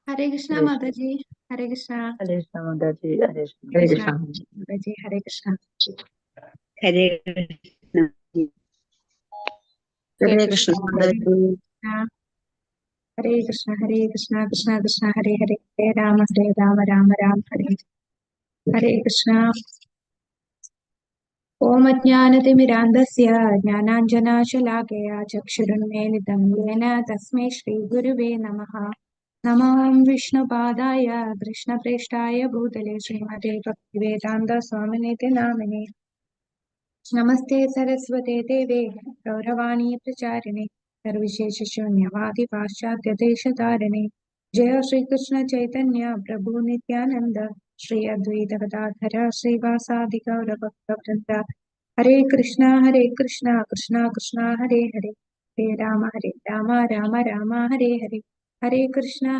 हरे कृष्णा हरे माता कृष्ण। जी। हरे कृष्णा। हरे कृष्ण माता जी, हरे कृष्ण, हरे हरे कृष्णा कृष्ण। माता जी। हरे कृष्णा। हरे कृष्ण जी। हरे हरे कृष्ण कृष्ण माता माता हरे जी। जी। कृष्णा। हरे कृष्णा कृष्णा कृष्णा हरे हरे हरे राम राम राम हरे हरे कृष्णा। ओम अज्ञानतिमिरान्धस्य ज्ञानाञ्जनाशलाकया चक्षुरुन्मीलितं येन तस्मै श्रीगुरुवे नमः। नमो विष्णुपादाय कृष्णप्रेष्ठाय भूतले श्रीमते भक्तिवेदान्तस्वामिनेति नामिने। नमस्ते सरस्वते देवे गौरवाणी प्रचारिणे सर्वविशेषशून्यवादि पाश्चात्यदेशतारिणे। जय श्री कृष्ण चैतन्य प्रभु नित्यानंद श्री अद्वैत गदाधर श्रीवासादि गौरभक्तवृंद। हरे कृष्णा कृष्णा कृष्णा हरे हरे हरे राम राम राम हरे हरे। हरे कृष्णा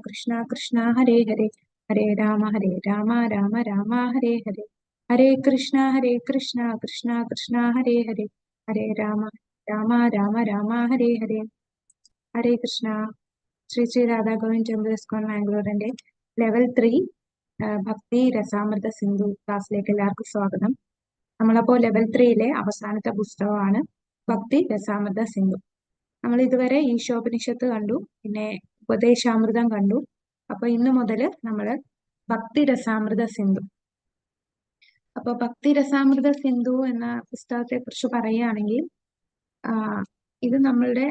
कृष्णा कृष्णा हरे हरे हरे राम राम हरे हरे। हरे कृष्णा कृष्णा कृष्णा हरे राम राम हरे हरे। ഹരേ കൃഷ്ണ. ശ്രീ ശ്രീ രാധാ ഗോവിന്ദ് ടെമ്പിൾ ഇസ്കോൺ മാംഗ്ലൂരിന്റെ ലെവൽ 3 ഭക്തി രസാമൃത സിന്ധു ക്ലാസ്സിലേക്ക് എല്ലാവർക്കും സ്വാഗതം. നമ്മളപ്പോ ലെവൽ 3-ലെ അവസാനത്തെ പുസ്തകമാണ് ഭക്തി രസാമൃത സിന്ധു. നമ്മൾ ഇതുവരെ ഈശോപനിഷത്ത് കണ്ടു, പിന്നെ ഉപദേശാമൃതം കണ്ടു. അപ്പൊ ഇന്ന് മുതൽ നമ്മള് ഭക്തി രസാമൃത സിന്ധു. അപ്പൊ ഭക്തി രസാമൃത സിന്ധു എന്ന പുസ്തകത്തെ കുറിച്ച് പറയുകയാണെങ്കിൽ ഇത് നമ്മളുടെ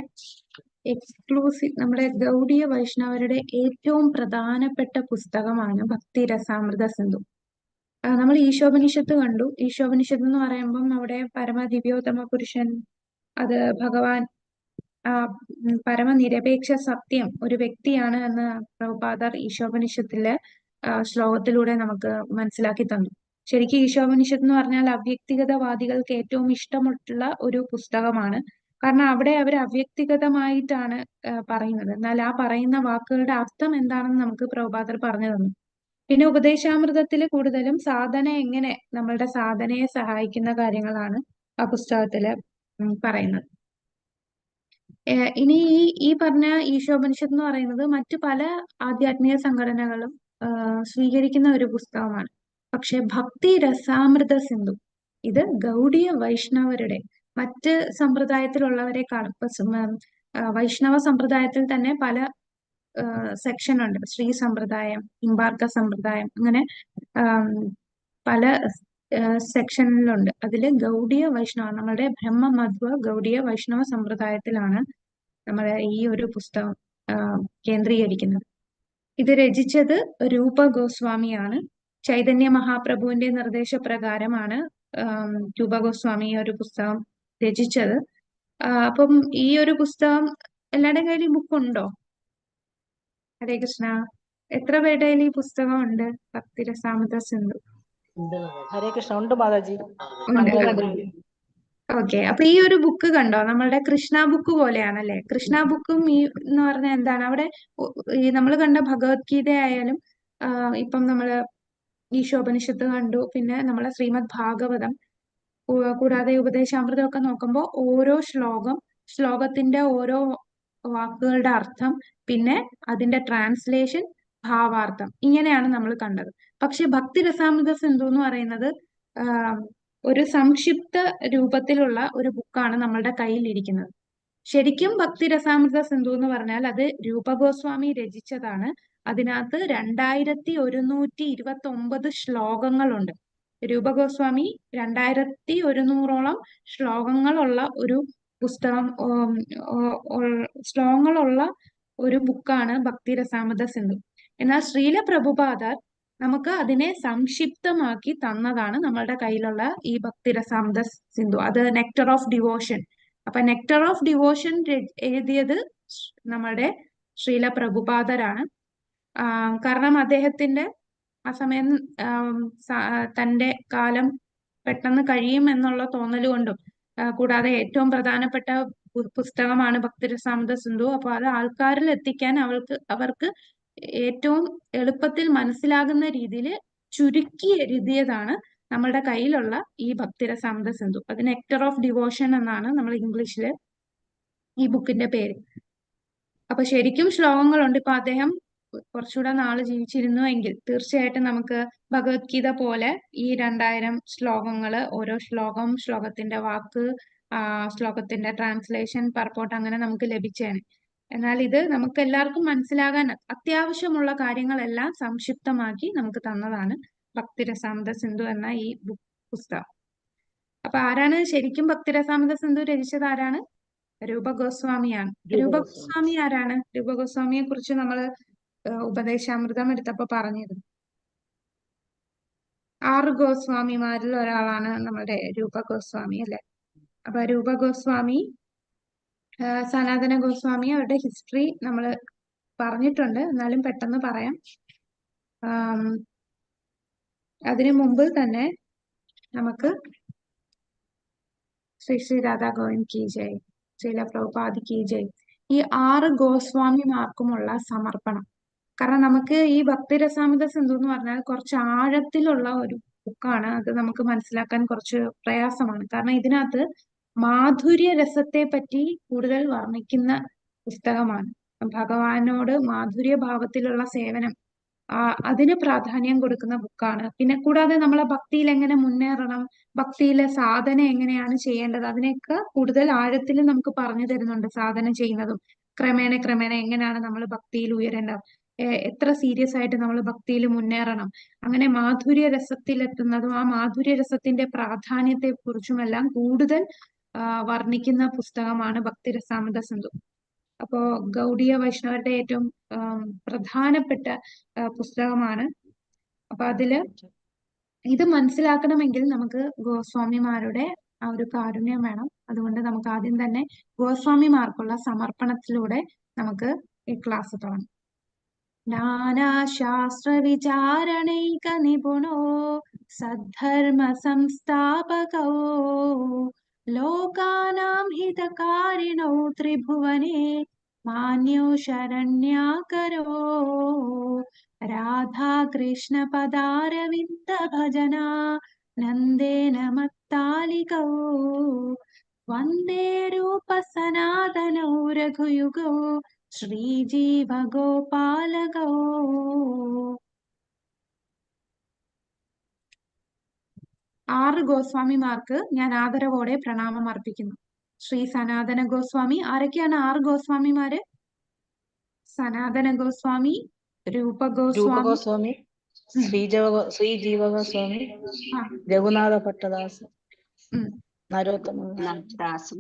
എക്സ്ക്ലൂസീവ്, നമ്മുടെ ഗൗഡീയ വൈഷ്ണവരുടെ ഏറ്റവും പ്രധാനപ്പെട്ട പുസ്തകമാണ് ഭക്തി രസാമൃത സിന്ധു. നമ്മൾ ഈശോപനിഷത്ത് കണ്ടു. ഈശോപനിഷത്ത് എന്ന് പറയുമ്പം നമ്മുടെ പരമദിവ്യോത്തമ പുരുഷൻ, അത് ഭഗവാൻ, പരമനിരപേക്ഷ സത്യം ഒരു വ്യക്തിയാണ് എന്ന് പ്രഭുപാദർ ഈശോപനിഷത്തിലെ ശ്ലോകത്തിലൂടെ നമുക്ക് മനസ്സിലാക്കി തന്നു. ശരിക്കും ഈശോപനിഷത്ത് എന്ന് പറഞ്ഞാൽ അവ്യക്തിഗതവാദികൾക്ക് ഏറ്റവും ഇഷ്ടമുള്ള ഒരു പുസ്തകമാണ്. കാരണം അവിടെ അവർ അവ്യക്തിഗതമായിട്ടാണ് പറയുന്നത്. എന്നാൽ ആ പറയുന്ന വാക്കുകളുടെ അർത്ഥം എന്താണെന്ന് നമുക്ക് പ്രഭുപാദർ പറഞ്ഞു തന്നു. പിന്നെ ഉപദേശാമൃതത്തിൽ കൂടുതലും സാധന, എങ്ങനെ നമ്മളുടെ സാധനയെ സഹായിക്കുന്ന കാര്യങ്ങളാണ് ആ പുസ്തകത്തില് പറയുന്നത്. ഇനി ഈ പറഞ്ഞ ഈശോപനിഷത്ത് എന്ന് പറയുന്നത് മറ്റു പല ആധ്യാത്മിക സംഘടനകളും സ്വീകരിക്കുന്ന ഒരു പുസ്തകമാണ്. പക്ഷെ ഭക്തി രസാമൃത സിന്ധു ഇത് ഗൗഡീയ വൈഷ്ണവരുടെ, മറ്റ് സമ്പ്രദായത്തിലുള്ളവരെക്കാളും വൈഷ്ണവ സമ്പ്രദായത്തിൽ തന്നെ പല സെക്ഷൻ ഉണ്ട്. ശ്രീ സമ്പ്രദായം, ഹിംബാർക്ക സമ്പ്രദായം, അങ്ങനെ പല സെക്ഷനിലുണ്ട്. അതില് ഗൗഡീയ വൈഷ്ണവ, നമ്മുടെ ബ്രഹ്മമധ്വ ഗൗഡീയ വൈഷ്ണവ സമ്പ്രദായത്തിലാണ് നമ്മുടെ ഈ ഒരു പുസ്തകം കേന്ദ്രീകരിക്കുന്നത്. ഇത് രചിച്ചത് രൂപ ഗോസ്വാമിയാണ്. ചൈതന്യ മഹാപ്രഭുവിന്റെ നിർദ്ദേശപ്രകാരമാണ് രൂപ ഗോസ്വാമി ഈ ഒരു പുസ്തകം രചിച്ചത്. അപ്പം ഈ ഒരു പുസ്തകം എല്ലാവരുടെയും കയ്യിൽ ഈ ബുക്ക് ഉണ്ടോ? ഹരേ കൃഷ്ണ. എത്ര പേരുടെ കയ്യിൽ ഈ പുസ്തകം ഉണ്ട്? ഭക്തി രസാമൃത സിന്ധു. ഹരേ കൃഷ്ണ ഉണ്ട് മാതാജി. ഉണ്ട്. ഓക്കെ. അപ്പൊ ഈ ഒരു ബുക്ക് കണ്ടോ? നമ്മളുടെ കൃഷ്ണ ബുക്ക് പോലെയാണല്ലേ? കൃഷ്ണ ബുക്കും ഈ എന്ന് പറഞ്ഞാൽ എന്താണ്? അവിടെ ഈ നമ്മൾ കണ്ട ഭഗവത്ഗീത ആയാലും, ഇപ്പം നമ്മള് ഈശോപനിഷത്ത് കണ്ടു, പിന്നെ നമ്മളെ ശ്രീമദ് ഭാഗവതം, കൂടാതെ ഉപദേശാമൃതം ഒക്കെ നോക്കുമ്പോൾ ഓരോ ശ്ലോകത്തിന്റെ ഓരോ വാക്കുകളുടെ അർത്ഥം, പിന്നെ അതിന്റെ ട്രാൻസ്ലേഷൻ, ഭാവാർത്ഥം, ഇങ്ങനെയാണ് നമ്മൾ കണ്ടത്. പക്ഷെ ഭക്തി രസാമൃത സിന്ധു എന്ന് പറയുന്നത് ഒരു സംക്ഷിപ്ത രൂപത്തിലുള്ള ഒരു ബുക്കാണ് നമ്മളുടെ കയ്യിലിരിക്കുന്നത്. ശരിക്കും ഭക്തി രസാമൃത സിന്ധു എന്ന് പറഞ്ഞാൽ അത് രൂപ ഗോസ്വാമി രചിച്ചതാണ്. അതിനകത്ത് 2129 ശ്ലോകങ്ങളുണ്ട്. രൂപ ഗോസ്വാമി 2100ഓളം ശ്ലോകങ്ങളുള്ള ഒരു പുസ്തകം, ശ്ലോകങ്ങളുള്ള ഒരു ബുക്കാണ് ഭക്തി രസാമൃത സിന്ധു. എന്നാൽ ശ്രീല പ്രഭുപാദർ നമുക്ക് അതിനെ സംക്ഷിപ്തമാക്കി തന്നതാണ് നമ്മളുടെ കയ്യിലുള്ള ഈ ഭക്തി രസാമൃത സിന്ധു. അത് നെക്ടർ ഓഫ് ഡിവോഷൻ. അപ്പൊ നെക്ടർ ഓഫ് ഡിവോഷൻ എഴുതിയത് നമ്മുടെ ശ്രീല പ്രഭുപാദരാണ്. കാരണം അദ്ദേഹത്തിന്റെ ആ സമയം തന്റെ കാലം പെട്ടെന്ന് കഴിയും എന്നുള്ള തോന്നൽ കൊണ്ടും, കൂടാതെ ഏറ്റവും പ്രധാനപ്പെട്ട പുസ്തകമാണ് ഭക്തിരസാമൃത സിന്ധു. അപ്പൊ അത് ആൾക്കാരിൽ എത്തിക്കാൻ അവർക്ക് ഏറ്റവും എളുപ്പത്തിൽ മനസ്സിലാകുന്ന രീതിയിൽ ചുരുക്കി എഴുതിയതാണ് നമ്മളുടെ കയ്യിലുള്ള ഈ ഭക്തിരസാമൃത സിന്ധു. അത് നെക്ടർ ഓഫ് ഡിവോഷൻ എന്നാണ് നമ്മൾ ഇംഗ്ലീഷില് ഈ ബുക്കിന്റെ പേര്. അപ്പൊ ശരിക്കും ശ്ലോകങ്ങളുണ്ട്. ഇപ്പൊ അദ്ദേഹം കുറച്ചുകൂടെ നാള് ജീവിച്ചിരുന്നുവെങ്കിൽ തീർച്ചയായിട്ടും നമുക്ക് ഭഗവത്ഗീത പോലെ ഈ 2000 ശ്ലോകങ്ങള്, ഓരോ ശ്ലോകത്തിന്റെ വാക്ക്, ശ്ലോകത്തിന്റെ ട്രാൻസ്ലേഷൻ, പർപ്പോട്ട് അങ്ങനെ നമുക്ക് ലഭിച്ചേനെ. എന്നാൽ ഇത് നമുക്ക് എല്ലാവർക്കും മനസ്സിലാകാൻ അത്യാവശ്യമുള്ള കാര്യങ്ങളെല്ലാം സംക്ഷിപ്തമാക്കി നമുക്ക് തന്നതാണ് ഭക്തിരസാമൃത സിന്ധു എന്ന ഈ പുസ്തകം. അപ്പൊ ആരാണ് ശരിക്കും ഭക്തിരസാമൃത സിന്ധു രചിച്ചത്? ആരാണ്? രൂപ ഗോസ്വാമിയാണ്. രൂപ ഗോസ്വാമി ആരാണ്? രൂപ ഗോസ്വാമിയെ കുറിച്ച് നമ്മൾ ഉപദേശാമൃതം എടുത്തപ്പോ പറഞ്ഞിരുന്നു. 6 ഗോസ്വാമിമാരിൽ ഒരാളാണ് നമ്മുടെ രൂപ ഗോസ്വാമി, അല്ലെ? അപ്പൊ രൂപ ഗോസ്വാമി, സനാതന ഗോസ്വാമി, അവരുടെ ഹിസ്റ്ററി നമ്മൾ പറഞ്ഞിട്ടുണ്ട്, എന്നാലും പെട്ടെന്ന് പറയാം. അതിനു മുമ്പ് തന്നെ നമുക്ക് ശ്രീ ശ്രീ രാധാ ഗോവിന്ദ് കി ജയ്, ശ്രീല പ്രഭുപാദ് കി ജയ്, ഈ 6 ഗോസ്വാമിമാർക്കുമുള്ള സമർപ്പണം. കാരണം നമുക്ക് ഈ ഭക്തിരസാമൃത സിന്ധു എന്ന് പറഞ്ഞാൽ കുറച്ച് ആഴത്തിലുള്ള ഒരു ബുക്കാണ്. അത് നമുക്ക് മനസ്സിലാക്കാൻ കുറച്ച് പ്രയാസമാണ്. കാരണം ഇതിനകത്ത് മാധുര്യ രസത്തെ പറ്റി കൂടുതൽ വർണ്ണിക്കുന്ന പുസ്തകമാണ്. ഭഗവാനോട് മാധുര്യ ഭാവത്തിലുള്ള സേവനം, അതിന് പ്രാധാന്യം കൊടുക്കുന്ന ബുക്കാണ്. പിന്നെ കൂടാതെ നമ്മളെ ഭക്തിയിൽ എങ്ങനെ മുന്നേറണം, ഭക്തിയിലെ സാധന എങ്ങനെയാണ് ചെയ്യേണ്ടത്, അതിനെയൊക്കെ കൂടുതൽ ആഴത്തിൽ നമുക്ക് പറഞ്ഞു തരുന്നുണ്ട്. സാധന ചെയ്യുന്നതും ക്രമേണ ക്രമേണ എങ്ങനെയാണ് നമ്മൾ ഭക്തിയിൽ ഉയരേണ്ടത്, എത്ര സീരിയസ് ആയിട്ട് നമ്മൾ ഭക്തിയിൽ മുന്നേറണം, അങ്ങനെ മാധുര്യ രസത്തിലെത്തുന്നതും ആ മാധുര്യ രസത്തിന്റെ പ്രാധാന്യത്തെ കുറിച്ചുമെല്ലാം കൂടുതൽ വർണ്ണിക്കുന്ന പുസ്തകമാണ് ഭക്തിരസാമൃത സിന്ധു. അപ്പോ ഗൗഡീയ വൈഷ്ണവരുടെ ഏറ്റവും പ്രധാനപ്പെട്ട പുസ്തകമാണ്. അപ്പൊ അതില് ഇത് മനസ്സിലാക്കണമെങ്കിൽ നമുക്ക് ഗോസ്വാമിമാരുടെ ആ ഒരു കാരുണ്യം വേണം. അതുകൊണ്ട് നമുക്ക് ആദ്യം തന്നെ ഗോസ്വാമിമാർക്കുള്ള സമർപ്പണത്തിലൂടെ നമുക്ക് ഈ ക്ലാസ് തുടങ്ങാം. നാനാശാസ്ത്ര വിചാരണൈക നിപുണോ സദ്ധർമ്മ സംസ്ഥാപകോ ലോകാനാം ഹിതകാരിണോ ത്രിഭുവനേ മാന്യോ ശരണ്യാകരോ രാധാകൃഷ്ണ പദാരവിന്ദ ഭജന നന്ദേന മത്താലികോ വന്ദേ രൂപ സനാതനോ രഘുയുഗോ ശ്രീജീവ ഗോപാലകോ. 6 ഗോസ്വാമിമാർക്ക് ഞാൻ ആദരവോടെ പ്രണാമം അർപ്പിക്കുന്നു. ശ്രീ സനാതന ഗോസ്വാമി. ആരൊക്കെയാണ് 6 ഗോസ്വാമിമാര്? സനാതന ഗോസ്വാമി, രൂപ ഗോസ്വാമി, ശ്രീജീവ ഗോസ്വാമി, രഘുനാഥ ഭട്ടദാസ്, നരോത്തമ ദാസ്,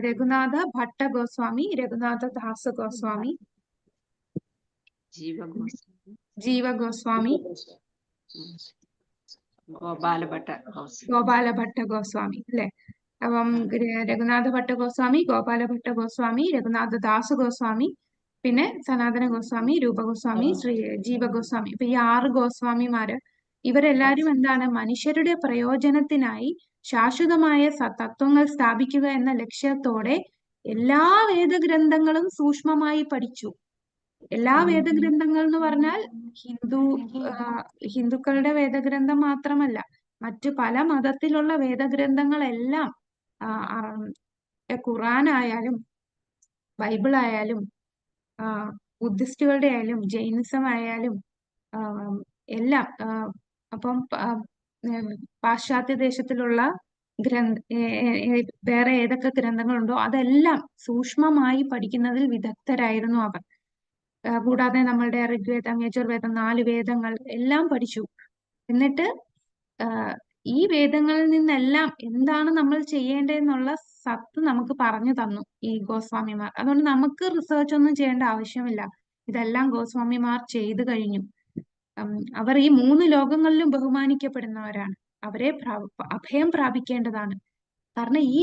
രഘുനാഥ ഭട്ട ഗോസ്വാമി, രഘുനാഥ ദാസ് ഗോസ്വാമി, ജീവ ഗോസ്വാമി, ഗോപാല ഭട്ട ഗോസ്വാമി, അല്ലെ? അപ്പം രഘുനാഥ ഭട്ട ഗോസ്വാമി, ഗോപാല ഭട്ട ഗോസ്വാമി, രഘുനാഥ ദാസ് ഗോസ്വാമി, പിന്നെ സനാതന ഗോസ്വാമി, രൂപ ഗോസ്വാമി, ശ്രീ ജീവ ഗോസ്വാമി. ഇപ്പൊ ഈ 6 ഗോസ്വാമിമാര് ഇവരെല്ലാരും എന്താണ്? മനുഷ്യരുടെ പ്രയോജനത്തിനായി ശാശ്വതമായ തത്വങ്ങൾ സ്ഥാപിക്കുക എന്ന ലക്ഷ്യത്തോടെ എല്ലാ വേദഗ്രന്ഥങ്ങളും സൂക്ഷ്മമായി പഠിച്ചു. എല്ലാ വേദഗ്രന്ഥങ്ങൾ എന്ന് പറഞ്ഞാൽ ഹിന്ദുക്കളുടെ വേദഗ്രന്ഥം മാത്രമല്ല, മറ്റു പല മതത്തിലുള്ള വേദഗ്രന്ഥങ്ങളെല്ലാം, ഖുറാൻ ആയാലും ബൈബിൾ ആയാലും ബുദ്ധിസ്റ്റുകളുടെ ആയാലും ജൈനിസം ആയാലും എല്ലാം. അപ്പം പാശ്ചാത്യ ദേശത്തിലുള്ള വേറെ ഏതൊക്കെ ഗ്രന്ഥങ്ങളുണ്ടോ അതെല്ലാം സൂക്ഷ്മമായി പഠിക്കുന്നതിൽ വിദഗ്ധരായിരുന്നു അവർ. കൂടാതെ നമ്മളുടെ ഋഗ്വേദം, യജുർവേദം, 4 വേദങ്ങൾ എല്ലാം പഠിച്ചു. എന്നിട്ട് ഈ വേദങ്ങളിൽ നിന്നെല്ലാം എന്താണ് നമ്മൾ ചെയ്യേണ്ടതെന്നുള്ള സത്ത് നമുക്ക് പറഞ്ഞു തന്നു ഈ ഗോസ്വാമിമാർ. അതുകൊണ്ട് നമുക്ക് റിസർച്ച് ഒന്നും ചെയ്യേണ്ട ആവശ്യമില്ല, ഇതെല്ലാം ഗോസ്വാമിമാർ ചെയ്തു കഴിഞ്ഞു. അവർ ഈ 3 ലോകങ്ങളിലും ബഹുമാനിക്കപ്പെടുന്നവരാണ്. അവരെ അഭയം പ്രാപിക്കേണ്ടതാണ്. കാരണം ഈ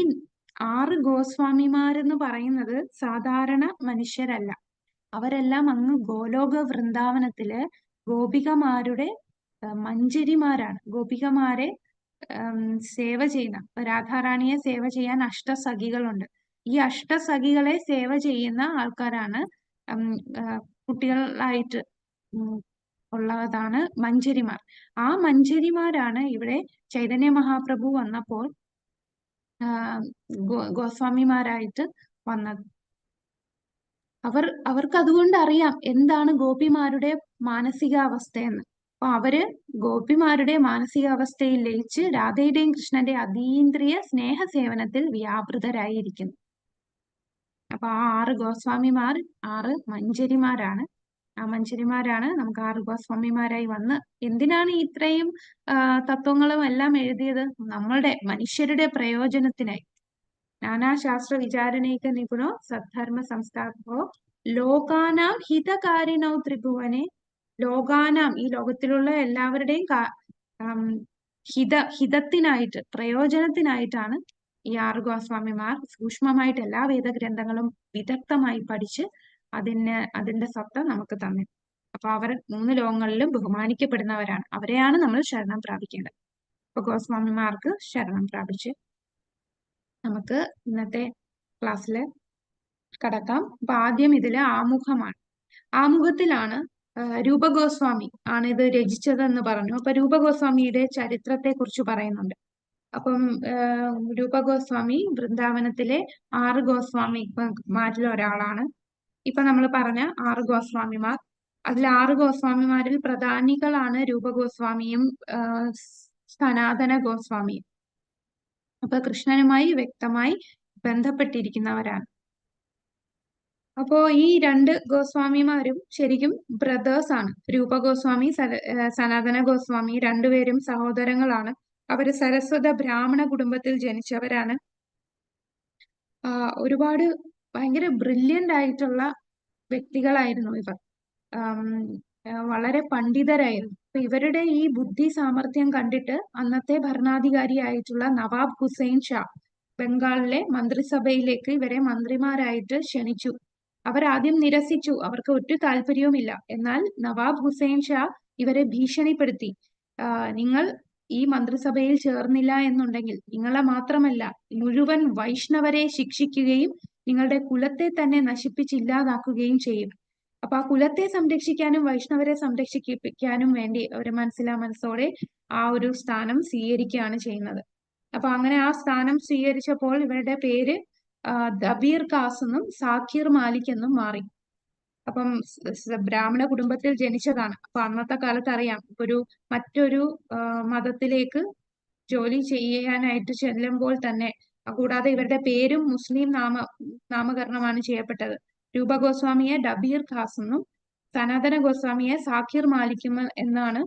6 ഗോസ്വാമിമാരെന്ന് പറയുന്നത് സാധാരണ മനുഷ്യരല്ല. അവരെല്ലാം അങ്ങ് ഗോലോക വൃന്ദാവനത്തില് ഗോപികമാരുടെ മഞ്ജരിമാരാണ്. ഗോപികമാരെ സേവ ചെയ്യുന്ന, രാധാറാണിയെ സേവ ചെയ്യാൻ അഷ്ടസഖികളുണ്ട്. ഈ അഷ്ടസഖികളെ സേവ ചെയ്യുന്ന ആൾക്കാരാണ് കുട്ടികളായിട്ട് ഉള്ളതാണ് മഞ്ജരിമാർ. ആ മഞ്ജരിമാരാണ് ഇവിടെ ചൈതന്യ മഹാപ്രഭു വന്നപ്പോൾ ഗോസ്വാമിമാരായിട്ട് വന്നത്. അവർക്ക് അതുകൊണ്ട് അറിയാം എന്താണ് ഗോപിമാരുടെ മാനസികാവസ്ഥയെന്ന്. അപ്പൊ അവര് ഗോപിമാരുടെ മാനസികാവസ്ഥയിൽ ലയിച്ച് രാധയുടെയും കൃഷ്ണന്റെ അതീന്ദ്രിയ സ്നേഹ സേവനത്തിൽ വ്യാപൃതരായിരിക്കുന്നു. അപ്പൊ ആ 6 ഗോസ്വാമിമാർ 6 മഞ്ചരിമാരാണ്. ആ മഞ്ചരിമാരാണ് നമുക്ക് 6 ഗോസ്വാമിമാരായി വന്ന് എന്തിനാണ് ഇത്രയും തത്വങ്ങളും എല്ലാം എഴുതിയത്? നമ്മളുടെ മനുഷ്യരുടെ പ്രയോജനത്തിനായി. നാനാശാസ്ത്ര വിചാരണയ്ക്ക് നിപുണോ സദ്ധർമ്മ സംസ്ഥാപകോ ലോകാനാം ഹിതകാരിണോ ത്രിഭുവനെ. ലോകാനാം ഈ ലോകത്തിലുള്ള എല്ലാവരുടെയും ഹിതത്തിനായിട്ട് പ്രയോജനത്തിനായിട്ടാണ് ഈ 6 ഗോസ്വാമിമാർ സൂക്ഷ്മമായിട്ട് എല്ലാ വേദഗ്രന്ഥങ്ങളും വിദഗ്ധമായി പഠിച്ച് അതിന്റെ സത്ത നമുക്ക് തന്നെ. അപ്പൊ അവർ 3 ലോകങ്ങളിലും ബഹുമാനിക്കപ്പെടുന്നവരാണ്. അവരെയാണ് നമ്മൾ ശരണം പ്രാപിക്കേണ്ടത്. അപ്പൊ ഗോസ്വാമിമാർക്ക് ശരണം പ്രാപിച്ച് നമുക്ക് ഇന്നത്തെ ക്ലാസ്സിൽ കടക്കാം. അപ്പൊ ആദ്യം ഇതില് ആമുഖമാണ്. ആമുഖത്തിലാണ് രൂപഗോസ്വാമി ആണ് ഇത് രചിച്ചതെന്ന് പറഞ്ഞു. അപ്പൊ രൂപഗോസ്വാമിയുടെ ചരിത്രത്തെ കുറിച്ച് പറയുന്നുണ്ട്. അപ്പം രൂപഗോസ്വാമി വൃന്ദാവനത്തിലെ 6 ഗോസ്വാമിമാരിൽ ഒരാളാണ്. ഇപ്പൊ നമ്മൾ പറഞ്ഞ 6 ഗോസ്വാമിമാർ, അതിൽ 6 ഗോസ്വാമിമാരിൽ പ്രധാനികളാണ് രൂപഗോസ്വാമിയും സനാതന ഗോസ്വാമിയും. അപ്പൊ കൃഷ്ണനുമായി വ്യക്തമായി ബന്ധപ്പെട്ടിരിക്കുന്നവരാണ്. അപ്പോ ഈ 2 ഗോസ്വാമിമാരും ശരിക്കും ബ്രദേഴ്സ് ആണ്. രൂപഗോസ്വാമി സനാതന ഗോസ്വാമി രണ്ടുപേരും സഹോദരങ്ങളാണ്. അവര് സരസ്വത ബ്രാഹ്മണ കുടുംബത്തിൽ ജനിച്ചവരാണ്. ഒരുപാട് ഭയങ്കര ബ്രില്യന്റ് ആയിട്ടുള്ള വ്യക്തികളായിരുന്നു ഇവർ. വളരെ പണ്ഡിതരായിരുന്നു. അപ്പൊ ഇവരുടെ ഈ ബുദ്ധി സാമർഥ്യം കണ്ടിട്ട് അന്നത്തെ ഭരണാധികാരിയായിട്ടുള്ള നവാബ് ഹുസൈൻ ഷാ ബംഗാളിലെ മന്ത്രിസഭയിലേക്ക് ഇവരെ മന്ത്രിമാരായിട്ട് ക്ഷണിച്ചു. അവരാദ്യം നിരസിച്ചു. അവർക്ക് ഒരു താല്പര്യവുമില്ല. എന്നാൽ നവാബ് ഹുസൈൻ ഷാ ഇവരെ ഭീഷണിപ്പെടുത്തി. നിങ്ങൾ ഈ മന്ത്രിസഭയിൽ ചേർന്നില്ല എന്നുണ്ടെങ്കിൽ നിങ്ങളെ മാത്രമല്ല മുഴുവൻ വൈഷ്ണവരെ ശിക്ഷിക്കുകയും നിങ്ങളുടെ കുലത്തെ തന്നെ നശിപ്പിച്ചില്ലാതാക്കുകയും ചെയ്യും. അപ്പൊ ആ കുലത്തെ സംരക്ഷിക്കാനും വൈഷ്ണവരെ സംരക്ഷിക്കാനും വേണ്ടി അവർ മനസ്സോടെ ആ ഒരു സ്ഥാനം സ്വീകരിക്കുകയാണ് ചെയ്യുന്നത്. അപ്പൊ അങ്ങനെ ആ സ്ഥാനം സ്വീകരിച്ചപ്പോൾ ഇവരുടെ പേര് ദബീർ ഖാസ് എന്നും സാക്കിർ മാലിക് എന്നും മാറി. അപ്പം ബ്രാഹ്മണ കുടുംബത്തിൽ ജനിച്ചതാണ്. അപ്പൊ അന്നത്തെ കാലത്ത് അറിയാം, മറ്റൊരു മതത്തിലേക്ക് ജോലി ചെയ്യാനായിട്ട് ചെല്ലുമ്പോൾ തന്നെ, കൂടാതെ ഇവരുടെ പേരും മുസ്ലിം നാമകരണമാണ് ചെയ്യപ്പെട്ടത്. രൂപ ഗോസ്വാമിയെ ഡബീർ ഖാസ് എന്നും സനാതന ഗോസ്വാമിയെ സാക്കിർ മാലിക്കും എന്നാണ്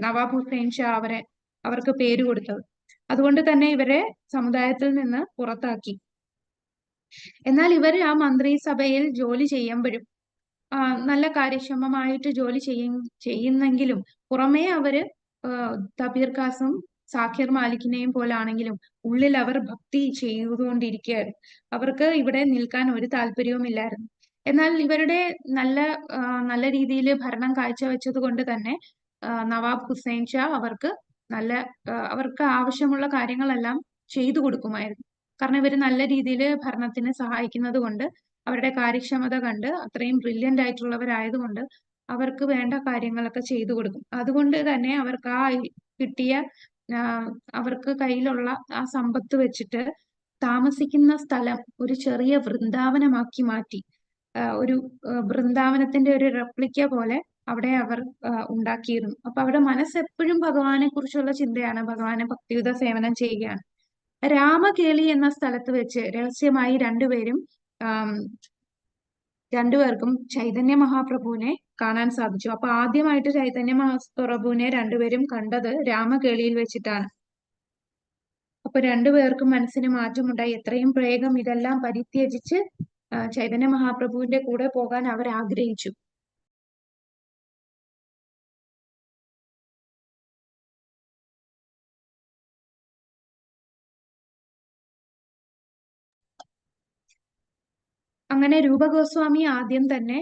നവാബ് ഹുസൈൻ ഷാ അവർക്ക് പേര് കൊടുത്തത്. അതുകൊണ്ട് തന്നെ ഇവരെ സമുദായത്തിൽ നിന്ന് പുറത്താക്കി. എന്നാൽ ഇവർ ആ മന്ത്രിസഭയിൽ ജോലി ചെയ്യുമ്പോഴും നല്ല കാര്യക്ഷമമായിട്ട് ജോലി ചെയ്യുന്നെങ്കിലും പുറമേ അവര് ദബീർ ഖാസും സാക്കിർ മാലിക്കിനെയും പോലാണെങ്കിലും ഉള്ളിൽ അവർ ഭക്തി ചെയ്തുകൊണ്ടിരിക്കുകയായിരുന്നു. അവർക്ക് ഇവിടെ നിൽക്കാൻ ഒരു താല്പര്യവുമില്ലായിരുന്നു. എന്നാൽ ഇവരുടെ നല്ല രീതിയിൽ ഭരണം കാഴ്ചവെച്ചത് കൊണ്ട് തന്നെ നവാബ് ഹുസൈൻ ഷാ അവർക്ക് ആവശ്യമുള്ള കാര്യങ്ങളെല്ലാം ചെയ്തു കൊടുക്കുമായിരുന്നു. കാരണം ഇവർ നല്ല രീതിയിൽ ഭരണത്തിന് സഹായിക്കുന്നത് കൊണ്ട്, അവരുടെ കാര്യക്ഷമത കണ്ട്, അത്രയും ബ്രില്യന്റ് ആയിട്ടുള്ളവരായതുകൊണ്ട് അവർക്ക് വേണ്ട കാര്യങ്ങളൊക്കെ ചെയ്തു കൊടുക്കും. അതുകൊണ്ട് തന്നെ അവർക്ക് അവർക്ക് കയ്യിലുള്ള ആ സമ്പത്ത് വെച്ചിട്ട് താമസിക്കുന്ന സ്ഥലം ഒരു ചെറിയ വൃന്ദാവനമാക്കി മാറ്റി. ഒരു വൃന്ദാവനത്തിന്റെ ഒരു റെപ്ലിക്ക പോലെ അവിടെ അവർ ഉണ്ടാക്കിയിരുന്നു. അപ്പൊ അവിടെ മനസ്സെപ്പോഴും ഭഗവാനെ കുറിച്ചുള്ള ചിന്തയാണ്, ഭഗവാനെ ഭക്തിയുത സേവനം ചെയ്യുകയാണ്. രാമകേളി എന്ന സ്ഥലത്ത് വെച്ച് രഹസ്യമായി രണ്ടുപേർക്കും ചൈതന്യ മഹാപ്രഭുവിനെ കാണാൻ സാധിച്ചു. അപ്പൊ ആദ്യമായിട്ട് ചൈതന്യ മഹാപ്രഭുവിനെ രണ്ടുപേരും കണ്ടത് രാമകേളിയിൽ വെച്ചിട്ടാണ്. അപ്പൊ രണ്ടുപേർക്കും മനസ്സിന് മാറ്റമുണ്ടായി. എത്രയും വേഗം ഇതെല്ലാം പരിത്യജിച്ച് ചൈതന്യ മഹാപ്രഭുവിന്റെ കൂടെ പോകാൻ അവർ ആഗ്രഹിച്ചു. അങ്ങനെ രൂപഗോസ്വാമി ആദ്യം തന്നെ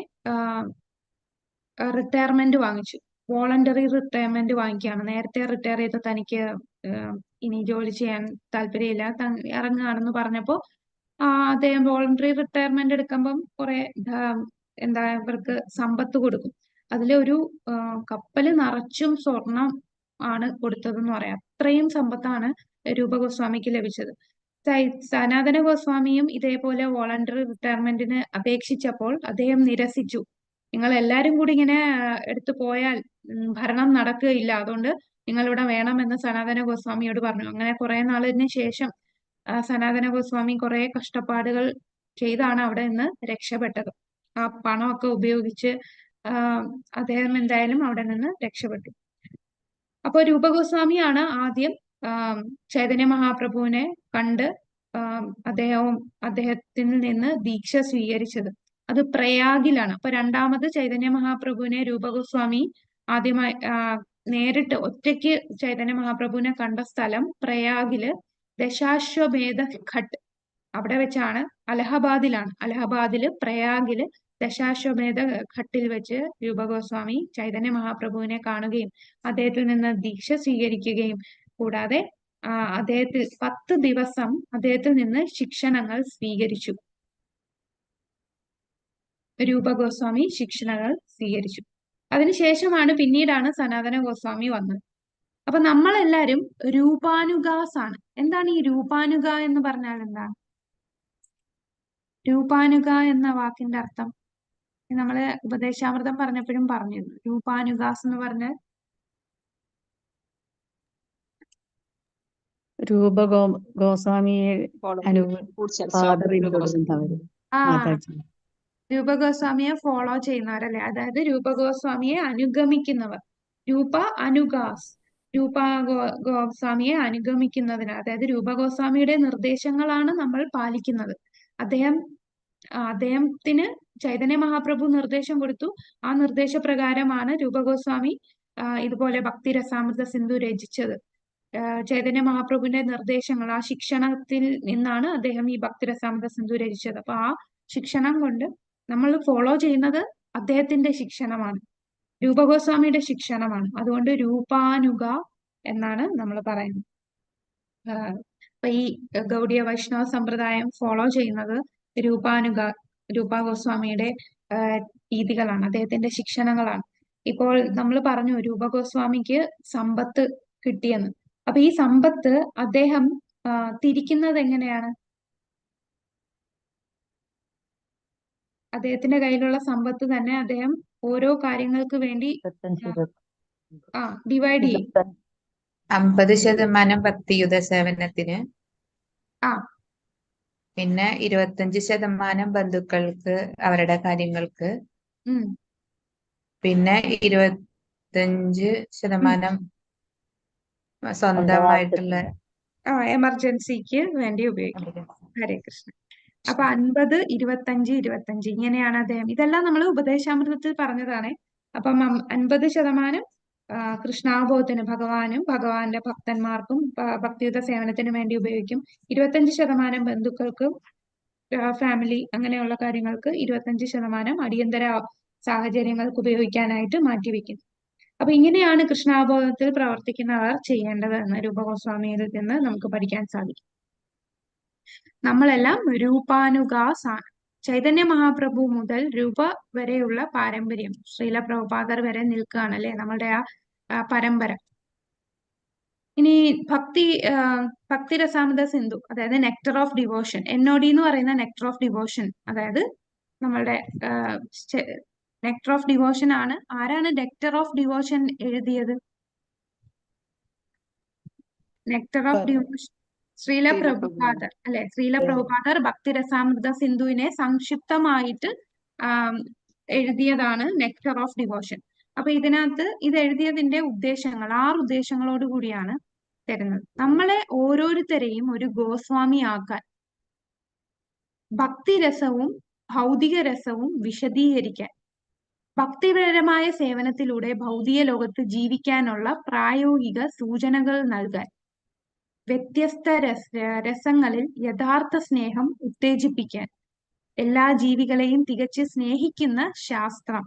റിട്ടയർമെന്റ് വാങ്ങിച്ചു. വോളണ്ടറി റിട്ടയർമെന്റ് വാങ്ങിക്കുകയാണ്. നേരത്തെ റിട്ടയർ ചെയ്ത് തനിക്ക് ഇനി ജോലി ചെയ്യാൻ താല്പര്യമില്ല, ഇറങ്ങുകയാണെന്ന് പറഞ്ഞപ്പോ അദ്ദേഹം വോളണ്ടറി റിട്ടയർമെന്റ് എടുക്കുമ്പം കുറെ ഇവർക്ക് സമ്പത്ത് കൊടുക്കും. അതിലൊരു കപ്പല് നിറച്ചും സ്വർണം ആണ് കൊടുത്തതെന്ന് പറയാം. അത്രയും സമ്പത്താണ് രൂപഗോസ്വാമിക്ക് ലഭിച്ചത്. സനാതന ഗോസ്വാമിയും ഇതേപോലെ വോളണ്ടറി റിട്ടയർമെന്റിന് അപേക്ഷിച്ചപ്പോൾ അദ്ദേഹം നിരസിച്ചു. നിങ്ങൾ എല്ലാരും കൂടി ഇങ്ങനെ എടുത്തു പോയാൽ ഭരണം നടക്കുകയില്ല, അതുകൊണ്ട് നിങ്ങളിവിടെ വേണമെന്ന് സനാതന ഗോസ്വാമിയോട് പറഞ്ഞു. അങ്ങനെ കുറെ നാളിന് ശേഷം സനാതന ഗോസ്വാമി കുറെ കഷ്ടപ്പാടുകൾ ചെയ്താണ് അവിടെ നിന്ന് രക്ഷപ്പെട്ടത്. ആ പണമൊക്കെ ഉപയോഗിച്ച് അദ്ദേഹം എന്തായാലും അവിടെ നിന്ന് രക്ഷപ്പെട്ടു. അപ്പൊ രൂപഗോസ്വാമിയാണ് ആദ്യം ചൈതന്യ മഹാപ്രഭുവിനെ കണ്ട് അദ്ദേഹത്തിൽ നിന്ന് ദീക്ഷ സ്വീകരിച്ചത്. അത് പ്രയാഗിലാണ്. അപ്പൊ രണ്ടാമത് ചൈതന്യ മഹാപ്രഭുവിനെ രൂപഗോസ്വാമി ആദ്യമായി നേരിട്ട് ഒറ്റയ്ക്ക് ചൈതന്യ മഹാപ്രഭുവിനെ കണ്ട സ്ഥലം പ്രയാഗില് ദശാശ്വമേധ ഘട്ട്, അവിടെ വെച്ചാണ്. അലഹബാദില് പ്രയാഗില് ദശാശ്വമേധ ഘട്ടിൽ വെച്ച് രൂപഗോസ്വാമി ചൈതന്യ മഹാപ്രഭുവിനെ കാണുകയും അദ്ദേഹത്തിൽ നിന്ന് ദീക്ഷ സ്വീകരിക്കുകയും കൂടാതെ അദ്ദേഹത്തിൽ 10 ദിവസം അദ്ദേഹത്തിൽ നിന്ന് ശിക്ഷണങ്ങൾ സ്വീകരിച്ചു. രൂപഗോസ്വാമി ശിക്ഷണങ്ങൾ സ്വീകരിച്ചു. അതിനുശേഷമാണ് പിന്നീടാണ് സനാതന ഗോസ്വാമി വന്നത്. അപ്പൊ നമ്മളെല്ലാരും രൂപാനുഗാസ് ആണ്. എന്താണ് ഈ രൂപാനുഗ എന്ന് പറഞ്ഞാൽ എന്താണ്? രൂപാനുഗ എന്ന വാക്കിന്റെ അർത്ഥം നമ്മള് ഉപദേശാമൃതം പറഞ്ഞപ്പോഴും പറഞ്ഞിരുന്നു. രൂപാനുഗാസ് എന്ന് പറഞ്ഞാൽ ഗോസ്വാമിയെ രൂപഗോസ്വാമിയെ ഫോളോ ചെയ്യുന്നവരല്ലേ, അതായത് രൂപഗോസ്വാമിയെ അനുഗമിക്കുന്നവർ. ഗോസ്വാമിയെ അനുഗമിക്കുന്നതിന്, അതായത് രൂപഗോസ്വാമിയുടെ നിർദ്ദേശങ്ങളാണ് നമ്മൾ പാലിക്കുന്നത്. അദ്ദേഹത്തിന് ചൈതന്യ മഹാപ്രഭു നിർദ്ദേശം കൊടുത്തു. ആ നിർദ്ദേശപ്രകാരമാണ് രൂപഗോസ്വാമി ഇതുപോലെ ഭക്തിരസാമൃത സിന്ധു രചിച്ചത്. ചൈതന്യ മഹാപ്രഭുവിന്റെ നിർദ്ദേശങ്ങൾ, ആ ശിക്ഷണത്തിൽ നിന്നാണ് അദ്ദേഹം ഈ ഭക്തിരസാമൃത സിന്ധു രചിച്ചത്. അപ്പൊ ആ ശിക്ഷണം കൊണ്ട് നമ്മൾ ഫോളോ ചെയ്യുന്നത് അദ്ദേഹത്തിന്റെ ശിക്ഷണമാണ്, രൂപഗോസ്വാമിയുടെ ശിക്ഷണമാണ്. അതുകൊണ്ട് രൂപാനുഗ എന്നാണ് നമ്മൾ പറയുന്നത്. അപ്പൊ ഈ ഗൗഡിയ വൈഷ്ണവ സമ്പ്രദായം ഫോളോ ചെയ്യുന്നത് രൂപഗോസ്വാമിയുടെ രീതികളാണ്, അദ്ദേഹത്തിന്റെ ശിക്ഷണങ്ങളാണ്. ഇപ്പോൾ നമ്മൾ പറഞ്ഞു രൂപഗോസ്വാമിക്ക് സമ്പത്ത് കിട്ടിയെന്ന്. അപ്പൊ ഈ സമ്പത്ത് അദ്ദേഹം തിരിക്കുന്നത് എങ്ങനെയാണ്? അദ്ദേഹത്തിന്റെ കയ്യിലുള്ള സമ്പത്ത് തന്നെ അദ്ദേഹം ഓരോ കാര്യങ്ങൾക്ക് വേണ്ടി ഡിവൈഡ് ചെയ്യും. 50% ഭക്തിയുത സേവനത്തിന്, പിന്നെ 25% ബന്ധുക്കൾക്ക് അവരുടെ കാര്യങ്ങൾക്ക്, പിന്നെ 25% സ്വന്തമായിട്ടുള്ള എമർജൻസിക്ക് വേണ്ടി ഉപയോഗിക്കും. ഹരേ കൃഷ്ണ. അപ്പൊ 50, 25, 25 ഇങ്ങനെയാണ് അദ്ദേഹം. ഇതെല്ലാം നമ്മൾ ഉപദേശാമൃതത്തിൽ പറഞ്ഞതാണ്. അപ്പം 50% കൃഷ്ണാവബോധത്തിന് ഭഗവാനും ഭഗവാന്റെ ഭക്തന്മാർക്കും ഭക്തിയുത സേവനത്തിന് വേണ്ടി ഉപയോഗിക്കും. 25% ബന്ധുക്കൾക്കും ഫാമിലി അങ്ങനെയുള്ള കാര്യങ്ങൾക്ക്, 25% അടിയന്തര സാഹചര്യങ്ങൾക്ക് ഉപയോഗിക്കാനായിട്ട് മാറ്റിവെക്കും. അപ്പൊ ഇങ്ങനെയാണ് കൃഷ്ണാവബോധത്തിൽ പ്രവർത്തിക്കുന്നവർ ചെയ്യേണ്ടത് എന്ന് രൂപഗോസ്വാമിയിൽ നിന്ന് നമുക്ക് പഠിക്കാൻ സാധിക്കും. നമ്മളെല്ലാം രൂപാനുഗാസ് ആണ്. ചൈതന്യ മഹാപ്രഭു മുതൽ രൂപ വരെയുള്ള പാരമ്പര്യം, ശ്രീല പ്രഭുപാദർ വരെ നിൽക്കുകയാണ് അല്ലെ നമ്മളുടെ ആ പരമ്പര. ഇനി ഭക്തിരസാമൃത സിന്ധു, അതായത് നെക്ടർ ഓഫ് ഡിവോഷൻ, NOD എന്ന് പറയുന്ന നെക്ടർ ഓഫ് ഡിവോഷൻ, അതായത് നമ്മളുടെ നെക്ടർ ഓഫ് ഡിവോഷൻ ആണ്. ആരാണ് നെക്ടർ ഓഫ് ഡിവോഷൻ എഴുതിയത്? നെക്ടർ ഓഫ് ഡിവോഷൻ ശ്രീല പ്രഭുപാദർ അല്ലെ. ശ്രീല പ്രഭുപാദർ ഭക്തിരസാമൃത സിന്ധുവിനെ സംക്ഷിപ്തമായിട്ട് എഴുതിയതാണ് നെക്ടർ ഓഫ് ഡിവോഷൻ. അപ്പൊ ഇതിനകത്ത് ഇത് എഴുതിയതിന്റെ ഉദ്ദേശങ്ങൾ 6 ഉദ്ദേശങ്ങളോട് കൂടിയാണ് തരുന്നത്. നമ്മളെ ഓരോരുത്തരെയും ഒരു ഗോസ്വാമി ആക്കാൻ, ഭക്തിരസവും ഭൗതിക രസവും വിശദീകരിക്കാൻ, ഭക്തിപരമായ സേവനത്തിലൂടെ ഭൗതിക ലോകത്ത് ജീവിക്കാനുള്ള പ്രായോഗിക സൂചനകൾ നൽകാൻ, വ്യത്യസ്ത രസങ്ങളിൽ യഥാർത്ഥ സ്നേഹം ഉത്തേജിപ്പിക്കാൻ, എല്ലാ ജീവികളെയും തികച്ച് സ്നേഹിക്കുന്ന ശാസ്ത്രം,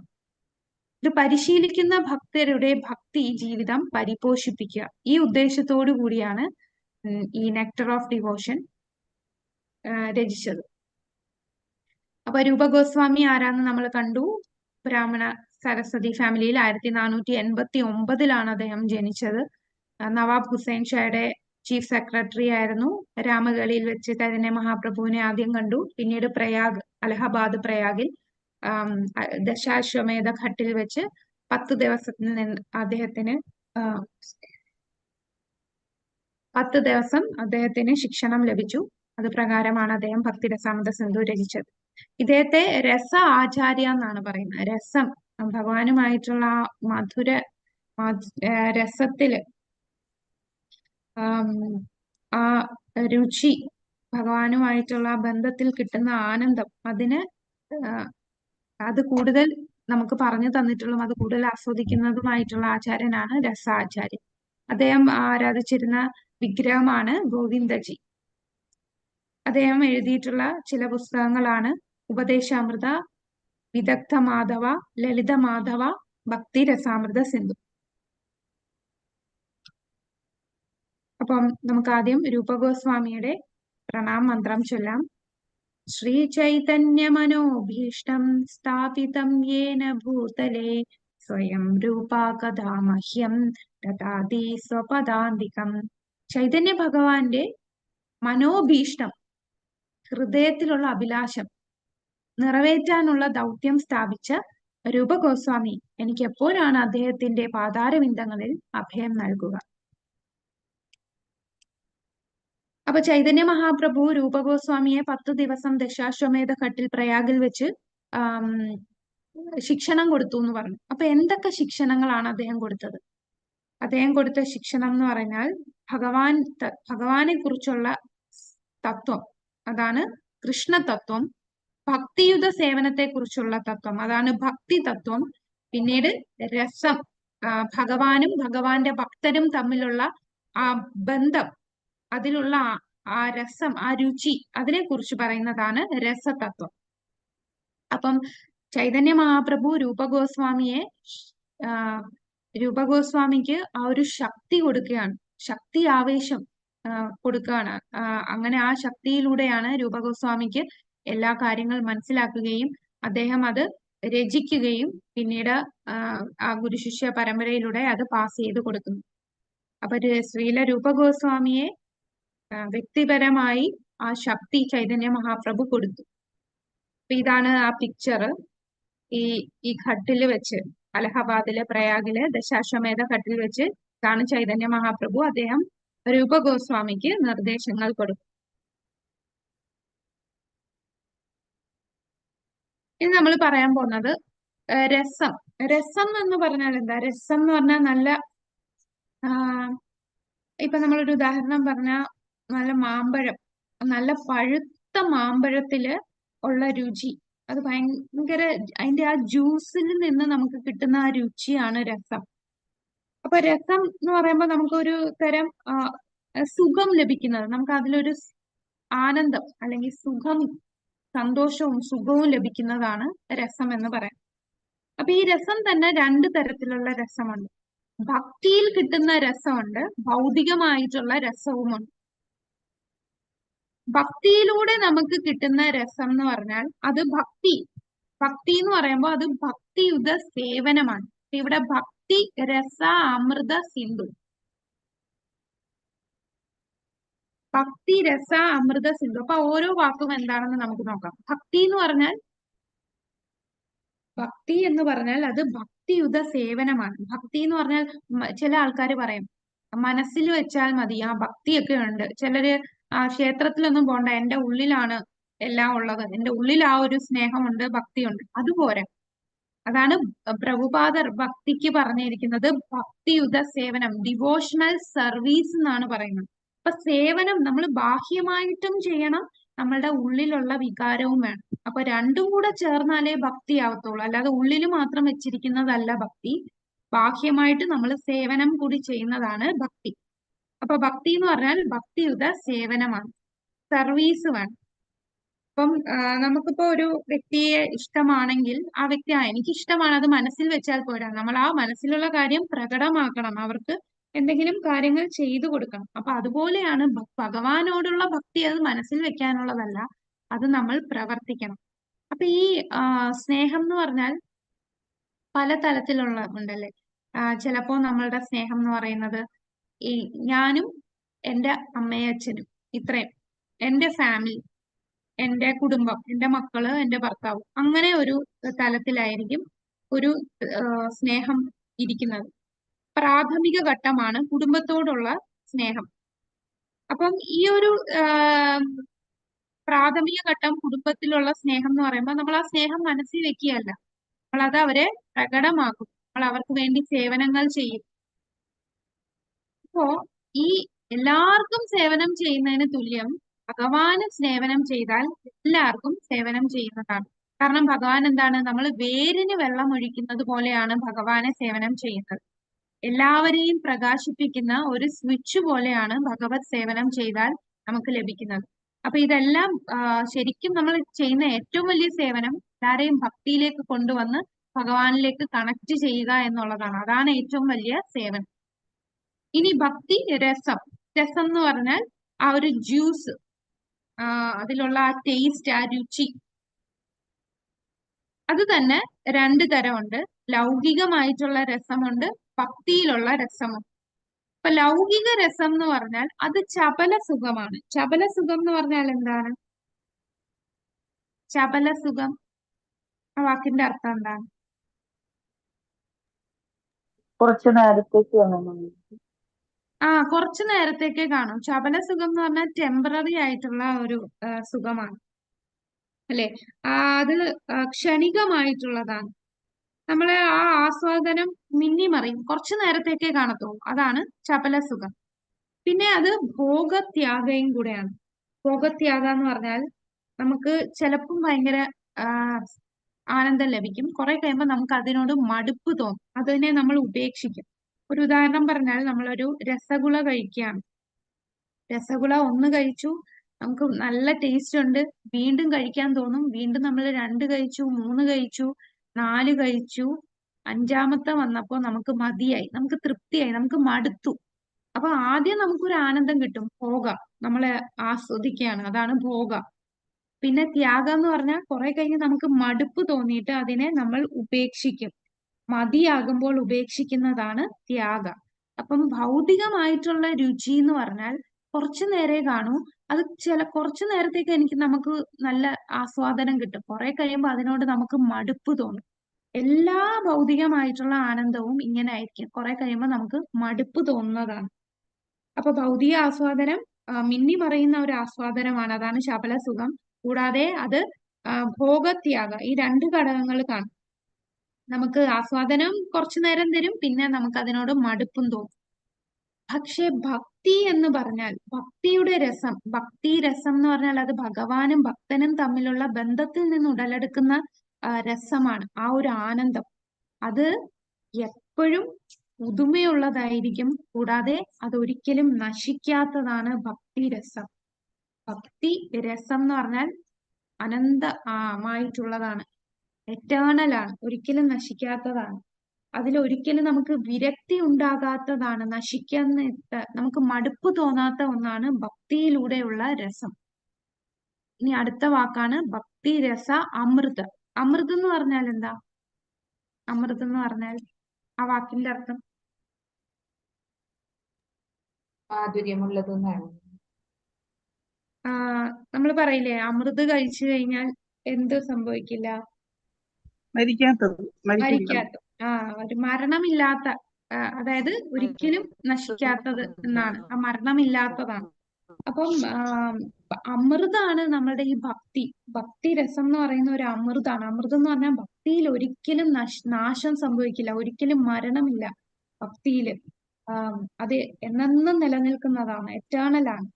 ഇത് പരിശീലിക്കുന്ന ഭക്തരുടെ ഭക്തി ജീവിതം പരിപോഷിപ്പിക്കുക. ഈ ഉദ്ദേശത്തോടു കൂടിയാണ് ഈ നെക്ടർ ഓഫ് ഡിവോഷൻ രചിച്ചത്. അപ്പൊ രൂപഗോസ്വാമി ആരാന്ന് നമ്മൾ കണ്ടു. ബ്രാഹ്മണ സരസ്വതി ഫാമിലിയിൽ 1489 അദ്ദേഹം ജനിച്ചത്. നവാബ് ഹുസൈൻ ഷായുടെ ചീഫ് സെക്രട്ടറി ആയിരുന്നു. രാമഗളിയിൽ വെച്ച് ചൈതന്യ മഹാപ്രഭുവിനെ ആദ്യം കണ്ടു. പിന്നീട് പ്രയാഗ്, അലഹബാദ് പ്രയാഗിൽ ദശാശ്വമേധ ഘട്ടിൽ വെച്ച് 10 ദിവസത്തിന് അദ്ദേഹത്തിന് 10 ദിവസം അദ്ദേഹത്തിന് ശിക്ഷണം ലഭിച്ചു. അത് പ്രകാരമാണ് അദ്ദേഹം ഭക്തിരസാമൃത സിന്ധു രചിച്ചത്. ഇദ്ദേഹത്തെ രസ ആചാര്യ എന്നാണ് പറയുന്നത്. രസം, ഭഗവാനുമായിട്ടുള്ള ആ മധുര രസത്തില് ആ രുചി, ഭഗവാനുമായിട്ടുള്ള ബന്ധത്തിൽ കിട്ടുന്ന ആനന്ദം, അത് കൂടുതൽ നമുക്ക് പറഞ്ഞു തന്നിട്ടുള്ളതും അത് കൂടുതൽ ആസ്വദിക്കുന്നതുമായിട്ടുള്ള ആചാര്യനാണ് രസാചാര്യൻ. അദ്ദേഹം ആരാധിച്ചിരുന്ന വിഗ്രഹമാണ് ഗോവിന്ദജി. അദ്ദേഹം എഴുതിയിട്ടുള്ള ചില പുസ്തകങ്ങളാണ് ഉപദേശാമൃത, വിദഗ്ധ മാധവ, ലളിത മാധവ, ഭക്തി രസാമൃത സിന്ധു. അപ്പം നമുക്ക് ആദ്യം രൂപഗോസ്വാമിയുടെ പ്രണാം മന്ത്രം ചൊല്ലാം. ശ്രീ ചൈതന്യ മനോഭീഷ്ടം സ്ഥാപിതം യേന ഭൂതലേ സ്വയം രൂപാ കഥാ മഹ്യം ദദാതി സ്വപദാന്തികം. ചൈതന്യ ഭഗവാന്റെ മനോഭീഷ്ടം, ഹൃദയത്തിലുള്ള അഭിലാഷം നിറവേറ്റാനുള്ള ദൗത്യം സ്ഥാപിച്ച രൂപഗോസ്വാമി എനിക്ക് എപ്പോഴാണ് അദ്ദേഹത്തിന്റെ പാതാരവിന്ദങ്ങളിൽ അഭയം നൽകുക? അപ്പൊ ചൈതന്യ മഹാപ്രഭു രൂപഗോസ്വാമിയെ 10 ദിവസം ദശാശ്വമേധ ഘട്ടിൽ പ്രയാഗിൽ വെച്ച് ശിക്ഷണം കൊടുത്തു എന്ന് പറഞ്ഞു. അപ്പൊ എന്തൊക്കെ ശിക്ഷണങ്ങളാണ് അദ്ദേഹം കൊടുത്തത്? അദ്ദേഹം കൊടുത്ത ശിക്ഷണം എന്ന് പറഞ്ഞാൽ ഭഗവാനെ കുറിച്ചുള്ള തത്വം, അതാണ് കൃഷ്ണതത്വം. ഭക്തിയുത സേവനത്തെ കുറിച്ചുള്ള തത്വം, അതാണ് ഭക്തി തത്വം. പിന്നീട് രസം, ഭഗവാനും ഭഗവാന്റെ ഭക്തരും തമ്മിലുള്ള ആ ബന്ധം, അതിലുള്ള ആ രസം, ആ രുചി, അതിനെ കുറിച്ച് പറയുന്നതാണ് രസതത്വം. അപ്പം ചൈതന്യ മഹാപ്രഭു രൂപഗോസ്വാമിക്ക് ആ ഒരു ശക്തി കൊടുക്കുകയാണ്, ശക്തി ആവേശം കൊടുക്കുകയാണ്. അങ്ങനെ ആ ശക്തിയിലൂടെയാണ് രൂപഗോസ്വാമിക്ക് എല്ലാ കാര്യങ്ങൾ മനസ്സിലാക്കുകയും അദ്ദേഹം അത് രചിക്കുകയും പിന്നീട് ആ ഗുരുശിഷ്യ പരമ്പരയിലൂടെ അത് പാസ് ചെയ്ത് കൊടുക്കുന്നു. അപ്പൊ ശ്രീല രൂപഗോസ്വാമിയെ വ്യക്തിപരമായി ആ ശക്തി ചൈതന്യ മഹാപ്രഭു കൊടുത്തു. അപ്പൊ ഇതാണ് ആ പിക്ചർ. ഈ ഘട്ടിൽ വെച്ച്, അലഹബാദിലെ പ്രയാഗിലെ ദശാശ്വമേധ ഘട്ടിൽ വെച്ച് ഇതാണ് ചൈതന്യ മഹാപ്രഭു. അദ്ദേഹം രൂപഗോസ്വാമിക്ക് നിർദ്ദേശങ്ങൾ കൊടുത്തു. ഇനി നമ്മൾ പറയാൻ പോകുന്നത് രസം. രസം എന്ന് പറഞ്ഞാൽ എന്താ? രസം എന്ന് പറഞ്ഞാൽ നല്ല, ഇപ്പൊ നമ്മളൊരു ഉദാഹരണം പറഞ്ഞാൽ നല്ല മാമ്പഴം, നല്ല പഴുത്ത മാമ്പഴത്തില് ഉള്ള രുചി, അത് ഭയങ്കര, അതിന്റെ ആ ജ്യൂസിൽ നിന്ന് നമുക്ക് കിട്ടുന്ന ആ രുചിയാണ് രസം. അപ്പൊ രസം എന്ന് പറയുമ്പോൾ നമുക്കൊരു തരം സുഖം ലഭിക്കുന്നത്, നമുക്ക് അതിലൊരു ആനന്ദം അല്ലെങ്കിൽ സുഖം, സന്തോഷവും സുഖവും ലഭിക്കുന്നതാണ് രസം എന്ന് പറയാം. അപ്പൊ ഈ രസം തന്നെ 2 തരത്തിലുള്ള രസമുണ്ട്. ഭക്തിയിൽ കിട്ടുന്ന രസമുണ്ട്, ഭൗതികമായിട്ടുള്ള രസവുമുണ്ട്. ഭക്തിയിലൂടെ നമുക്ക് കിട്ടുന്ന രസം എന്ന് പറഞ്ഞാൽ അത് ഭക്തി എന്ന് പറയുമ്പോൾ അത് ഭക്തിയുത സേവനമാണ്. ഇവിടെ ഭക്തി രസ അമൃത സിന്ധു, ഭക്തി രസ അമൃത സിന്ധു. അപ്പൊ ഓരോ വാക്കും എന്താണെന്ന് നമുക്ക് നോക്കാം. ഭക്തി എന്ന് പറഞ്ഞാൽ അത് ഭക്തിയുത സേവനമാണ്. ഭക്തി എന്ന് പറഞ്ഞാൽ ചില ആൾക്കാർ പറയും മനസ്സിൽ വെച്ചാൽ മതി, ആ ഭക്തിയൊക്കെ ഉണ്ട്. ചിലര് ക്ഷേത്രത്തിലൊന്നും പോണ്ട, എന്റെ ഉള്ളിലാണ് എല്ലാം ഉള്ളത്, എന്റെ ഉള്ളിൽ ആ ഒരു സ്നേഹമുണ്ട്, ഭക്തിയുണ്ട്. അതുപോലെ അതാണ് പ്രഭുപാദർ ഭക്തിക്ക് പറഞ്ഞിരിക്കുന്നത് ഭക്തിയുത സേവനം, ഡിവോഷണൽ സർവീസ് എന്നാണ് പറയുന്നത്. അപ്പൊ സേവനം നമ്മൾ ബാഹ്യമായിട്ടും ചെയ്യണം, നമ്മളുടെ ഉള്ളിലുള്ള വികാരവും വേണം. അപ്പൊ രണ്ടും കൂടെ ചേർന്നാലേ ഭക്തി ആവത്തുള്ളൂ. അല്ലാതെ ഉള്ളിൽ മാത്രം വെച്ചിരിക്കുന്നതല്ല ഭക്തി, ബാഹ്യമായിട്ട് നമ്മൾ സേവനം കൂടി ചെയ്യുന്നതാണ് ഭക്തി. അപ്പൊ ഭക്തി എന്ന് പറഞ്ഞാൽ ഭക്തിയുത സേവനമാണ്, സർവീസ് വേണം. അപ്പം നമുക്കിപ്പോ ഒരു വ്യക്തിയെ ഇഷ്ടമാണെങ്കിൽ ആ വ്യക്തി എനിക്ക് ഇഷ്ടമാണ്, അത് മനസ്സിൽ വെച്ചാൽ പോരാ, നമ്മൾ ആ മനസ്സിലുള്ള കാര്യം പ്രകടമാക്കണം, അവർക്ക് എന്തെങ്കിലും കാര്യങ്ങൾ ചെയ്തു കൊടുക്കണം. അപ്പൊ അതുപോലെയാണ് ഭഗവാനോടുള്ള ഭക്തി, അത് മനസ്സിൽ വെക്കാനുള്ളതല്ല, അത് നമ്മൾ പ്രവർത്തിക്കണം. അപ്പൊ ഈ സ്നേഹം എന്ന് പറഞ്ഞാൽ പല തലത്തിലുള്ള ഉണ്ടല്ലേ. ചിലപ്പോ നമ്മളുടെ സ്നേഹം എന്ന് പറയുന്നത് ഞാനും എൻ്റെ അമ്മയും അച്ഛനും, ഇത്രയും എൻ്റെ ഫാമിലി, എൻ്റെ കുടുംബം, എൻ്റെ മക്കള്, എൻ്റെ ഭർത്താവ്, അങ്ങനെ ഒരു തലത്തിലായിരിക്കും ഒരു സ്നേഹം ഇരിക്കുന്നത്. പ്രാഥമിക ഘട്ടമാണ് കുടുംബത്തോടുള്ള സ്നേഹം. അപ്പം ഈ ഒരു പ്രാഥമിക ഘട്ടം കുടുംബത്തിലുള്ള സ്നേഹം എന്ന് പറയുമ്പോൾ നമ്മൾ ആ സ്നേഹം മനസ്സിൽ വെക്കുകയല്ല, നമ്മളത് അവരെ പ്രകടമാക്കും, നമ്മൾ അവർക്ക് വേണ്ടി സേവനങ്ങൾ ചെയ്യും. അപ്പോ ഈ എല്ലാവർക്കും സേവനം ചെയ്യുന്നതിന് തുല്യം ഭഗവാന് സേവനം ചെയ്താൽ എല്ലാവർക്കും സേവനം ചെയ്യുന്നതാണ്. കാരണം ഭഗവാൻ എന്താണ്, നമ്മൾ വേരിന് വെള്ളം ഒഴിക്കുന്നത് പോലെയാണ് ഭഗവാനെ സേവനം ചെയ്യുന്നത്. എല്ലാവരെയും പ്രകാശിപ്പിക്കുന്ന ഒരു സ്വിച്ച് പോലെയാണ് ഭഗവത് സേവനം ചെയ്താൽ നമുക്ക് ലഭിക്കുന്നത്. അപ്പൊ ഇതെല്ലാം ശരിക്കും നമ്മൾ ചെയ്യുന്ന ഏറ്റവും വലിയ സേവനം എല്ലാരെയും ഭക്തിയിലേക്ക് കൊണ്ടുവന്ന് ഭഗവാനിലേക്ക് കണക്ട് ചെയ്യുക എന്നുള്ളതാണ്. അതാണ് ഏറ്റവും വലിയ സേവനം. ഇനി ഭക്തി രസം. രസം എന്ന് പറഞ്ഞാൽ ആ ഒരു ജ്യൂസ്, അതിലുള്ള ആ ടേസ്റ്റ്, ആ രുചി. അത് തന്നെ 2 തരമുണ്ട്. ലൗകികമായിട്ടുള്ള രസമുണ്ട്, ഭക്തിയിലുള്ള രസമുണ്ട്. അപ്പൊ ലൗകിക രസം എന്ന് പറഞ്ഞാൽ അത് ചപല സുഖമാണ്. ചപല സുഖം എന്ന് പറഞ്ഞാൽ എന്താണ്? ചപല സുഖം, ആ വാക്കിന്റെ അർത്ഥം എന്താണ്? കുറച്ചു നേരത്തേക്ക് കുറച്ചു നേരത്തേക്കേ കാണും. ചപല സുഖം എന്ന് പറഞ്ഞാൽ ടെമ്പററി ആയിട്ടുള്ള ഒരു സുഖമാണ്, അല്ലെ? അത് ക്ഷണികമായിട്ടുള്ളതാണ്. നമ്മളെ ആ ആസ്വാദനം മിന്നിമറിയും, കുറച്ചു നേരത്തേക്കേ കാണത്തുള്ളൂ. അതാണ് ചപല സുഖം. പിന്നെ അത് ഭോഗത്യാഗയും കൂടെയാണ്. ഭോഗത്യാഗ എന്ന് പറഞ്ഞാൽ നമുക്ക് ചിലപ്പം ഭയങ്കര ആനന്ദം ലഭിക്കും, കുറെ കഴിയുമ്പോൾ നമുക്ക് അതിനോട് മടുപ്പ് തോന്നും, അതിനെ നമ്മൾ ഉപേക്ഷിക്കും. ഒരു ഉദാഹരണം പറഞ്ഞാൽ, നമ്മളൊരു രസഗുള കഴിക്കുകയാണ്. രസഗുള 1 കഴിച്ചു, നമുക്ക് നല്ല ടേസ്റ്റ് ഉണ്ട്, വീണ്ടും കഴിക്കാൻ തോന്നും. വീണ്ടും നമ്മൾ 2 കഴിച്ചു, 3 കഴിച്ചു, 4 കഴിച്ചു, 5ാമത്തെ വന്നപ്പോ നമുക്ക് മതിയായി, നമുക്ക് തൃപ്തിയായി, നമുക്ക് മടുത്തു. അപ്പൊ ആദ്യം നമുക്കൊരു ആനന്ദം കിട്ടും, ഭോഗ, നമ്മളെ ആസ്വദിക്കുകയാണ്, അതാണ് ഭോഗ. പിന്നെ ത്യാഗം എന്ന് പറഞ്ഞാൽ കുറെ കഴിഞ്ഞ് നമുക്ക് മടുപ്പ് തോന്നിയിട്ട് അതിനെ നമ്മൾ ഉപേക്ഷിക്കും. മതിയാകുമ്പോൾ ഉപേക്ഷിക്കുന്നതാണ് ത്യാഗ. അപ്പം ഭൗതികമായിട്ടുള്ള രുചി എന്ന് പറഞ്ഞാൽ കുറച്ചു നേരേ കാണൂ. അത് കുറച്ചു നേരത്തേക്ക് നമുക്ക് നല്ല ആസ്വാദനം കിട്ടും, കുറെ കഴിയുമ്പോൾ അതിനോട് നമുക്ക് മടുപ്പ് തോന്നും. എല്ലാ ഭൗതികമായിട്ടുള്ള ആനന്ദവും ഇങ്ങനെ ആയിരിക്കും, കുറെ കഴിയുമ്പോൾ നമുക്ക് മടുപ്പ് തോന്നുന്നതാണ്. അപ്പൊ ഭൗതിക ആസ്വാദനം മിന്നി മറയുന്ന ഒരു ആസ്വാദനമാണ്, അതാണ് ശബല സുഖം. കൂടാതെ അത് ഭോഗത്യാഗ, ഈ 2 ഘടകങ്ങൾ കാണും. നമുക്ക് ആസ്വാദനം കുറച്ചു നേരം തരും, പിന്നെ നമുക്ക് അതിനോട് മടുപ്പും തോന്നും. പക്ഷെ ഭക്തി എന്ന് പറഞ്ഞാൽ, ഭക്തിയുടെ രസം, ഭക്തി രസം എന്ന് പറഞ്ഞാൽ അത് ഭഗവാനും ഭക്തനും തമ്മിലുള്ള ബന്ധത്തിൽ നിന്ന് ഉടലെടുക്കുന്ന രസമാണ്. ആ ഒരു ആനന്ദം അത് എപ്പോഴും പുതുമയുള്ളതായിരിക്കും. കൂടാതെ അതൊരിക്കലും നശിക്കാത്തതാണ് ഭക്തി രസം. ഭക്തി രസം എന്ന് പറഞ്ഞാൽ അനന്തമായിട്ടുള്ളതാണ്, എറ്റേണൽ ആണ്, ഒരിക്കലും നശിക്കാത്തതാണ്. അതിലൊരിക്കലും നമുക്ക് വിരക്തി ഉണ്ടാകാത്തതാണ്, നമുക്ക് മടുപ്പ് തോന്നാത്ത ഒന്നാണ് ഭക്തിയിലൂടെയുള്ള രസം. ഇനി അടുത്ത വാക്കാണ് ഭക്തി രസ അമൃത. അമൃത് എന്ന് പറഞ്ഞാൽ എന്താ? അമൃത് എന്ന് പറഞ്ഞാൽ ആ വാക്കിന്റെ അർത്ഥം മാധുര്യമുള്ളതെന്നാണ്. നമ്മൾ പറയില്ലേ, അമൃത് കഴിച്ചു കഴിഞ്ഞാൽ എന്ത് സംഭവിക്കില്ല? മരിക്കാത്തത്. ഒരു മരണമില്ലാത്ത, അതായത് ഒരിക്കലും നശിക്കാത്തത് എന്നാണ്, ആ മരണമില്ലാത്തതാണ്. അപ്പം അമൃതാണ് നമ്മളുടെ ഈ ഭക്തി രസം എന്ന് പറയുന്ന ഒരു അമൃതാണ്. അമൃതം എന്ന് പറഞ്ഞാൽ ഭക്തിയിൽ ഒരിക്കലും നാശം സംഭവിക്കില്ല, ഒരിക്കലും മരണമില്ല ഭക്തിയില്. അത് എന്നെന്നും നിലനിൽക്കുന്നതാണ്, എറ്റേണലാണ്.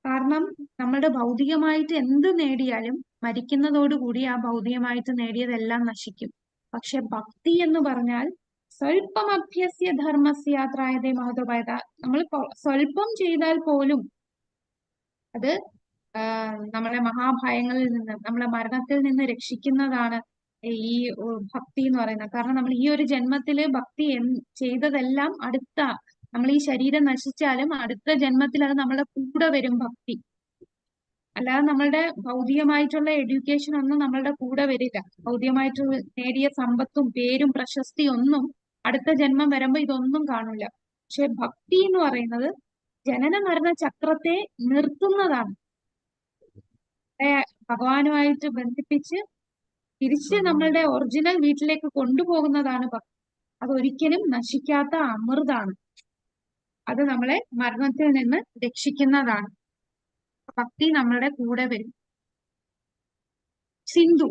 കാരണം നമ്മളുടെ ഭൗതികമായിട്ട് എന്ത് നേടിയാലും മരിക്കുന്നതോടുകൂടി ആ ഭൗതികമായിട്ട് നേടിയതെല്ലാം നശിക്കും. പക്ഷെ ഭക്തി എന്ന് പറഞ്ഞാൽ സ്വല്പം അഭ്യസ്യ ധർമ്മസ്യ ത്രായതേ മഹതോപായത. നമ്മൾ സ്വല്പം ചെയ്താൽ പോലും അത് നമ്മളെ മഹാഭയങ്ങളിൽ നിന്ന്, നമ്മളെ മരണത്തിൽ നിന്ന് രക്ഷിക്കുന്നതാണ് ഈ ഭക്തി എന്ന് പറയുന്നത്. കാരണം നമ്മൾ ഈ ഒരു ജന്മത്തില് ഭക്തി ചെയ്തതെല്ലാം നമ്മൾ ഈ ശരീരം നശിച്ചാലും അടുത്ത ജന്മത്തിൽ അത് നമ്മുടെ കൂടെ വരും ഭക്തി. അല്ലാതെ നമ്മളുടെ ഭൗതികമായിട്ടുള്ള എഡ്യൂക്കേഷൻ ഒന്നും നമ്മളുടെ കൂടെ വരില്ല. ഭൗതികമായിട്ട് നേടിയ സമ്പത്തും പേരും പ്രശസ്തിയും ഒന്നും അടുത്ത ജന്മം വരുമ്പോ ഇതൊന്നും കാണില്ല. പക്ഷെ ഭക്തി എന്ന് പറയുന്നത് ജനന മരണ ചക്രത്തെ നിർത്തുന്നതാണ്. ഭഗവാനുമായിട്ട് ബന്ധിപ്പിച്ച് തിരിച്ച് നമ്മളുടെ ഒറിജിനൽ വീട്ടിലേക്ക് കൊണ്ടുപോകുന്നതാണ് ഭക്തി. അതൊരിക്കലും നശിക്കാത്ത അമൃതാണ്. അത് നമ്മളെ മരണത്തിൽ നിന്ന് രക്ഷിക്കുന്നതാണ്. ഭക്തി നമ്മളുടെ കൂടെ വരും. സിന്ധു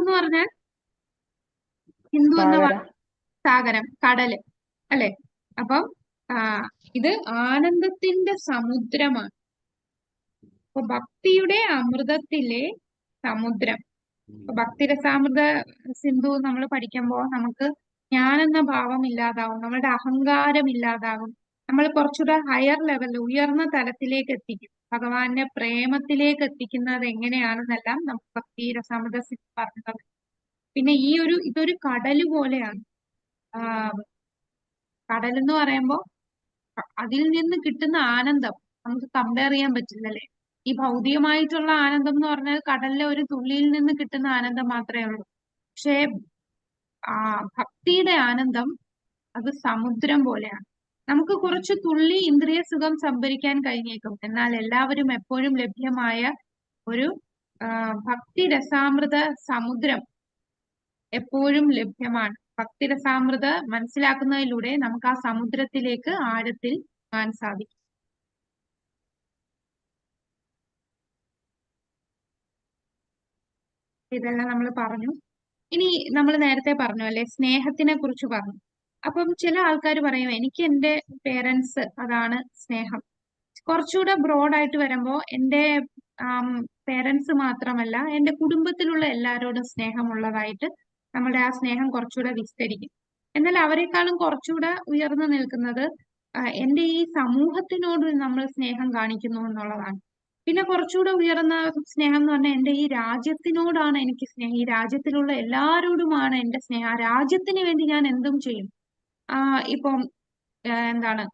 എന്ന് പറഞ്ഞാൽ സിന്ധു എന്ന സാഗരം. സാഗരം, കടല് അല്ലെ. അപ്പം ഇത് ആനന്ദത്തിന്റെ സമുദ്രമാണ്. അപ്പൊ ഭക്തിയുടെ അമൃതത്തിലെ സമുദ്രം. അപ്പൊ ഭക്തിരസാമൃത സിന്ധു നമ്മൾ പഠിക്കുമ്പോൾ നമുക്ക് ഞാനെന്ന ഭാവം ഇല്ലാതാവും, നമ്മളുടെ അഹങ്കാരം ഇല്ലാതാകും, നമ്മൾ കുറച്ചുകൂടെ ഹയർ ലെവലിൽ ഉയർന്ന തലത്തിലേക്ക് എത്തിക്കും. ഭഗവാന്റെ പ്രേമത്തിലേക്ക് എത്തിക്കുന്നത് എങ്ങനെയാണെന്നെല്ലാം നമുക്ക് ഭക്തിരസാമൃത സിന്ധു പറഞ്ഞത്. പിന്നെ ഇതൊരു കടല് പോലെയാണ്. കടലെന്ന് പറയുമ്പോൾ അതിൽ നിന്ന് കിട്ടുന്ന ആനന്ദം നമുക്ക് കമ്പയർ ചെയ്യാൻ പറ്റില്ലല്ലേ. ഈ ഭൗതികമായിട്ടുള്ള ആനന്ദം എന്ന് പറഞ്ഞാൽ കടലിലെ ഒരു തുള്ളിയിൽ നിന്ന് കിട്ടുന്ന ആനന്ദം മാത്രമേ ഉള്ളൂ. പക്ഷേ ഭക്തിയുടെ ആനന്ദം അത് സമുദ്രം പോലെയാണ്. നമുക്ക് കുറച്ച് തുള്ളി ഇന്ദ്രിയ സുഖം സംഭരിക്കാൻ കഴിഞ്ഞേക്കും, എന്നാൽ എല്ലാവരും എപ്പോഴും ലഭ്യമായ ഒരു ഭക്തി രസാമൃത സമുദ്രം എപ്പോഴും ലഭ്യമാണ്. ഭക്തിരസാമൃത മനസ്സിലാക്കുന്നതിലൂടെ നമുക്ക് ആ സമുദ്രത്തിലേക്ക് ആഴത്തിൽ പോകാൻ സാധിക്കും. ഇതെല്ലാം നമ്മൾ പറഞ്ഞു. ഇനി നമ്മൾ നേരത്തെ പറഞ്ഞു അല്ലെ, സ്നേഹത്തിനെ കുറിച്ച് പറഞ്ഞു. അപ്പം ചില ആൾക്കാർ പറയും എനിക്ക് എന്റെ പേരൻസ് അതാണ് സ്നേഹം. കുറച്ചുകൂടെ ബ്രോഡായിട്ട് വരുമ്പോൾ എന്റെ പേരൻസ് മാത്രമല്ല എന്റെ കുടുംബത്തിലുള്ള എല്ലാവരോടും സ്നേഹമുള്ളതായിട്ട് നമ്മുടെ ആ സ്നേഹം കുറച്ചുകൂടെ വിസ്തരിക്കും. എന്നാൽ അവരെക്കാളും കുറച്ചുകൂടെ ഉയർന്നു നിൽക്കുന്നത് എന്റെ ഈ സമൂഹത്തിനോട് നമ്മൾ സ്നേഹം കാണിക്കുന്നു എന്നുള്ളതാണ്. പിന്നെ കുറച്ചുകൂടെ ഉയർന്ന സ്നേഹം എന്ന് പറഞ്ഞാൽ എന്റെ ഈ രാജ്യത്തിനോടാണ് എനിക്ക് സ്നേഹം, ഈ രാജ്യത്തിലുള്ള എല്ലാവരോടുമാണ് എന്റെ സ്നേഹം, ആ രാജ്യത്തിന് വേണ്ടി ഞാൻ എന്തും ചെയ്യും. ഇപ്പം എന്താണ്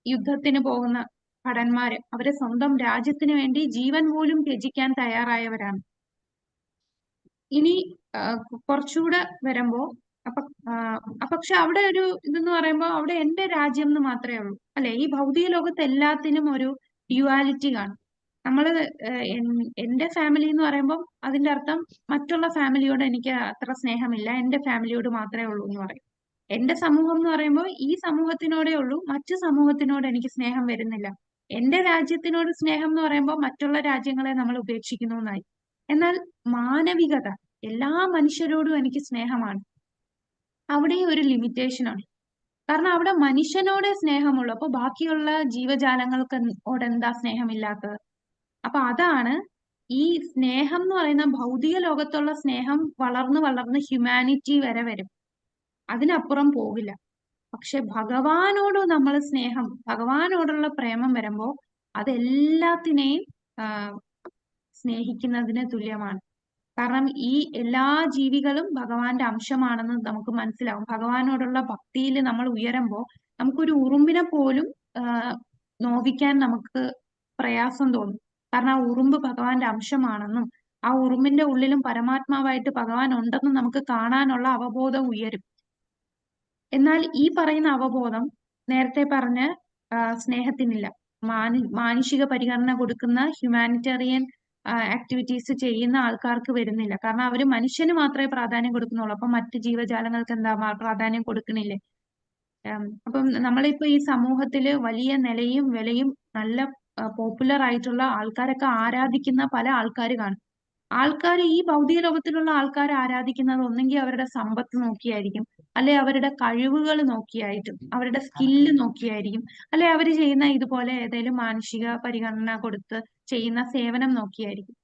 യുദ്ധത്തിന് പോകുന്ന ഭടന്മാര് അവരെ സ്വന്തം രാജ്യത്തിന് വേണ്ടി ജീവൻ പോലും ത്യജിക്കാൻ തയ്യാറായവരാണ്. ഇനി കുറച്ചുകൂടെ വരുമ്പോ പക്ഷെ അവിടെ ഒരു ഇതെന്ന് പറയുമ്പോൾ അവിടെ എന്റെ രാജ്യം എന്ന് മാത്രമേ ഉള്ളൂ അല്ലെ. ഈ ഭൗതിക ലോകത്ത് എല്ലാത്തിനും ഒരു ഡ്യുവാലിറ്റി കാണും. നമ്മള് എന്റെ ഫാമിലി എന്ന് പറയുമ്പോൾ അതിന്റെ അർത്ഥം മറ്റുള്ള ഫാമിലിയോട് എനിക്ക് അത്ര സ്നേഹമില്ല, എന്റെ ഫാമിലിയോട് മാത്രമേ ഉള്ളൂ എന്ന് പറയും. എന്റെ സമൂഹം എന്ന് പറയുമ്പോൾ ഈ സമൂഹത്തിനോടേ ഉള്ളൂ, മറ്റു സമൂഹത്തിനോട് എനിക്ക് സ്നേഹം വരുന്നില്ല. എന്റെ രാജ്യത്തിനോട് സ്നേഹം എന്ന് പറയുമ്പോൾ മറ്റുള്ള രാജ്യങ്ങളെ നമ്മൾ ഉപേക്ഷിക്കുന്നു എന്നായി. എന്നാൽ മാനവികത, എല്ലാ മനുഷ്യരോടും എനിക്ക് സ്നേഹമാണ്, അവിടെ ഒരു ലിമിറ്റേഷൻ ആണ്. കാരണം അവിടെ മനുഷ്യനോടെ സ്നേഹമുള്ളൂ, അപ്പൊ ബാക്കിയുള്ള ജീവജാലങ്ങൾക്ക് എന്താ സ്നേഹമില്ലാത്തത്? അപ്പൊ അതാണ് ഈ സ്നേഹം എന്ന് പറയുന്ന ഭൗതിക ലോകത്തുള്ള സ്നേഹം വളർന്ന് വളർന്ന് ഹ്യൂമാനിറ്റി വരെ വരും, അതിനപ്പുറം പോകില്ല. പക്ഷെ ഭഗവാനോട് നമ്മൾ സ്നേഹം, ഭഗവാനോടുള്ള പ്രേമം വരുമ്പോ അതെല്ലാത്തിനെയും സ്നേഹിക്കുന്നതിന് തുല്യമാണ്. കാരണം ഈ എല്ലാ ജീവികളും ഭഗവാന്റെ അംശമാണെന്ന് നമുക്ക് മനസ്സിലാവും. ഭഗവാനോടുള്ള ഭക്തിയിൽ നമ്മൾ ഉയരുമ്പോൾ നമുക്കൊരു ഉറുമ്പിനെ പോലും നോവിക്കാൻ നമുക്ക് പ്രയാസം തോന്നും. കാരണം ആ ഉറുമ്പ് ഭഗവാന്റെ അംശമാണെന്നും ആ ഉറുമ്പിന്റെ ഉള്ളിലും പരമാത്മാവായിട്ട് ഭഗവാൻ ഉണ്ടെന്നും നമുക്ക് കാണാനുള്ള അവബോധം ഉയരും. എന്നാൽ ഈ പറയുന്ന അവബോധം നേരത്തെ പറഞ്ഞ സ്നേഹത്തിനില്ല. മാനുഷിക പരിഗണന കൊടുക്കുന്ന ഹ്യൂമാനിറ്റേറിയൻ ആക്ടിവിറ്റീസ് ചെയ്യുന്ന ആൾക്കാർക്ക് വരുന്നില്ല. കാരണം അവര് മനുഷ്യന് മാത്രമേ പ്രാധാന്യം കൊടുക്കുന്നുള്ളൂ, അപ്പൊ മറ്റ് ജീവജാലങ്ങൾക്ക് എന്താ പ്രാധാന്യം കൊടുക്കണില്ലേ? അപ്പം നമ്മളിപ്പോ ഈ സമൂഹത്തില് വലിയ നിലയും വിലയും നല്ല പോപ്പുലർ ആയിട്ടുള്ള ആൾക്കാരൊക്കെ ആരാധിക്കുന്ന പല ആൾക്കാർ കാണും. ആൾക്കാർ ഈ ഭൗതിക ലോകത്തിലുള്ള ആൾക്കാർ ആരാധിക്കുന്നത് ഒന്നെങ്കിൽ അവരുടെ സമ്പത്ത് നോക്കിയായിരിക്കും, അല്ലെ അവരുടെ കഴിവുകൾ നോക്കിയായിട്ടും, അവരുടെ സ്കില്ല് നോക്കിയായിരിക്കും, അല്ലെ അവർ ചെയ്യുന്ന ഇതുപോലെ ഏതെങ്കിലും മാനുഷിക പരിഗണന കൊടുത്ത് ചെയ്യുന്ന സേവനം നോക്കിയായിരിക്കും.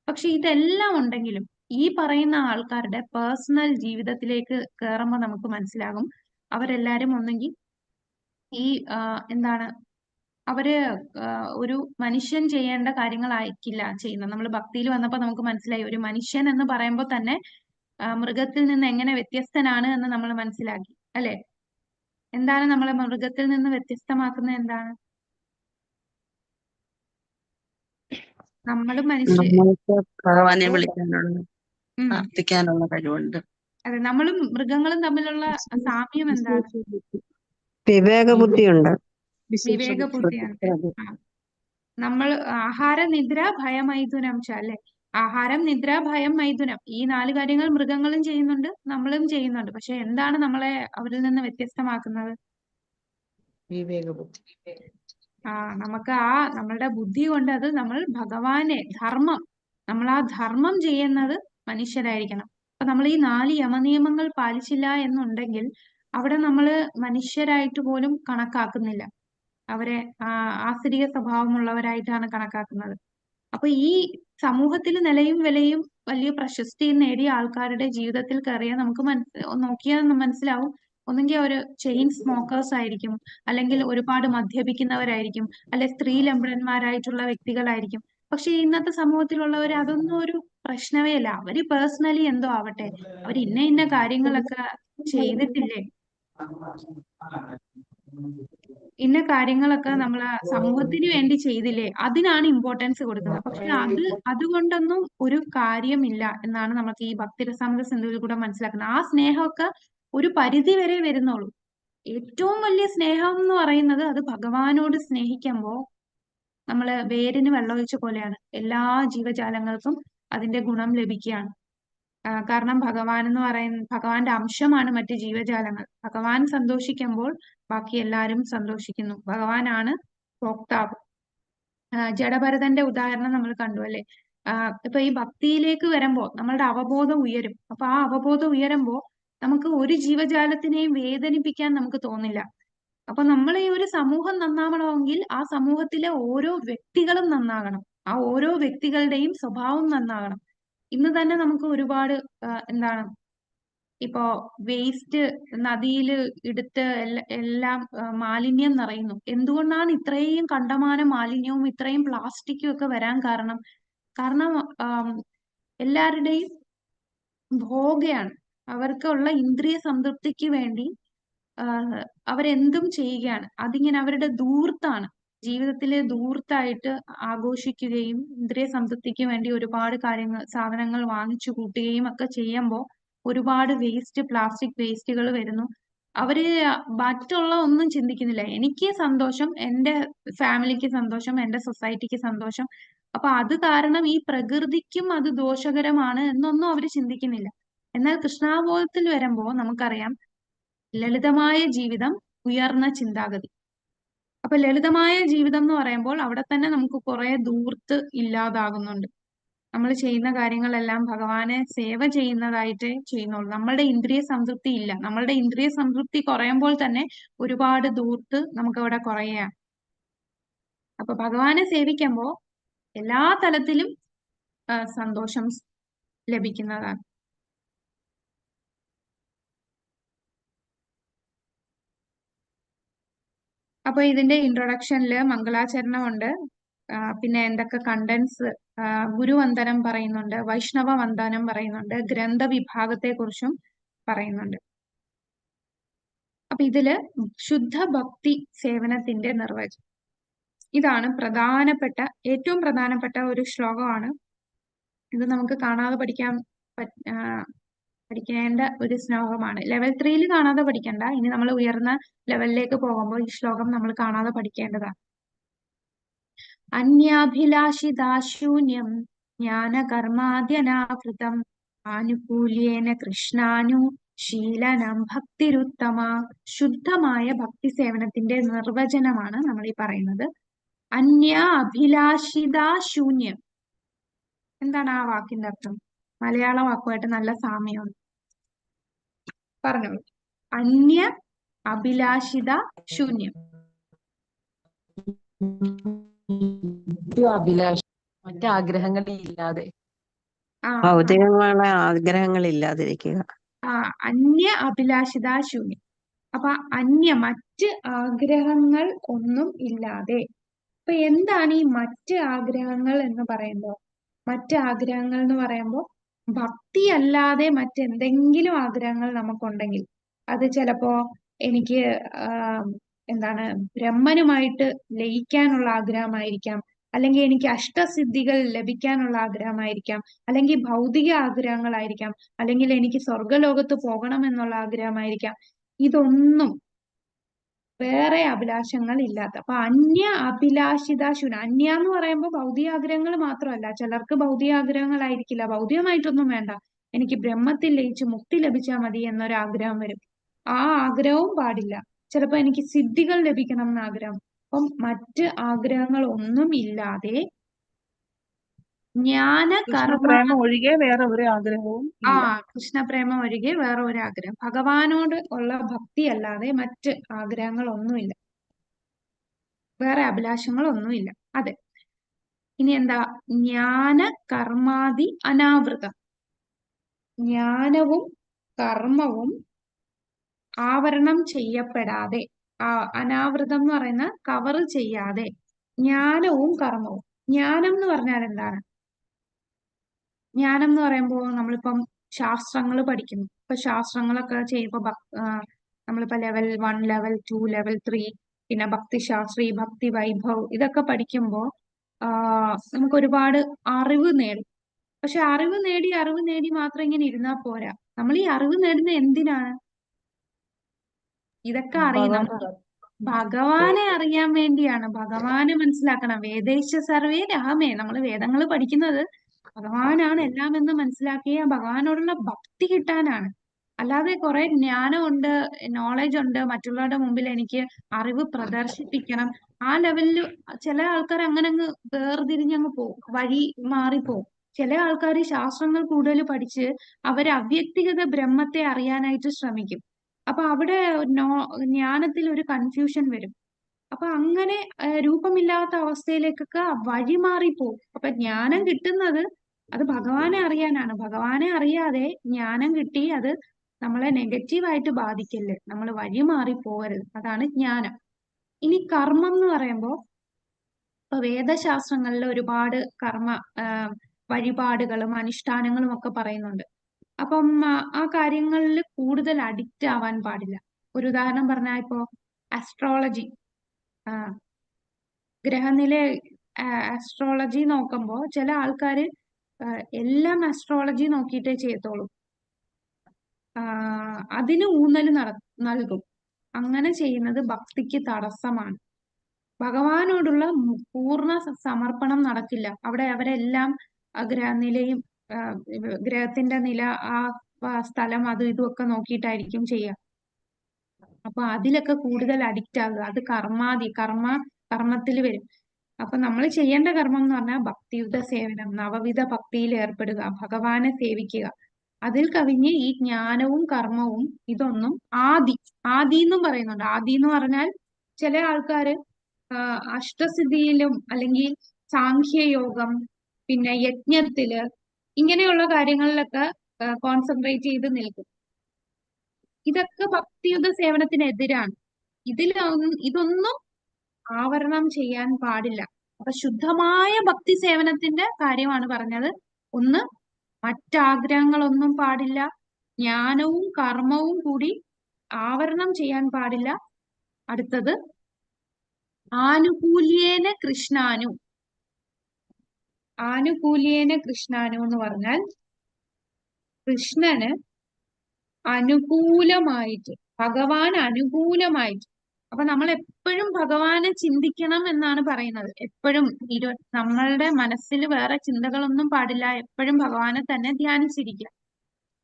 പക്ഷെ ഇതെല്ലാം ഉണ്ടെങ്കിലും ഈ പറയുന്ന ആൾക്കാരുടെ പേഴ്സണൽ ജീവിതത്തിലേക്ക് കയറുമ്പോൾ നമുക്ക് മനസ്സിലാകും അവരെല്ലാരും ഒന്നെങ്കിൽ ഈ എന്താണ് അവര് ഒരു മനുഷ്യൻ ചെയ്യേണ്ട കാര്യങ്ങളായിരിക്കില്ല ചെയ്യുന്നത്. നമ്മൾ ഭക്തിയിൽ വന്നപ്പോൾ നമുക്ക് മനസ്സിലായി ഒരു മനുഷ്യൻ എന്ന് പറയുമ്പോൾ തന്നെ മൃഗത്തിൽ നിന്ന് എങ്ങനെ വ്യത്യസ്തനാണ് എന്ന് നമ്മൾ മനസ്സിലാക്കി അല്ലെ. എന്താണ് നമ്മളെ മൃഗത്തിൽ നിന്ന് വ്യത്യസ്തമാക്കുന്നത്? എന്താണ്? നമ്മൾ നമ്മൾക്ക് ഭഗവാനെ വിളിക്കാനുള്ള പ്രാർത്ഥിക്കാനുള്ള കഴിവുണ്ട്. അതെ, നമ്മളും മൃഗങ്ങളും തമ്മിലുള്ള സാമ്യം എന്താണ്? വിവേകബുദ്ധിയുണ്ട്. വിവേക ബുദ്ധിയാണ്. ആ നമ്മൾ ആഹാര നിദ്ര ഭയമൈഥുനം അല്ലെ? ആഹാരം നിദ്ര ഭയം മൈഥുനം ഈ 4 കാര്യങ്ങൾ മൃഗങ്ങളും ചെയ്യുന്നുണ്ട്, നമ്മളും ചെയ്യുന്നുണ്ട്. പക്ഷെ എന്താണ് നമ്മളെ അവരിൽ നിന്ന് വ്യത്യസ്തമാക്കുന്നത്? വിവേകബുദ്ധി. നമുക്ക് നമ്മളുടെ ബുദ്ധി കൊണ്ട് അത് നമ്മൾ ഭഗവാനെ നമ്മൾ ആ ധർമ്മം ചെയ്യുന്നത് മനുഷ്യരായിരിക്കണം. അപ്പൊ നമ്മൾ ഈ 4 യമനിയമങ്ങൾ പാലിച്ചില്ല എന്നുണ്ടെങ്കിൽ അവിടെ നമ്മള് മനുഷ്യരായിട്ട് പോലും കണക്കാക്കുന്നില്ല. അവരെ ആസുരിക സ്വഭാവമുള്ളവരായിട്ടാണ് കണക്കാക്കുന്നത്. അപ്പൊ ഈ സമൂഹത്തിൽ നിലയും വിലയും വലിയ പ്രശസ്തിയും നേടിയ ആൾക്കാരുടെ ജീവിതത്തിൽ കയറിയാൽ നമുക്ക് നോക്കിയാൽ മനസ്സിലാവും. ഒന്നെങ്കിൽ ഒരു ചെയിൻ സ്മോക്കേഴ്സ് ആയിരിക്കും, അല്ലെങ്കിൽ ഒരുപാട് മദ്യപിക്കുന്നവരായിരിക്കും, അല്ലെ സ്ത്രീലമ്പടന്മാരായിട്ടുള്ള വ്യക്തികളായിരിക്കും. പക്ഷെ ഇന്നത്തെ സമൂഹത്തിലുള്ളവർ അതൊന്നും ഒരു പ്രശ്നമേ അല്ല. അവര് പേഴ്സണലി എന്തോ ആവട്ടെ, അവർ ഇന്ന കാര്യങ്ങളൊക്കെ ചെയ്തിട്ടില്ലേ, ഇന്ന കാര്യങ്ങളൊക്കെ നമ്മൾ സമൂഹത്തിന് വേണ്ടി ചെയ്തില്ലേ, അതിനാണ് ഇമ്പോർട്ടൻസ് കൊടുക്കുന്നത്. പക്ഷെ അതുകൊണ്ടൊന്നും ഒരു കാര്യമില്ല എന്നാണ് നമുക്ക് ഈ ഭക്തിരസാമൃത സിന്ധുവിൽ കൂടെ മനസ്സിലാക്കുന്നത്. ആ സ്നേഹമൊക്കെ ഒരു പരിധി വരെ വരുന്നുള്ളൂ. ഏറ്റവും വലിയ സ്നേഹം എന്ന് പറയുന്നത് അത് ഭഗവാനോട് സ്നേഹിക്കുമ്പോൾ നമ്മള് വേരിന് വെള്ളമൊഴിച്ച പോലെയാണ്. എല്ലാ ജീവജാലങ്ങൾക്കും അതിന്റെ ഗുണം ലഭിക്കുകയാണ്. കാരണം ഭഗവാന്റെ അംശമാണ് മറ്റ് ജീവജാലങ്ങൾ. ഭഗവാൻ സന്തോഷിക്കുമ്പോൾ ബാക്കി എല്ലാവരും സന്തോഷിക്കുന്നു. ഭഗവാനാണ് ഭോക്താവ്. ജഡഭരതന്റെ ഉദാഹരണം നമ്മൾ കണ്ടു അല്ലെ? ഇപ്പൊ ഈ ഭക്തിയിലേക്ക് വരുമ്പോ നമ്മളുടെ അവബോധം ഉയരും. അപ്പൊ ആ അവബോധം ഉയരുമ്പോ നമുക്ക് ഒരു ജീവജാലത്തിനെയും വേദനിപ്പിക്കാൻ നമുക്ക് തോന്നില്ല. അപ്പൊ നമ്മൾ ഈ ഒരു സമൂഹം നന്നാവണമെങ്കിൽ ആ സമൂഹത്തിലെ ഓരോ വ്യക്തികളും നന്നാകണം. ആ ഓരോ വ്യക്തികളുടെയും സ്വഭാവം നന്നാകണം. ഇന്ന് തന്നെ നമുക്ക് ഒരുപാട് എന്താണ് ഇപ്പോ വേസ്റ്റ് നദിയിൽ എടുത്ത് എല്ലാം മാലിന്യം നിറയുന്നു. എന്തുകൊണ്ടാണ് ഇത്രയും കണ്ടമാനം മാലിന്യവും ഇത്രയും പ്ലാസ്റ്റിക്കും ഒക്കെ വരാൻ കാരണം? കാരണം എല്ലാവരുടെയും ഭോഗയാണ്. അവർക്കുള്ള ഇന്ദ്രിയ സംതൃപ്തിക്ക് വേണ്ടി അവരെന്തും ചെയ്യുകയാണ്. അതിങ്ങനെ അവരുടെ ധൂർത്താണ്. ജീവിതത്തിലെ ധൂർത്തായിട്ട് ആഘോഷിക്കുകയും ഇന്ദ്രിയ സംതൃപ്തിക്ക് വേണ്ടി ഒരുപാട് സാധനങ്ങൾ വാങ്ങിച്ചു കൂട്ടുകയും ഒക്കെ ചെയ്യുമ്പോൾ ഒരുപാട് പ്ലാസ്റ്റിക് വേസ്റ്റുകൾ വരുന്നു. അവര് മറ്റുള്ള ഒന്നും ചിന്തിക്കുന്നില്ല. എനിക്ക് സന്തോഷം, എന്റെ ഫാമിലിക്ക് സന്തോഷം, എന്റെ സൊസൈറ്റിക്ക് സന്തോഷം. അപ്പൊ അത് കാരണം ഈ പ്രകൃതിക്കും അത് ദോഷകരമാണ് എന്നൊന്നും അവര് ചിന്തിക്കുന്നില്ല. എന്നാൽ കൃഷ്ണാബോധത്തിൽ വരുമ്പോ നമുക്കറിയാം ലളിതമായ ജീവിതം, ഉയർന്ന ചിന്താഗതി. അപ്പൊ ലളിതമായ ജീവിതം എന്ന് പറയുമ്പോൾ അവിടെ തന്നെ നമുക്ക് കുറെ ധൂർത്ത് ഇല്ലാതാകുന്നുണ്ട്. നമ്മൾ ചെയ്യുന്ന കാര്യങ്ങളെല്ലാം ഭഗവാനെ സേവ ചെയ്യുന്നതായിട്ടേ ചെയ്യുന്നുള്ളൂ. നമ്മളുടെ ഇന്ദ്രിയ സംതൃപ്തി ഇല്ല. നമ്മളുടെ ഇന്ദ്രിയ സംതൃപ്തി കുറയുമ്പോൾ തന്നെ ഒരുപാട് ധൂർത്ത് നമുക്ക് അവിടെ കുറയുകയാണ്. അപ്പൊ ഭഗവാനെ സേവിക്കുമ്പോൾ എല്ലാ തലത്തിലും സന്തോഷം ലഭിക്കുന്നതാണ്. അപ്പൊ ഇതിന്റെ ഇൻട്രൊഡക്ഷനിൽ മംഗളാചരണമുണ്ട്. പിന്നെ എന്തൊക്കെ കണ്ടന്റ്സ്, ഗുരുവന്ദനം പറയുന്നുണ്ട്, വൈഷ്ണവ വന്ദനം പറയുന്നുണ്ട്, ഗ്രന്ഥവിഭാഗത്തെ കുറിച്ചും പറയുന്നുണ്ട്. അപ്പൊ ഇതില് ശുദ്ധ ഭക്തി സേവനത്തിന്റെ നിർവചനം ഇതാണ് ഏറ്റവും പ്രധാനപ്പെട്ട ഒരു ശ്ലോകമാണ്. ഇത് നമുക്ക് കാണാതെ പഠിക്കേണ്ട ഒരു ശ്ലോകമാണ്. ലെവൽ 3 കാണാതെ പഠിക്കണ്ട. ഇനി നമ്മൾ ഉയർന്ന ലെവലിലേക്ക് പോകുമ്പോൾ ഈ ശ്ലോകം നമ്മൾ കാണാതെ പഠിക്കേണ്ടതാണ്. അന്യാഭിലാഷിതാശൂന്യം ജ്ഞാനകർമാദ്യനാവൃതം ആനുകൂല്യേന കൃഷ്ണാനുശീലനം ഭക്തിരുത്തമ. ശുദ്ധമായ ഭക്തി സേവനത്തിന്റെ നിർവചനമാണ് നമ്മൾ ഈ പറയുന്നത്. അന്യാഭിലാഷിതാശൂന്യം. എന്താണ് ആ വാക്കിന്റെ അർത്ഥം? മലയാള വാക്കുമായിട്ട് നല്ല സാമ്യമുണ്ട്. പറഞ്ഞോളൂ. അന്യ അഭിലാഷിത ശൂന്യം. മറ്റാഗ്രഹങ്ങളില്ലാതെ. ഭൗതികമായ ആഗ്രഹങ്ങളില്ലാതിരിക്കുക. അന്യ അഭിലാഷിത ശൂന്യം. അപ്പൊ മറ്റ് ആഗ്രഹങ്ങൾ ഒന്നും ഇല്ലാതെ. അപ്പൊ എന്താണ് ഈ മറ്റ് ആഗ്രഹങ്ങൾ എന്ന് പറയുമ്പോൾ? മറ്റ് ആഗ്രഹങ്ങൾ എന്ന് പറയുമ്പോൾ ഭക്തി അല്ലാതെ മറ്റെന്തെങ്കിലും ആഗ്രഹങ്ങൾ നമുക്കുണ്ടെങ്കിൽ അത് ചിലപ്പോ എനിക്ക് ബ്രഹ്മനുമായിട്ട് ലയിക്കാനുള്ള ആഗ്രഹമായിരിക്കാം, അല്ലെങ്കിൽ എനിക്ക് അഷ്ടസിദ്ധികൾ ലഭിക്കാനുള്ള ആഗ്രഹമായിരിക്കാം, അല്ലെങ്കിൽ ഭൗതിക ആഗ്രഹങ്ങളായിരിക്കാം, അല്ലെങ്കിൽ എനിക്ക് സ്വർഗലോകത്ത് പോകണം എന്നുള്ള ആഗ്രഹമായിരിക്കാം. ഇതൊന്നും വേറെ അഭിലാഷങ്ങൾ ഇല്ലാത്ത. അപ്പൊ അന്യ അഭിലാഷിത ശൂന്യ. അന്യ എന്ന് പറയുമ്പോൾ ഭൗതിക ആഗ്രഹങ്ങൾ മാത്രമല്ല. ചിലർക്ക് ഭൗതിക ആഗ്രഹങ്ങളായിരിക്കില്ല, ഭൗതികമായിട്ടൊന്നും വേണ്ട, എനിക്ക് ബ്രഹ്മത്തിൽ ലയിച്ച് മുക്തി ലഭിച്ചാൽ മതി എന്നൊരു ആഗ്രഹം വരും. ആ ആഗ്രഹവും പാടില്ല. ചിലപ്പോ എനിക്ക് സിദ്ധികൾ ലഭിക്കണം എന്ന് ആഗ്രഹം. അപ്പം മറ്റ് ആഗ്രഹങ്ങൾ ഒന്നും ഇല്ലാതെ ജ്ഞാന കർമ്മ കൃഷ്ണപ്രേമം ഒഴികെ വേറെ ഒരു ആഗ്രഹവും ആ ഇല്ല. കൃഷ്ണപ്രേമം ഒഴികെ വേറെ ഒരു ആഗ്രഹം, ഭഗവാനോട് ഉള്ള ഭക്തി അല്ലാതെ മറ്റ് ആഗ്രഹങ്ങൾ ഒന്നുമില്ല, വേറെ അഭിലാഷങ്ങൾ ഒന്നുമില്ല. അതെ. ഇനി എന്താ? ജ്ഞാന കർമാദി അനാവൃതം. ജ്ഞാനവും കർമ്മവും ആവരണം ചെയ്യപ്പെടാതെ, അനാവൃതം എന്ന് പറയുന്ന കവർ ചെയ്യാതെ, ജ്ഞാനവും കർമ്മവും. ജ്ഞാനം എന്ന് പറഞ്ഞാൽ എന്താണ്? ജ്ഞാനം എന്ന് പറയുമ്പോൾ നമ്മളിപ്പം ശാസ്ത്രങ്ങൾ പഠിക്കുന്നു. ഇപ്പൊ ശാസ്ത്രങ്ങളൊക്കെ ചെയ്യുമ്പോൾ നമ്മളിപ്പോ ലെവൽ 1, ലെവൽ 2, ലെവൽ 3, പിന്നെ ഭക്തിശാസ്ത്രി, ഭക്തി വൈഭവ്, ഇതൊക്കെ പഠിക്കുമ്പോൾ നമുക്ക് ഒരുപാട് അറിവ് നേടും. പക്ഷെ അറിവ് നേടി മാത്രം ഇങ്ങനെ ഇരുന്നാൽ പോരാ. നമ്മൾ ഈ അറിവ് നേടുന്നത് എന്തിനാണ്? ഇതൊക്കെ അറിയണം, ഭഗവാനെ അറിയാൻ വേണ്ടിയാണ്, ഭഗവാനെ മനസ്സിലാക്കണം. വേദൈശ്യ സർവേ രാമേ. നമ്മൾ വേദങ്ങൾ പഠിക്കുന്നത് ഭഗവാനാണ് എല്ലാം എന്ന് മനസ്സിലാക്കിയ ഭഗവാനോടുള്ള ഭക്തി കിട്ടാനാണ്. അല്ലാതെ കുറെ ജ്ഞാനമുണ്ട്, നോളജ് ഉണ്ട്, മറ്റുള്ളവരുടെ മുമ്പിൽ എനിക്ക് അറിവ് പ്രദർശിപ്പിക്കണം, ആ ലെവലിൽ ചില ആൾക്കാർ അങ്ങനെ അങ്ങ് വേർതിരിഞ്ഞങ്ങ് പോകും, വഴി മാറിപ്പോവും. ചില ആൾക്കാർ ശാസ്ത്രങ്ങൾ കൂടുതൽ പഠിച്ച് അവർ അവ്യക്തിഗത ബ്രഹ്മത്തെ അറിയാനായിട്ട് ശ്രമിക്കും. അപ്പൊ അവിടെ ജ്ഞാനത്തിൽ ഒരു കൺഫ്യൂഷൻ വരും. അപ്പൊ അങ്ങനെ രൂപമില്ലാത്ത അവസ്ഥയിലേക്കൊക്കെ വഴി മാറിപ്പോവും. അപ്പൊ ജ്ഞാനം കിട്ടുന്നത് അത് ഭഗവാനെ അറിയാനാണ്. ഭഗവാനെ അറിയാതെ ജ്ഞാനം കിട്ടി അത് നമ്മളെ നെഗറ്റീവായിട്ട് ബാധിക്കല്ലേ, നമ്മൾ വഴി മാറി പോകരുത്. അതാണ് ജ്ഞാനം. ഇനി കർമ്മം എന്ന് പറയുമ്പോൾ ഇപ്പൊ വേദശാസ്ത്രങ്ങളിൽ ഒരുപാട് കർമ്മ വഴിപാടുകളും അനുഷ്ഠാനങ്ങളും ഒക്കെ പറയുന്നുണ്ട്. അപ്പം ആ കാര്യങ്ങളിൽ കൂടുതൽ അഡിക്റ്റ് ആവാൻ പാടില്ല. ഒരു ഉദാഹരണം പറഞ്ഞാൽ ഇപ്പോ അസ്ട്രോളജി, ഗ്രഹനില അസ്ട്രോളജി നോക്കുമ്പോൾ ചില ആൾക്കാര് എല്ലാം അസ്ട്രോളജി നോക്കിയിട്ടേ ചെയ്യത്തുള്ളൂ, അതിന് ഊന്നൽ നൽകും. അങ്ങനെ ചെയ്യുന്നത് ഭക്തിക്ക് തടസ്സമാണ്. ഭഗവാനോടുള്ള പൂർണ്ണ സമർപ്പണം നടക്കില്ല. അവിടെ അവരെല്ലാം ഗ്രഹനിലയും ഗ്രഹത്തിന്റെ നില, ആ സ്ഥലം, അതും ഇതും ഒക്കെ നോക്കിയിട്ടായിരിക്കും ചെയ്യുക. അപ്പൊ അതിലൊക്കെ കൂടുതൽ അഡിക്റ്റ് ആകുക, അത് കർമ്മത്തിൽ വരും. അപ്പൊ നമ്മൾ ചെയ്യേണ്ട കർമ്മം എന്ന് പറഞ്ഞാൽ ഭക്തിയുത സേവനം, നവവിധ ഭക്തിയിൽ ഏർപ്പെടുക, ഭഗവാനെ സേവിക്കുക. അതിൽ കവിഞ്ഞ് ഈ ജ്ഞാനവും കർമ്മവും ഇതൊന്നും ആദി എന്നും പറയുന്നുണ്ട്. ആദി എന്ന് പറഞ്ഞാൽ ചില ആൾക്കാര് അഷ്ടസിദ്ധിയിലും അല്ലെങ്കിൽ സാഖ്യയോഗം, പിന്നെ യജ്ഞത്തില്, ഇങ്ങനെയുള്ള കാര്യങ്ങളിലൊക്കെ കോൺസെൻട്രേറ്റ് ചെയ്ത് നിൽക്കും. ഇതൊക്കെ ഭക്തിയുത സേവനത്തിനെതിരാണ്. ഇതൊന്നും ആവരണം ചെയ്യാൻ പാടില്ല. അപ്പൊ ശുദ്ധമായ ഭക്തി സേവനത്തിന്റെ കാര്യമാണ് പറഞ്ഞത്. ഒന്ന്, മറ്റാഗ്രഹങ്ങളൊന്നും പാടില്ല. ജ്ഞാനവും കർമ്മവും കൂടി ആവരണം ചെയ്യാൻ പാടില്ല. അടുത്തത്, ആനുകൂല്യേന കൃഷ്ണാനു. ആനുകൂല്യേന കൃഷ്ണാനു എന്ന് പറഞ്ഞാൽ കൃഷ്ണന് അനുകൂലമായിട്ട്, ഭഗവാൻ അനുകൂലമായിട്ട്. അപ്പൊ നമ്മൾ എപ്പോഴും ഭഗവാനെ ചിന്തിക്കണം എന്നാണ് പറയുന്നത്. എപ്പോഴും നമ്മളുടെ മനസ്സിൽ വേറെ ചിന്തകളൊന്നും പാടില്ല. എപ്പോഴും ഭഗവാനെ തന്നെ ധ്യാനിച്ചിരിക്കുക.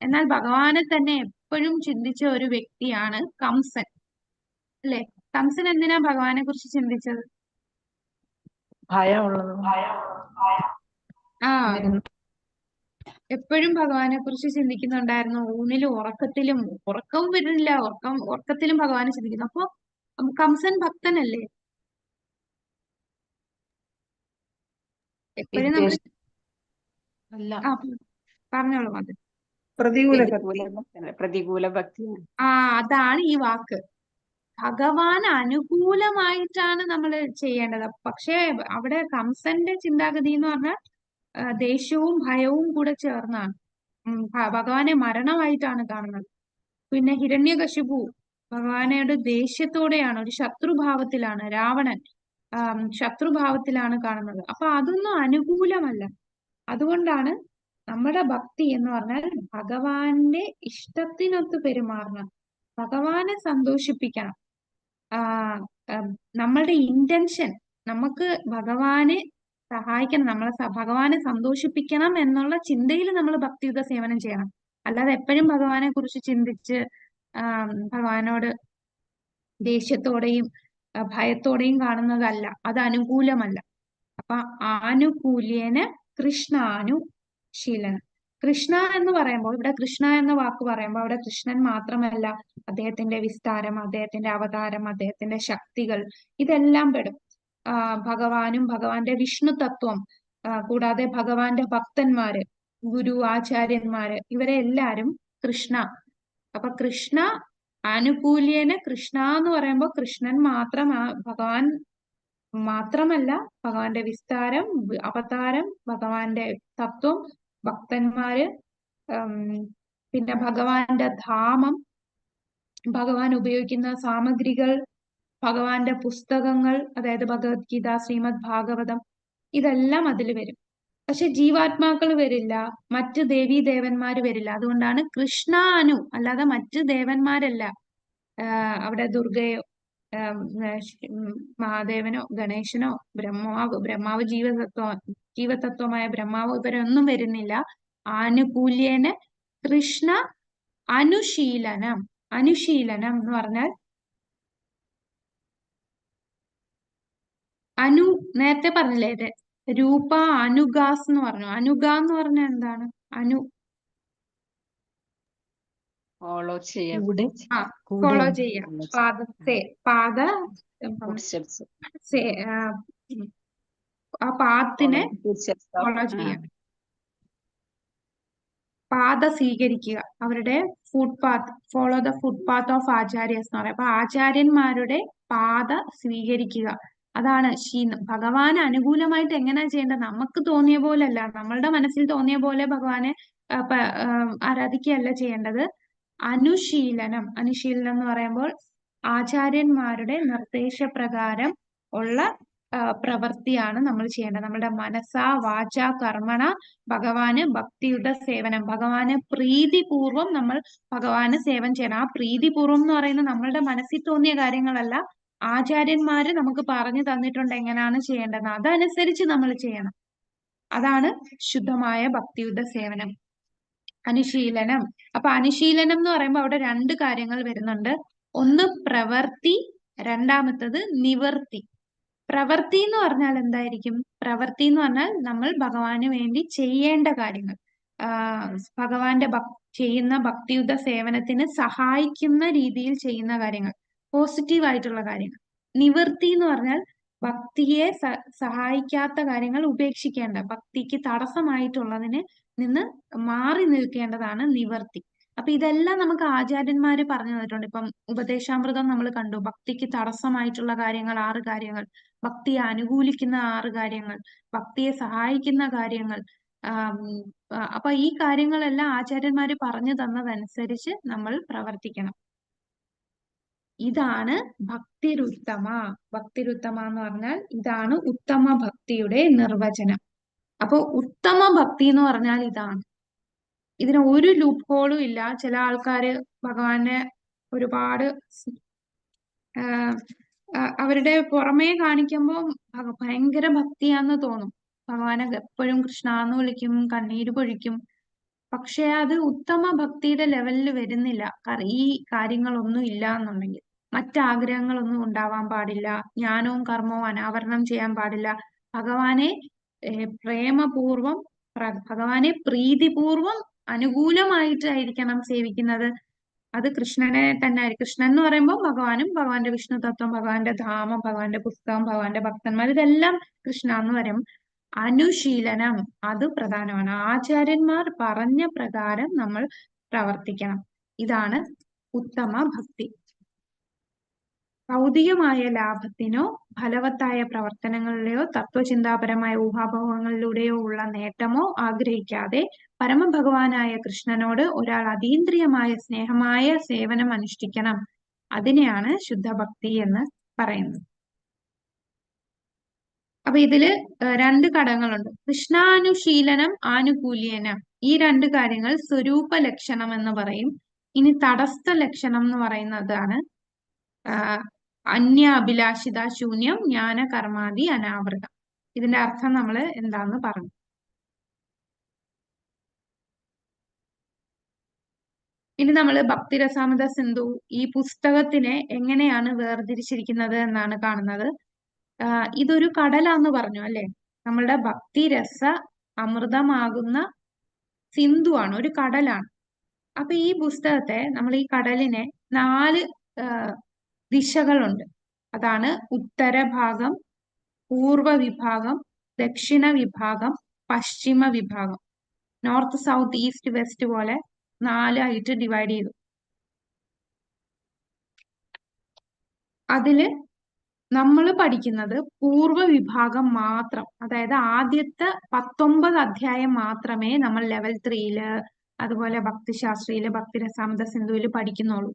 എന്നാൽ ഭഗവാനെ തന്നെ എപ്പോഴും ചിന്തിച്ച ഒരു വ്യക്തിയാണ് കംസൻ, അല്ലെ? കംസൻ എന്തിനാ ഭഗവാനെ കുറിച്ച് ചിന്തിച്ചത്? ഭയമുള്ളത്. ആ, എപ്പോഴും ഭഗവാനെ കുറിച്ച് ചിന്തിക്കുന്നുണ്ടായിരുന്നു. ഊണിലും ഉറക്കത്തിലും, ഉറക്കവും വരുന്നില്ല, ഉറക്കത്തിലും ഭഗവാനെ ചിന്തിക്കുന്നു. അപ്പൊ കംസൻ ഭക്തനല്ലേ? എപ്പോഴും നമ്മൾ അല്ല, പറഞ്ഞോളൂ അത്. പ്രതികൂല പ്രതികൂല ഭക്തിയാണ്. അതാണ് ഈ വാക്ക്. ഭഗവാൻ അനുകൂലമായിട്ടാണ് നമ്മൾ ചെയ്യേണ്ടത്. പക്ഷെ അവിടെ കംസന്റെ ചിന്താഗതി എന്ന് പറഞ്ഞാൽ ദേഷ്യവും ഭയവും കൂടെ ചേർന്നാണ്. ഭഗവാനെ മരണമായിട്ടാണ് കാണുന്നത്. പിന്നെ ഹിരണ്യകശിപു ഭഗവാനോട് ദേഷ്യത്തോടെയാണ്, ഒരു ശത്രുഭാവത്തിലാണ്. രാവണൻ ശത്രുഭാവത്തിലാണ് കാണുന്നത്. അപ്പൊ അതൊന്നും അനുകൂലമല്ല. അതുകൊണ്ടാണ് നമ്മുടെ ഭക്തി എന്ന് പറഞ്ഞാൽ ഭഗവാന്റെ ഇഷ്ടത്തിനൊത്ത് പെരുമാറണം, ഭഗവാനെ സന്തോഷിപ്പിക്കണം. ആ, നമ്മളുടെ ഇന്റൻഷൻ, നമുക്ക് ഭഗവാനെ സഹായിക്കണം, നമ്മളെ ഭഗവാനെ സന്തോഷിപ്പിക്കണം എന്നുള്ള ചിന്തയിൽ നമ്മൾ ഭക്തിയുത സേവനം ചെയ്യണം. അല്ലാതെ എപ്പോഴും ഭഗവാനെ കുറിച്ച് ചിന്തിച്ച് ഭഗവാനോട് ദേഷ്യത്തോടെയും ഭയത്തോടെയും കാണുന്നതല്ല, അത് അനുകൂലമല്ല. അപ്പൊ ആനുകൂല്യേന കൃഷ്ണാനുശീലനം. കൃഷ്ണ എന്ന് പറയുമ്പോൾ, ഇവിടെ കൃഷ്ണ എന്ന വാക്ക് പറയുമ്പോൾ അവിടെ കൃഷ്ണൻ മാത്രമല്ല, അദ്ദേഹത്തിന്റെ വിസ്താരം, അദ്ദേഹത്തിന്റെ അവതാരം, അദ്ദേഹത്തിന്റെ ശക്തികൾ, ഇതെല്ലാം പെടും. ഭഗവാനും ഭഗവാന്റെ വിഷ്ണു തത്വം, കൂടാതെ ഭഗവാന്റെ ഭക്തന്മാര്, ഗുരു ആചാര്യന്മാര്, ഇവരെ എല്ലാരും കൃഷ്ണ. അപ്പൊ കൃഷ്ണ ആനുകൂല്യേന കൃഷ്ണ എന്ന് പറയുമ്പോൾ കൃഷ്ണൻ മാത്രം, ഭഗവാൻ മാത്രമല്ല, ഭഗവാന്റെ വിസ്താരം, അവതാരം, ഭഗവാന്റെ തത്വം, ഭക്തന്മാര്, പിന്നെ ഭഗവാന്റെ ധാമം, ഭഗവാൻ ഉപയോഗിക്കുന്ന സാമഗ്രികൾ, ഭഗവാന്റെ പുസ്തകങ്ങൾ, അതായത് ഭഗവത്ഗീത, ശ്രീമദ് ഭാഗവതം, ഇതെല്ലാം അതിൽ വരും. പക്ഷെ ജീവാത്മാക്കൾ വരില്ല, മറ്റ് ദേവീ ദേവന്മാര് വരില്ല. അതുകൊണ്ടാണ് കൃഷ്ണാനു, അല്ലാതെ മറ്റ് ദേവന്മാരല്ല. അവിടെ ദുർഗയോ മഹാദേവനോ ഗണേശനോ ബ്രഹ്മാവ് ജീവതത്വമായ ബ്രഹ്മാവ്, ഇവരൊന്നും വരുന്നില്ല. ആനുകൂല്യേന കൃഷ്ണ അനുശീലനം. അനുശീലനം എന്ന് പറഞ്ഞാൽ നേരത്തെ പറഞ്ഞില്ലേ, രൂപ അനുഗാസ് എന്ന് പറഞ്ഞു. അനുഗ എന്ന് പറഞ്ഞാൽ എന്താണ്? ഫോളോ ചെയ്യാം. ഫോളോ ചെയ്യാം. പാദ ആ പാദത്തിനെ ഫോളോ ചെയ്യാം. പാത സ്വീകരിക്കുക, അവരുടെ footpath, follow the footpath of acharyas എന്ന് പറയാം. അപ്പൊ ആചാര്യന്മാരുടെ പാത സ്വീകരിക്കുക, അതാണ് ഭഗവാന് അനുകൂലമായിട്ട് എങ്ങനെയാ ചെയ്യേണ്ടത്? നമുക്ക് തോന്നിയ പോലല്ല, നമ്മളുടെ മനസ്സിൽ തോന്നിയ പോലെ ഭഗവാനെ ആരാധിക്കുകയല്ല ചെയ്യേണ്ടത്. അനുശീലനം എന്ന് പറയുമ്പോൾ ആചാര്യന്മാരുടെ നിർദ്ദേശപ്രകാരം ഉള്ള പ്രവൃത്തിയാണ് നമ്മൾ ചെയ്യേണ്ടത്. നമ്മുടെ മനസ്സാ വാച കർമ്മണ ഭഗവാന് ഭക്തിയുടെ സേവനം, ഭഗവാന് പ്രീതിപൂർവം നമ്മൾ ഭഗവാന് സേവനം ചെയ്യണം. ആ പ്രീതിപൂർവം എന്ന് പറയുന്നത് നമ്മളുടെ മനസ്സിൽ തോന്നിയ കാര്യങ്ങളല്ല, ആചാര്യന്മാര് നമുക്ക് പറഞ്ഞു തന്നിട്ടുണ്ട് എങ്ങനെയാണ് ചെയ്യേണ്ടത്, അതനുസരിച്ച് നമ്മൾ ചെയ്യണം. അതാണ് ശുദ്ധമായ ഭക്തിയുദ്ധ സേവനം. അനുശീലനം. അപ്പൊ അനുശീലനം എന്ന് പറയുമ്പോൾ അവിടെ രണ്ട് കാര്യങ്ങൾ വരുന്നുണ്ട്. ഒന്ന് പ്രവൃത്തി, രണ്ടാമത്തത് നിവർത്തി. പ്രവൃത്തി എന്ന് പറഞ്ഞാൽ എന്തായിരിക്കും? പ്രവൃത്തി എന്ന് പറഞ്ഞാൽ നമ്മൾ ഭഗവാന് വേണ്ടി ചെയ്യേണ്ട കാര്യങ്ങൾ, ഭഗവാന്റെ ചെയ്യുന്ന ഭക്തിയുദ്ധ സേവനത്തിന് സഹായിക്കുന്ന രീതിയിൽ ചെയ്യുന്ന കാര്യങ്ങൾ, പോസിറ്റീവ് ആയിട്ടുള്ള കാര്യങ്ങൾ. നിവൃത്തി എന്ന് പറഞ്ഞാൽ ഭക്തിയെ സഹായിക്കാത്ത കാര്യങ്ങൾ ഉപേക്ഷിക്കേണ്ട, ഭക്തിക്ക് തടസ്സമായിട്ടുള്ളതിന് നിന്ന് മാറി നിൽക്കേണ്ടതാണ് നിവർത്തി. അപ്പൊ ഇതെല്ലാം നമുക്ക് ആചാര്യന്മാര് പറഞ്ഞു തന്നിട്ടുണ്ട്. ഇപ്പം ഉപദേശാമൃതം നമ്മൾ കണ്ടു, ഭക്തിക്ക് തടസ്സമായിട്ടുള്ള കാര്യങ്ങൾ 6 കാര്യങ്ങൾ, ഭക്തിയെ അനുകൂലിക്കുന്ന 6 കാര്യങ്ങൾ, ഭക്തിയെ സഹായിക്കുന്ന കാര്യങ്ങൾ. അപ്പൊ ഈ കാര്യങ്ങളെല്ലാം ആചാര്യന്മാര് പറഞ്ഞു തന്നതനുസരിച്ച് നമ്മൾ പ്രവർത്തിക്കണം. ഇതാണ് ഭക്തിരുത്തമ. ഭക്തിരുത്തമ എന്ന് പറഞ്ഞാൽ ഇതാണ് ഉത്തമ ഭക്തിയുടെ നിർവചനം. അപ്പൊ ഉത്തമ ഭക്തി എന്ന് പറഞ്ഞാൽ ഇതാണ്. ഇതിന് ഒരു ലൂപ്പ് ഹോളും ഇല്ല. ചില ആൾക്കാര് ഭഗവാനെ ഒരുപാട് അവരുടെ പുറമേ കാണിക്കുമ്പോൾ ഭയങ്കര ഭക്തിയാന്ന് തോന്നും. ഭഗവാനെ എപ്പോഴും കൃഷ്ണ എന്ന് വിളിക്കും, കണ്ണീര് പൊഴിക്കും. പക്ഷെ അത് ഉത്തമ ഭക്തിയുടെ ലെവലിൽ വരുന്നില്ല. ഈ കാര്യങ്ങളൊന്നും ഇല്ല എന്നുണ്ടെങ്കിൽ, മറ്റാഗ്രഹങ്ങളൊന്നും ഉണ്ടാവാൻ പാടില്ല, ജ്ഞാനവും കർമ്മവും അനാവരണം ചെയ്യാൻ പാടില്ല, ഭഗവാനെ പ്രേമപൂർവം, ഭഗവാനെ പ്രീതിപൂർവം അനുകൂലമായിട്ടായിരിക്കണം സേവിക്കുന്നത്. അത് കൃഷ്ണനെ തന്നെ. കൃഷ്ണൻ എന്ന് പറയുമ്പോൾ ഭഗവാനും ഭഗവാന്റെ വിഷ്ണു തത്വം, ഭഗവാന്റെ ധാമം, ഭഗവാന്റെ പുസ്തകം, ഭഗവാന്റെ ഭക്തന്മാർ, ഇതെല്ലാം കൃഷ്ണ എന്ന് പറയും. അനുശീലനം അത് പ്രധാനമാണ്. ആചാര്യന്മാർ പറഞ്ഞ പ്രകാരം നമ്മൾ പ്രവർത്തിക്കണം. ഇതാണ് ഉത്തമ ഭക്തി. ഭൗതികമായ ലാഭത്തിനോ ഫലവത്തായ പ്രവർത്തനങ്ങളിലെയോ തത്വചിന്താപരമായ ഊഹാപോഹങ്ങളിലൂടെയോ ഉള്ള നേട്ടമോ ആഗ്രഹിക്കാതെ പരമഭഗവാനായ കൃഷ്ണനോട് ഒരാൾ അതീന്ദ്രിയമായ സ്നേഹമായ സേവനം അനുഷ്ഠിക്കണം. അതിനെയാണ് ശുദ്ധഭക്തി എന്ന് പറയുന്നത്. അപ്പൊ ഇതില് 2 ഘടകങ്ങളുണ്ട്. കൃഷ്ണാനുശീലനം, ആനുകൂല്യനം. ഈ 2 കാര്യങ്ങൾ സ്വരൂപ ലക്ഷണം എന്ന് പറയും. ഇനി തടസ്ഥ ലക്ഷണം എന്ന് പറയുന്നതാണ് അന്യ അഭിലാഷിത ശൂന്യം ജ്ഞാന കർമാദി അനാവൃതം. ഇതിന്റെ അർത്ഥം നമ്മൾ എന്താന്ന് പറഞ്ഞു. ഇനി നമ്മൾ ഭക്തിരസാമൃത സിന്ധു ഈ പുസ്തകത്തിനെ എങ്ങനെയാണ് വേർതിരിച്ചിരിക്കുന്നത് എന്നാണ് കാണുന്നത്. ഇതൊരു കടലാന്ന് പറഞ്ഞു അല്ലെ. നമ്മളുടെ ഭക്തിരസ അമൃതമാകുന്ന സിന്ധുവാണ്, ഒരു കടലാണ്. അപ്പൊ ഈ പുസ്തകത്തെ നമ്മൾ ഈ കടലിനെ 4 ദിശകളുണ്ട്. അതാണ് ഉത്തര ഭാഗം, പൂർവ വിഭാഗം, ദക്ഷിണ വിഭാഗം, പശ്ചിമ വിഭാഗം. നോർത്ത്, സൗത്ത്, ഈസ്റ്റ്, വെസ്റ്റ് പോലെ 4 ആയിട്ട് ഡിവൈഡ് ചെയ്തു. അതില് നമ്മൾ പഠിക്കുന്നത് പൂർവ വിഭാഗം മാത്രം. അതായത് ആദ്യത്തെ 19 അധ്യായം മാത്രമേ നമ്മൾ ലെവൽ 3-ല് അതുപോലെ ഭക്തിശാസ്ത്രയില് ഭക്തിരസാമൃത സിന്ധുവില് പഠിക്കുന്നുള്ളൂ.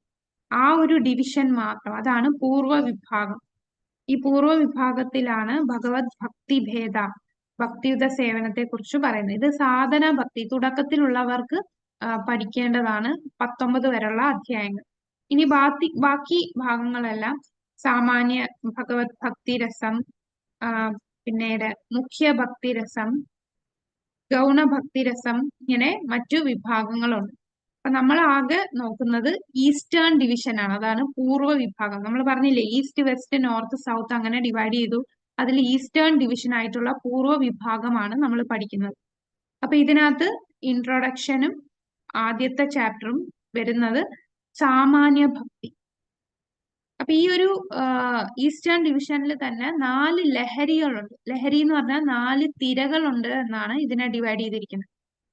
ആ ഒരു ഡിവിഷൻ മാത്രം, അതാണ് പൂർവ വിഭാഗം. ഈ പൂർവ വിഭാഗത്തിലാണ് ഭഗവത് ഭക്തി ഭേദ, ഭക്തിയുത സേവനത്തെ കുറിച്ച് പറയുന്നത്. ഇത് സാധന ഭക്തി, തുടക്കത്തിലുള്ളവർക്ക് പഠിക്കേണ്ടതാണ് 19 വരെയുള്ള അധ്യായങ്ങൾ. ഇനി ബാക്കി ഭാഗങ്ങളെല്ലാം സാമാന്യ ഭഗവത് ഭക്തിരസം, പിന്നീട് മുഖ്യ ഭക്തിരസം, ഗൗണ ഭക്തിരസം, ഇങ്ങനെ മറ്റു വിഭാഗങ്ങളുണ്ട്. അപ്പൊ നമ്മൾ ആകെ നോക്കുന്നത് ഈസ്റ്റേൺ ഡിവിഷൻ ആണ്. അതാണ് പൂർവ്വ വിഭാഗം. നമ്മൾ പറഞ്ഞില്ലേ ഈസ്റ്റ്, വെസ്റ്റ്, നോർത്ത്, സൗത്ത് അങ്ങനെ ഡിവൈഡ് ചെയ്തു. അതിൽ ഈസ്റ്റേൺ ഡിവിഷൻ ആയിട്ടുള്ള പൂർവ്വ വിഭാഗമാണ് നമ്മൾ പഠിക്കുന്നത്. അപ്പൊ ഇതിനകത്ത് ഇൻട്രൊഡക്ഷനും ആദ്യത്തെ ചാപ്റ്ററും വരുന്നത് സാമാന്യ ഭക്തി. അപ്പൊ ഈ ഒരു ഈസ്റ്റേൺ ഡിവിഷനിൽ തന്നെ 4 ലഹരികളുണ്ട്. ലഹരി എന്ന് പറഞ്ഞാൽ 4 തിരകളുണ്ട് എന്നാണ് ഇതിനെ ഡിവൈഡ് ചെയ്തിരിക്കുന്നത്.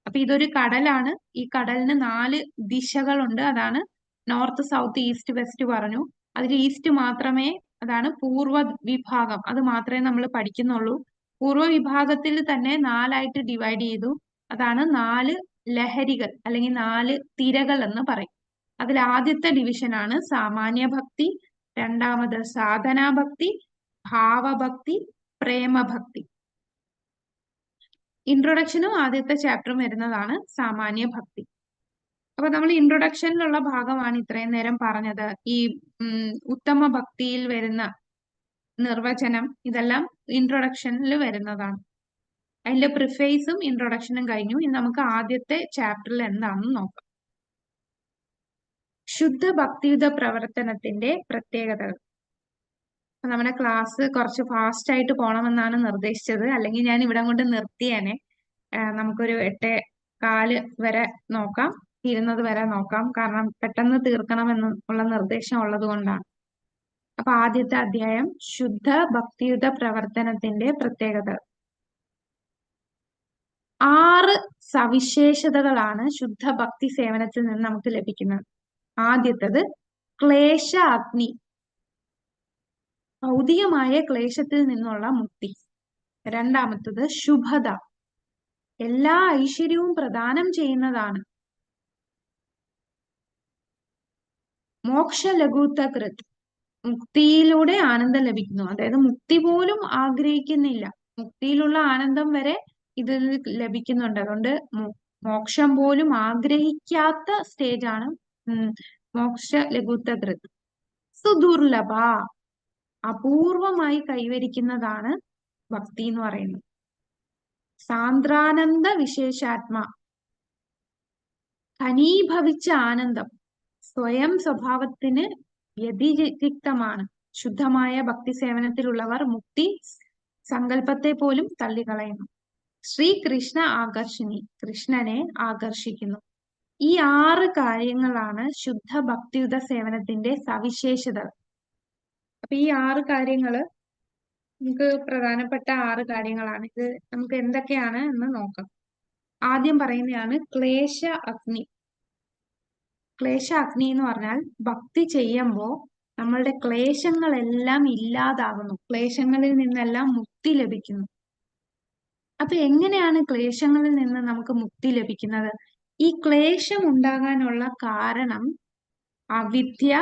അപ്പൊ ഇതൊരു കടലാണ്. ഈ കടലിന് 4 ദിശകളുണ്ട്. അതാണ് നോർത്ത്, സൗത്ത്, ഈസ്റ്റ്, വെസ്റ്റ് പറഞ്ഞു. അതിൽ ഈസ്റ്റ് മാത്രമേ, അതാണ് പൂർവ്വ വിഭാഗം, അത് മാത്രമേ നമ്മൾ പഠിക്കുന്നുള്ളൂ. പൂർവ്വ വിഭാഗത്തിൽ തന്നെ 4 ആയിട്ട് ഡിവൈഡ് ചെയ്തു. അതാണ് 4 ലഹരികൾ അല്ലെങ്കിൽ 4 തിരകൾ എന്ന് പറയും. അതിൽ ആദ്യത്തെ ഡിവിഷനാണ് സാമാന്യ ഭക്തി, രണ്ടാമത് സാധനാഭക്തി, ഭാവഭക്തി, പ്രേമഭക്തി. ഇൻട്രൊഡക്ഷനും ആദ്യത്തെ ചാപ്റ്ററും വരുന്നതാണ് സാമാന്യ ഭക്തി. അപ്പൊ നമ്മൾ ഇൻട്രൊഡക്ഷനിലുള്ള ഭാഗമാണ് ഇത്രയും നേരം പറഞ്ഞത്. ഈ ഉത്തമ ഭക്തിയിൽ വരുന്ന നിർവചനം ഇതെല്ലാം ഇൻട്രൊഡക്ഷനിൽ വരുന്നതാണ്. അതിന്റെ പ്രിഫേസും ഇൻട്രൊഡക്ഷനും കഴിഞ്ഞു. ഇനി നമുക്ക് ആദ്യത്തെ ചാപ്റ്ററിൽ എന്താണെന്ന് നോക്കാം. ശുദ്ധ ഭക്തിയുത പ്രവർത്തനത്തിന്റെ പ്രത്യേകതകൾ. നമ്മുടെ ക്ലാസ് കുറച്ച് ഫാസ്റ്റ് ആയിട്ട് പോകണമെന്നാണ് നിർദ്ദേശിച്ചത്. അല്ലെങ്കിൽ ഞാൻ ഇവിടെ കൊണ്ട് നിർത്തിയേനെ. നമുക്കൊരു 8:15 വരെ നോക്കാം, തീരുന്നത് വരെ നോക്കാം. കാരണം പെട്ടെന്ന് തീർക്കണമെന്നുള്ള നിർദ്ദേശം ഉള്ളത് കൊണ്ടാണ്. അപ്പൊ ആദ്യത്തെ അധ്യായം ശുദ്ധ ഭക്തിയുത പ്രവർത്തനത്തിന്റെ പ്രത്യേകത. 6 സവിശേഷതകളാണ് ശുദ്ധ ഭക്തി സേവനത്തിൽ നിന്ന് നമുക്ക് ലഭിക്കുന്നത്. ആദ്യത്തത് ക്ലേശ അഗ്നി, ഭൗതികമായ ക്ലേശത്തിൽ നിന്നുള്ള മുക്തി. രണ്ടാമത്തത് ശുഭത, എല്ലാ ഐശ്വര്യവും പ്രദാനം ചെയ്യുന്നതാണ്. മോക്ഷ ലഘുതകൃത്, മുക്തിയിലൂടെ ആനന്ദം ലഭിക്കുന്നു. അതായത് മുക്തി പോലും ആഗ്രഹിക്കുന്നില്ല, മുക്തിയിലുള്ള ആനന്ദം വരെ ഇതിൽ ലഭിക്കുന്നുണ്ട്. അതുകൊണ്ട് മോക്ഷം പോലും ആഗ്രഹിക്കാത്ത സ്റ്റേജാണ് മോക്ഷ ലഘുതകൃത്. സുദുർലഭ, അപൂർവമായി കൈവരിക്കുന്നതാണ് ഭക്തി എന്ന് പറയുന്നത്. സാന്ദ്രാനന്ദ വിശേഷാത്മ, ഘനീഭവിച്ച ആനന്ദം, സ്വയം സ്വഭാവത്തിന് വ്യതിരിക്തമാണ്. ശുദ്ധമായ ഭക്തി സേവനത്തിലുള്ളവർ മുക്തി സങ്കല്പത്തെ പോലും തള്ളിക്കളയുന്നു. ശ്രീകൃഷ്ണ ആകർഷിണി, കൃഷ്ണനെ ആകർഷിക്കുന്നു. ഈ 6 കാര്യങ്ങളാണ് ശുദ്ധ ഭക്തിയുത സേവനത്തിന്റെ സവിശേഷതകൾ. അപ്പൊ ഈ 6 കാര്യങ്ങള് നമുക്ക് പ്രധാനപ്പെട്ട 6 കാര്യങ്ങളാണ്. ഇത് നമുക്ക് എന്തൊക്കെയാണ് എന്ന് നോക്കാം. ആദ്യം പറയുന്നതാണ് ക്ലേശ അഗ്നി. ക്ലേശ അഗ്നി എന്ന് പറഞ്ഞാൽ ഭക്തി ചെയ്യുമ്പോൾ നമ്മളുടെ ക്ലേശങ്ങളെല്ലാം ഇല്ലാതാകുന്നു, ക്ലേശങ്ങളിൽ നിന്നെല്ലാം മുക്തി ലഭിക്കുന്നു. അപ്പൊ എങ്ങനെയാണ് ക്ലേശങ്ങളിൽ നിന്ന് നമുക്ക് മുക്തി ലഭിക്കുന്നത്? ഈ ക്ലേശം ഉണ്ടാകാനുള്ള കാരണം അവിദ്യ,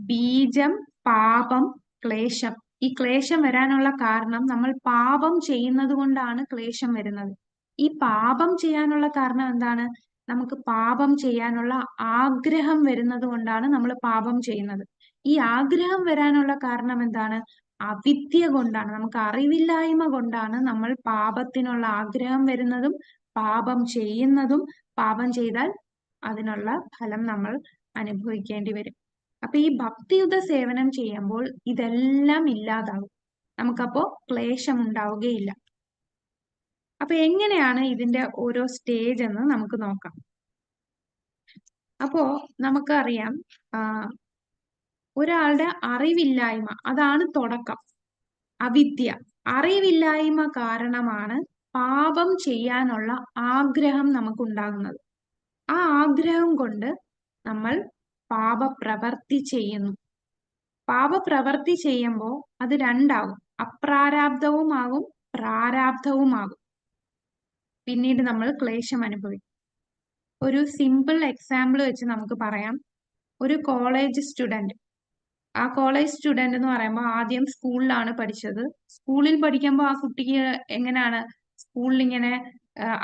ബീജം, പാപം, ക്ലേശം. ഈ ക്ലേശം വരാനുള്ള കാരണം നമ്മൾ പാപം ചെയ്യുന്നത് കൊണ്ടാണ് ക്ലേശം വരുന്നത്. ഈ പാപം ചെയ്യാനുള്ള കാരണം എന്താണ്? നമുക്ക് പാപം ചെയ്യാനുള്ള ആഗ്രഹം വരുന്നത് കൊണ്ടാണ് നമ്മൾ പാപം ചെയ്യുന്നത്. ഈ ആഗ്രഹം വരാനുള്ള കാരണം എന്താണ്? അവിദ്യ കൊണ്ടാണ്, നമുക്ക് അറിവില്ലായ്മ കൊണ്ടാണ് നമ്മൾ പാപത്തിനുള്ള ആഗ്രഹം വരുന്നതും പാപം ചെയ്യുന്നതും. പാപം ചെയ്താൽ അതിനുള്ള ഫലം നമ്മൾ അനുഭവിക്കേണ്ടി വരും. അപ്പൊ ഈ ഭക്തിയുത സേവനം ചെയ്യുമ്പോൾ ഇതെല്ലാം ഇല്ലാതാവും, നമുക്കപ്പോ ക്ലേശം ഉണ്ടാവുകയില്ല. അപ്പൊ എങ്ങനെയാണ് ഇതിന്റെ ഓരോ സ്റ്റേജ് എന്ന് നമുക്ക് നോക്കാം. അപ്പോ നമുക്കറിയാം, ഒരാളുടെ അറിവില്ലായ്മ, അതാണ് തുടക്കം. അവിദ്യ, അറിവില്ലായ്മ കാരണമാണ് പാപം ചെയ്യാനുള്ള ആഗ്രഹം നമുക്കുണ്ടാകുന്നത്. ആ ആഗ്രഹം കൊണ്ട് നമ്മൾ പാപപ്രവർത്തി ചെയ്യുന്നു. പാപപ്രവർത്തി ചെയ്യുമ്പോൾ അത് രണ്ടാകും, അപ്രാരാബ്ധവുമാകും പ്രാരാബ്ധവുമാകും. പിന്നീട് നമ്മൾ ക്ലേശം അനുഭവിക്കും. ഒരു സിമ്പിൾ എക്സാമ്പിൾ വെച്ച് നമുക്ക് പറയാം. ഒരു കോളേജ് സ്റ്റുഡന്റ്, ആ കോളേജ് സ്റ്റുഡന്റ് എന്ന് പറയുമ്പോൾ ആദ്യം സ്കൂളിലാണ് പഠിച്ചത്. സ്കൂളിൽ പഠിക്കുമ്പോൾ ആ കുട്ടിക്ക് എങ്ങനെയാണ്, സ്കൂളിൽ ഇങ്ങനെ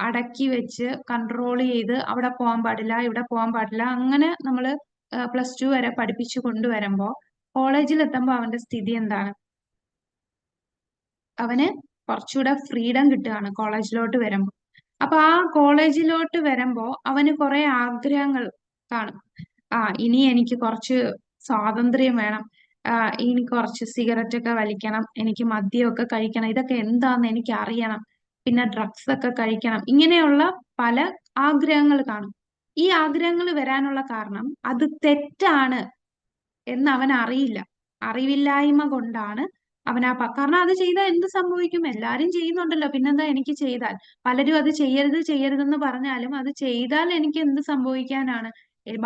അടക്കി വെച്ച് കൺട്രോൾ ചെയ്ത് അവിടെ പോകാൻ പാടില്ല, ഇവിടെ പോകാൻ പാടില്ല, അങ്ങനെ നമ്മൾ +2 വരെ പഠിപ്പിച്ചു കൊണ്ടുവരുമ്പോൾ കോളേജിൽ എത്തുമ്പോൾ അവന്റെ സ്ഥിതി എന്താണ്? അവന് കുറച്ചുകൂടെ ഫ്രീഡം കിട്ടുകയാണ് കോളേജിലോട്ട് വരുമ്പോൾ. അപ്പൊ ആ കോളേജിലോട്ട് വരുമ്പോ അവന് കുറെ ആഗ്രഹങ്ങൾ കാണും. ഇനി എനിക്ക് കുറച്ച് സ്വാതന്ത്ര്യം വേണം, ഇനി കുറച്ച് സിഗരറ്റ് ഒക്കെ വലിക്കണം, എനിക്ക് മദ്യമൊക്കെ കഴിക്കണം, ഇതൊക്കെ എന്താന്ന് എനിക്ക് അറിയണം, പിന്നെ ഡ്രഗ്സ് ഒക്കെ കഴിക്കണം, ഇങ്ങനെയുള്ള പല ആഗ്രഹങ്ങൾ കാണും. ഈ ആഗ്രഹങ്ങൾ വരാനുള്ള കാരണം അത് തെറ്റാണ് എന്ന് അവൻ അറിയില്ല. അറിവില്ലായ്മ കൊണ്ടാണ് അവൻ കാരണം അത് ചെയ്താൽ എന്ത് സംഭവിക്കും? എല്ലാരും ചെയ്യുന്നുണ്ടല്ലോ, പിന്നെന്താ എനിക്ക് ചെയ്താൽ? പലരും അത് ചെയ്യരുത് ചെയ്യരുതെന്ന് പറഞ്ഞാലും അത് ചെയ്താൽ എനിക്ക് എന്ത് സംഭവിക്കാനാണ്?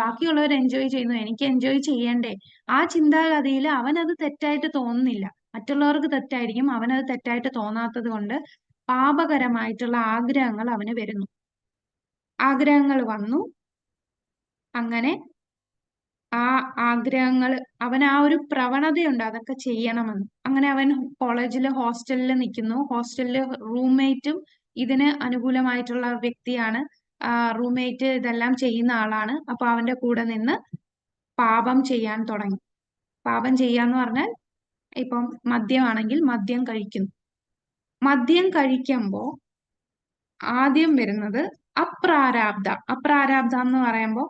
ബാക്കിയുള്ളവർ എൻജോയ് ചെയ്യുന്നു, എനിക്ക് എൻജോയ് ചെയ്യണ്ടേ? ആ ചിന്താഗതിയിൽ അവനത് തെറ്റായിട്ട് തോന്നുന്നില്ല. മറ്റുള്ളവർക്ക് തെറ്റായിരിക്കും, അവനത് തെറ്റായിട്ട് തോന്നാത്തത് കൊണ്ട് പാപകരമായിട്ടുള്ള ആഗ്രഹങ്ങൾ അവന് വരുന്നു. ആഗ്രഹങ്ങൾ വന്നു, അങ്ങനെ ആ ആഗ്രഹങ്ങൾ, അവൻ ആ ഒരു പ്രവണതയുണ്ട് അതൊക്കെ ചെയ്യണമെന്ന്. അങ്ങനെ അവൻ ഹോസ്റ്റലിൽ നിൽക്കുന്നു. ഹോസ്റ്റലില് റൂംമേറ്റും ഇതിന് അനുകൂലമായിട്ടുള്ള വ്യക്തിയാണ്. റൂംമേറ്റ് ഇതെല്ലാം ചെയ്യുന്ന ആളാണ്. അപ്പൊ അവന്റെ കൂടെ നിന്ന് പാപം ചെയ്യാൻ തുടങ്ങി. പാപം ചെയ്യാന്ന് പറഞ്ഞാൽ ഇപ്പം മദ്യമാണെങ്കിൽ മദ്യം കഴിക്കുന്നു. മദ്യം കഴിക്കുമ്പോ ആദ്യം വരുന്നത് അപ്രാരാബ്ധ എന്ന് പറയുമ്പോ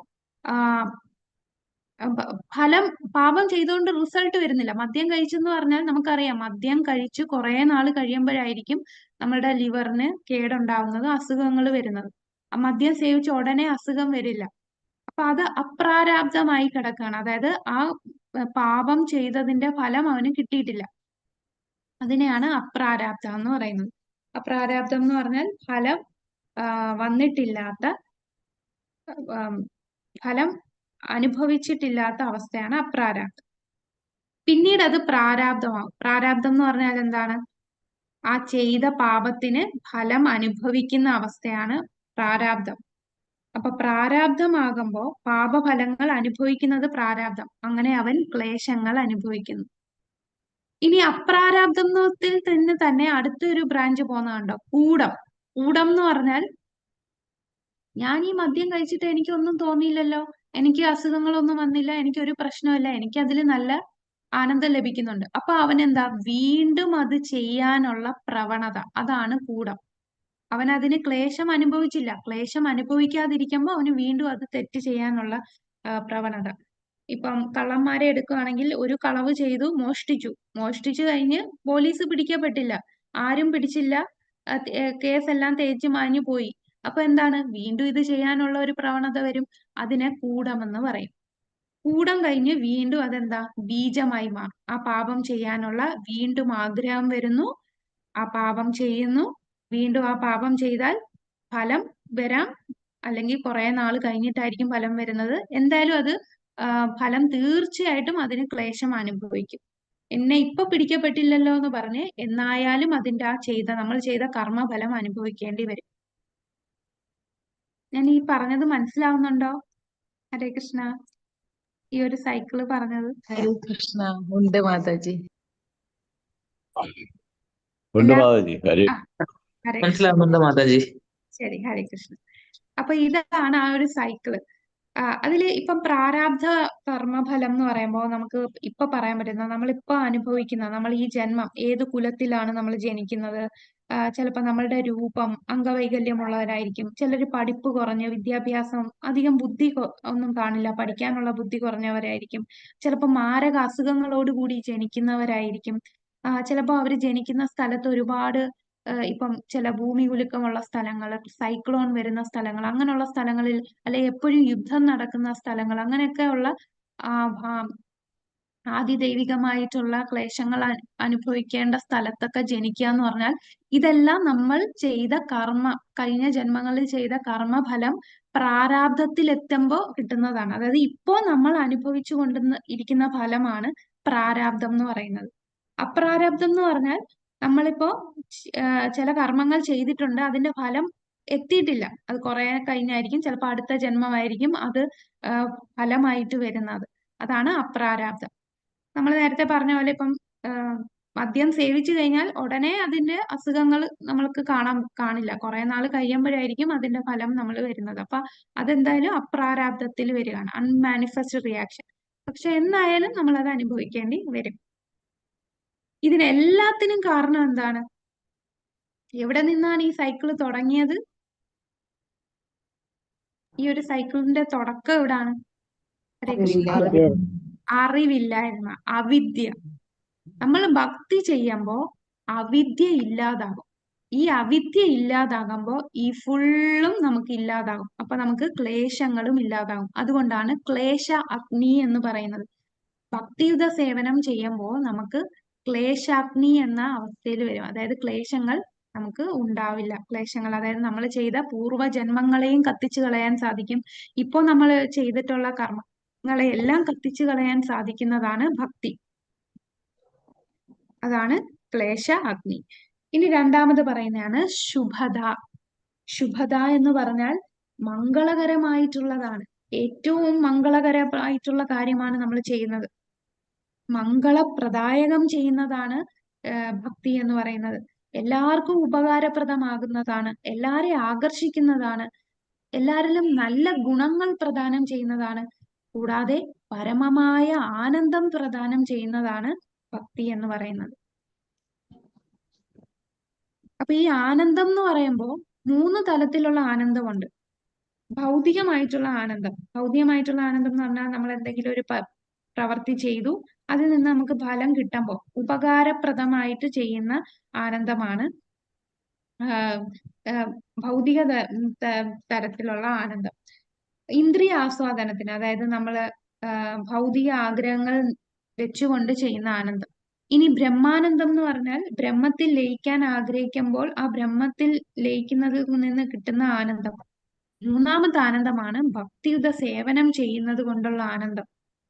ഫലം, പാപം ചെയ്തുകൊണ്ട് റിസൾട്ട് വരുന്നില്ല. മദ്യം കഴിച്ചെന്ന് പറഞ്ഞാൽ നമുക്കറിയാം, മദ്യം കഴിച്ചു കുറെ നാൾ കഴിയുമ്പോഴായിരിക്കും നമ്മുടെ ലിവറിന് കേടുണ്ടാവുന്നത്, അസുഖങ്ങൾ വരുന്നത്. മദ്യം സേവിച്ച ഉടനെ അസുഖം വരില്ല. അപ്പൊ അത് അപ്രാരാബ്ധമായി കിടക്കുകയാണ്. അതായത് ആ പാപം ചെയ്തതിന്റെ ഫലം അവന് കിട്ടിയിട്ടില്ല. അതിനെയാണ് അപ്രാരാബ്ധം എന്ന് പറയുന്നത്. അപ്രാരാബ്ധം എന്ന് പറഞ്ഞാൽ ഫലം വന്നിട്ടില്ലാത്ത, ഫലം അനുഭവിച്ചിട്ടില്ലാത്ത അവസ്ഥയാണ് അപ്രാരാബ്ധം. പിന്നീട് അത് പ്രാരാബ്ധമാവും. പ്രാരാബ്ധം എന്ന് പറഞ്ഞാൽ എന്താണ്? ആ ചെയ്ത പാപത്തിന് ഫലം അനുഭവിക്കുന്ന അവസ്ഥയാണ് പ്രാരാബ്ധം. അപ്പൊ പ്രാരാബ്ധമാകുമ്പോ പാപഫലങ്ങൾ അനുഭവിക്കുന്നത് പ്രാരാബ്ധം. അങ്ങനെ അവൻ ക്ലേശങ്ങൾ അനുഭവിക്കുന്നു. ഇനി അപ്രാരാബ്ധത്തിൽ തന്നെ അടുത്തൊരു ബ്രാഞ്ച് പോകുന്നുണ്ടോ? കൂടം. കൂടം എന്ന് പറഞ്ഞാൽ, ഞാൻ ഈ മദ്യം കഴിച്ചിട്ട് എനിക്കൊന്നും തോന്നിയില്ലല്ലോ, എനിക്ക് അസുഖങ്ങളൊന്നും വന്നില്ല, എനിക്കൊരു പ്രശ്നമില്ല, എനിക്ക് അതിൽ നല്ല ആനന്ദം ലഭിക്കുന്നുണ്ട്. അപ്പൊ അവനെന്താ, വീണ്ടും അത് ചെയ്യാനുള്ള പ്രവണത, അതാണ് കൂടം. അവൻ അതിന് ക്ലേശം അനുഭവിച്ചില്ല. ക്ലേശം അനുഭവിക്കാതിരിക്കുമ്പോൾ അവന് വീണ്ടും അത് തെറ്റ് ചെയ്യാനുള്ള പ്രവണത. ഇപ്പം കള്ളന്മാരെ എടുക്കുകയാണെങ്കിൽ, ഒരു കളവ് ചെയ്തു, മോഷ്ടിച്ചു കഴിഞ്ഞ് പോലീസ് പിടിക്കപ്പെട്ടില്ല, ആരും പിടിച്ചില്ല, കേസെല്ലാം തേച്ച് മാഞ്ഞു പോയി. അപ്പൊ എന്താണ്, വീണ്ടും ഇത് ചെയ്യാനുള്ള ഒരു പ്രവണത വരും. അതിനെ കൂടമെന്ന് പറയും. കൂടം കഴിഞ്ഞ് വീണ്ടും അതെന്താ, ബീജമായി മാറും. ആ പാപം ചെയ്യാനുള്ള വീണ്ടും ആഗ്രഹം വരുന്നു, ആ പാപം ചെയ്യുന്നു. വീണ്ടും ആ പാപം ചെയ്താൽ ഫലം വരാം, അല്ലെങ്കിൽ കുറെ നാൾ കഴിഞ്ഞിട്ടായിരിക്കും ഫലം വരുന്നത്. എന്തായാലും അത് ഫലം തീർച്ചയായിട്ടും അതിന് ക്ലേശം അനുഭവിക്കും. എന്നെ ഇപ്പൊ പിടിക്കപ്പെട്ടില്ലല്ലോ എന്ന് പറഞ്ഞ് എന്നായാലും അതിന്റെ നമ്മൾ ചെയ്ത കർമ്മഫലം അനുഭവിക്കേണ്ടി വരും. ഞാൻ ഈ പറഞ്ഞത് മനസ്സിലാവുന്നുണ്ടോ? ഹരേ കൃഷ്ണ. ഈ ഒരു സൈക്കിള് പറഞ്ഞത് ഹരേ കൃഷ്ണ. ഉണ്ട് മാതാജി. ഉണ്ട് മാതാജി. ഹരേ കൃഷ്ണ. മനസ്സിലാവുന്നുണ്ട് മാതാജി. ശരി, ഹരേ കൃഷ്ണ. അപ്പൊ ഇതാണ് ആ ഒരു സൈക്കിള്. അതില് ഇപ്പം പ്രാരാബ്ധ കർമ്മഫലം എന്ന് പറയുമ്പോൾ നമുക്ക് ഇപ്പൊ പറയാൻ പറ്റുന്ന നമ്മളിപ്പോ അനുഭവിക്കുന്ന നമ്മൾ ഈ ജന്മം ഏത് കുലത്തിലാണ് നമ്മൾ ജനിക്കുന്നത്, ചിലപ്പോൾ നമ്മളുടെ രൂപം അംഗവൈകല്യമുള്ളവരായിരിക്കും, ചിലർ പഠിപ്പ് കുറഞ്ഞ് വിദ്യാഭ്യാസം അധികം ഒന്നും കാണില്ല, പഠിക്കാനുള്ള ബുദ്ധി കുറഞ്ഞവരായിരിക്കും, ചിലപ്പോൾ മാരക അസുഖങ്ങളോട് കൂടി ജനിക്കുന്നവരായിരിക്കും, ചിലപ്പോൾ അവർ ജനിക്കുന്ന സ്ഥലത്ത് ഒരുപാട് ഇപ്പം ചില ഭൂമി കുലുക്കമുള്ള സ്ഥലങ്ങൾ, സൈക്ലോൺ വരുന്ന സ്ഥലങ്ങൾ, അങ്ങനെയുള്ള സ്ഥലങ്ങളിൽ അല്ലെ എപ്പോഴും യുദ്ധം നടക്കുന്ന സ്ഥലങ്ങൾ, അങ്ങനെയൊക്കെയുള്ള ആ ആദിദൈവികമായിട്ടുള്ള ക്ലേശങ്ങൾ അനുഭവിക്കേണ്ട സ്ഥലത്തൊക്കെ ജനിക്കുക എന്ന് പറഞ്ഞാൽ ഇതെല്ലാം നമ്മൾ ചെയ്ത കഴിഞ്ഞ ജന്മങ്ങളിൽ ചെയ്ത കർമ്മഫലം പ്രാരാബ്ധത്തിലെത്തുമ്പോൾ കിട്ടുന്നതാണ്. അതായത് ഇപ്പോ നമ്മൾ അനുഭവിച്ചു ഇരിക്കുന്ന ഫലമാണ് പ്രാരാബ്ധം എന്ന് പറയുന്നത്. അപ്രാരാബ്ധം എന്ന് പറഞ്ഞാൽ നമ്മളിപ്പോ ചില കർമ്മങ്ങൾ ചെയ്തിട്ടുണ്ട്, അതിന്റെ ഫലം എത്തിയിട്ടില്ല, അത് കുറെ കഴിഞ്ഞായിരിക്കും, ചിലപ്പോൾ അടുത്ത ജന്മമായിരിക്കും അത് ഫലമായിട്ട് വരുന്നത്. അതാണ് അപ്രാരാബ്ധം. നമ്മൾ നേരത്തെ പറഞ്ഞ പോലെ ഇപ്പം മദ്യം സേവിച്ചു കഴിഞ്ഞാൽ ഉടനെ അതിന്റെ അസുഖങ്ങൾ നമ്മൾക്ക് കാണില്ല, കുറെ നാൾ കഴിയുമ്പോഴായിരിക്കും അതിന്റെ ഫലം നമ്മൾ വരുന്നത്. അപ്പൊ അതെന്തായാലും അപ്രാരാബ്ധത്തിൽ വരികയാണ്, അൺമാനിഫെസ്റ്റ് റിയാക്ഷൻ. പക്ഷെ എന്തായാലും നമ്മൾ അത് അനുഭവിക്കേണ്ടി വരും. ഇതിനെല്ലാത്തിനും കാരണം എന്താണ്? എവിടെ നിന്നാണ് ഈ സൈക്കിൾ തുടങ്ങിയത്? ഈ ഒരു സൈക്കിളിന്റെ തുടക്കം എവിടാണ്? ഹരേ കൃഷ്ണ. അറിവില്ലായ്മ, അവിദ്യ. നമ്മൾ ഭക്തി ചെയ്യുമ്പോ അവിദ്യ ഇല്ലാതാകും. ഈ അവിദ്യ ഇല്ലാതാകുമ്പോ ഈ ഫുള്ളും നമുക്ക് ഇല്ലാതാകും. അപ്പൊ നമുക്ക് ക്ലേശങ്ങളും ഇല്ലാതാകും. അതുകൊണ്ടാണ് ക്ലേശ അഗ്നി എന്ന് പറയുന്നത്. ഭക്തിയുത സേവനം ചെയ്യുമ്പോൾ നമുക്ക് ക്ലേശാഗ്നി എന്ന അവസ്ഥയിൽ വരും. അതായത് ക്ലേശങ്ങൾ നമുക്ക് ഉണ്ടാവില്ല. ക്ലേശങ്ങൾ അതായത് നമ്മൾ ചെയ്ത പൂർവ്വജന്മങ്ങളെയും കത്തിച്ചു കളയാൻ സാധിക്കും. ഇപ്പോൾ നമ്മൾ ചെയ്തിട്ടുള്ള കർമ്മങ്ങളെ എല്ലാം കത്തിച്ചു കളയാൻ സാധിക്കുന്നതാണ് ഭക്തി. അതാണ് ക്ലേശ അഗ്നി. ഇനി രണ്ടാമത് പറയുന്നതാണ് ശുഭത. ശുഭത എന്ന് പറഞ്ഞാൽ മംഗളകരമായിട്ടുള്ളതാണ്. ഏറ്റവും മംഗളകരമായിട്ടുള്ള കാര്യമാണ് നമ്മൾ ചെയ്യുന്നത്. മംഗളപ്രദായകം ചെയ്യുന്നതാണ് ഭക്തി എന്ന് പറയുന്നത്. എല്ലാവർക്കും ഉപകാരപ്രദമാകുന്നതാണ്, എല്ലാരെയും ആകർഷിക്കുന്നതാണ്, എല്ലാരിലും നല്ല ഗുണങ്ങൾ പ്രദാനം ചെയ്യുന്നതാണ്, കൂടാതെ പരമമായ ആനന്ദം പ്രദാനം ചെയ്യുന്നതാണ് ഭക്തി എന്ന് പറയുന്നത്. അപ്പൊ ഈ ആനന്ദം എന്ന് പറയുമ്പോൾ 3 തലത്തിലുള്ള ആനന്ദമുണ്ട്. ഭൗതികമായിട്ടുള്ള ആനന്ദം. ഭൗതികമായിട്ടുള്ള ആനന്ദം എന്ന് പറഞ്ഞാൽ നമ്മൾ എന്തെങ്കിലും ഒരു പ്രവൃത്തി ചെയ്തു, അതിൽ നിന്ന് നമുക്ക് ഫലം കിട്ടുമ്പോൾ ഉപകാരപ്രദമായിട്ട് ചെയ്യുന്ന ആനന്ദമാണ് ഭൗതിക തരത്തിലുള്ള ആനന്ദം. ഇന്ദ്രിയ ആസ്വാദനത്തിന്, അതായത് നമ്മള് ഭൗതിക ആഗ്രഹങ്ങൾ വെച്ചുകൊണ്ട് ചെയ്യുന്ന ആനന്ദം. ഇനി ബ്രഹ്മാനന്ദം എന്ന് പറഞ്ഞാൽ ബ്രഹ്മത്തിൽ ലയിക്കാൻ ആഗ്രഹിക്കുമ്പോൾ ആ ബ്രഹ്മത്തിൽ ലയിക്കുന്നതിൽ നിന്ന് കിട്ടുന്ന ആനന്ദം. 3ാമത്തെ ആനന്ദമാണ് ഭക്തിയുത സേവനം ചെയ്യുന്നത് കൊണ്ടുള്ള ആനന്ദം.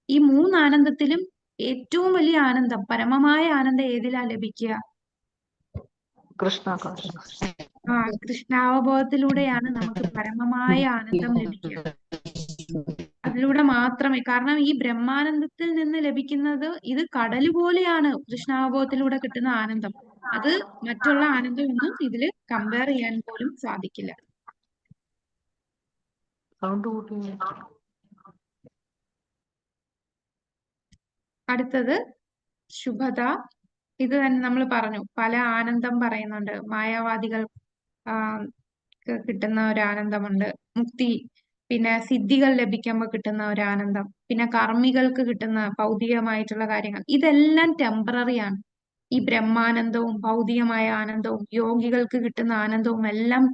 ഈ 3 ആനന്ദത്തിലും ഏറ്റവും വലിയ ആനന്ദം, പരമമായ ആനന്ദം ഏതിലാ ലഭിക്കുക? കൃഷ്ണാവബോധത്തിലൂടെയാണ് നമുക്ക് പരമമായ ആനന്ദം ലഭിക്കുക. അതിലൂടെ മാത്രമേ, കാരണം ഈ ബ്രഹ്മാനന്ദത്തിൽ നിന്ന് ലഭിക്കുന്നത് ഇത് കടല് പോലെയാണ്. കൃഷ്ണാവബോധത്തിലൂടെ കിട്ടുന്ന ആനന്ദം അത് മറ്റുള്ള ആനന്ദമൊന്നും ഇതില് കമ്പയർ ചെയ്യാൻ പോലും സാധിക്കില്ല. അടുത്തത് ശുഭത. ഇത് തന്നെ നമ്മൾ പറഞ്ഞു, പല ആനന്ദം പറയുന്നുണ്ട്. മായാവാദികൾ കിട്ടുന്ന ഒരു ആനന്ദമുണ്ട്, മുക്തി, പിന്നെ സിദ്ധികൾ ലഭിക്കുമ്പോൾ കിട്ടുന്ന ഒരു ആനന്ദം, പിന്നെ കർമ്മികൾക്ക് കിട്ടുന്ന ഭൗതികമായിട്ടുള്ള കാര്യങ്ങൾ. ഇതെല്ലാം ടെമ്പററി ആണ്. ഈ ബ്രഹ്മാനന്ദവും ഭൗതികമായ ആനന്ദവും യോഗികൾക്ക് കിട്ടുന്ന ആനന്ദവും എല്ലാം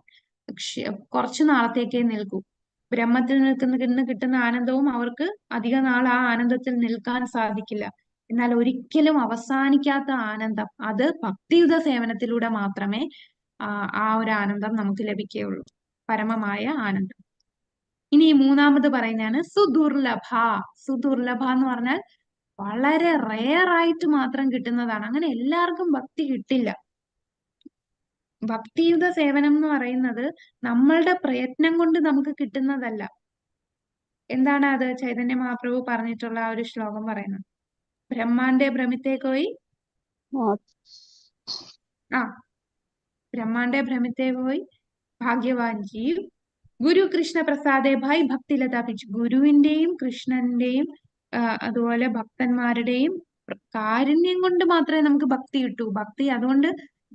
കുറച്ചു നാളത്തേക്കേ നിൽക്കൂ. ബ്രഹ്മത്തിൽ കിട്ടുന്ന ആനന്ദവും അവർക്ക് അധിക നാൾ ആ ആനന്ദത്തിൽ നിൽക്കാൻ സാധിക്കില്ല. എന്നാൽ ഒരിക്കലും അവസാനിക്കാത്ത ആനന്ദം, അത് ഭക്തിയുത സേവനത്തിലൂടെ മാത്രമേ ആ ഒരു ആനന്ദം നമുക്ക് ലഭിക്കുകയുള്ളൂ, പരമമായ ആനന്ദം. ഇനി 3ാമത് പറയുന്നതാണ് സുദുർലഭ. സുദുർലഭ എന്ന് പറഞ്ഞാൽ വളരെ റെയർ ആയിട്ട് മാത്രം കിട്ടുന്നതാണ്. അങ്ങനെ എല്ലാവർക്കും ഭക്തി കിട്ടില്ല. ഭക്തിയുത സേവനം എന്ന് പറയുന്നത് നമ്മളുടെ പ്രയത്നം കൊണ്ട് നമുക്ക് കിട്ടുന്നതല്ല. എന്താണ് അത്? ചൈതന്യ മഹാപ്രഭു പറഞ്ഞിട്ടുള്ള ആ ഒരു ശ്ലോകം പറയുന്നത്, ബ്രഹ്മാണ്ഡേ ഭ്രമിത്തേ കോയി ബ്രഹ്മാണ്ഡേ ഭ്രമിത്തേ കോയി ഭാഗ്യവാൻ ജീവ് ഗുരു കൃഷ്ണ പ്രസാദേ ഭായ് ഭക്തിലതാ പിച്ച്. ഗുരുവിന്റെയും കൃഷ്ണന്റെയും അതുപോലെ ഭക്തന്മാരുടെയും കാരുണ്യം കൊണ്ട് മാത്രമേ നമുക്ക് ഭക്തി കിട്ടൂ. അതുകൊണ്ട്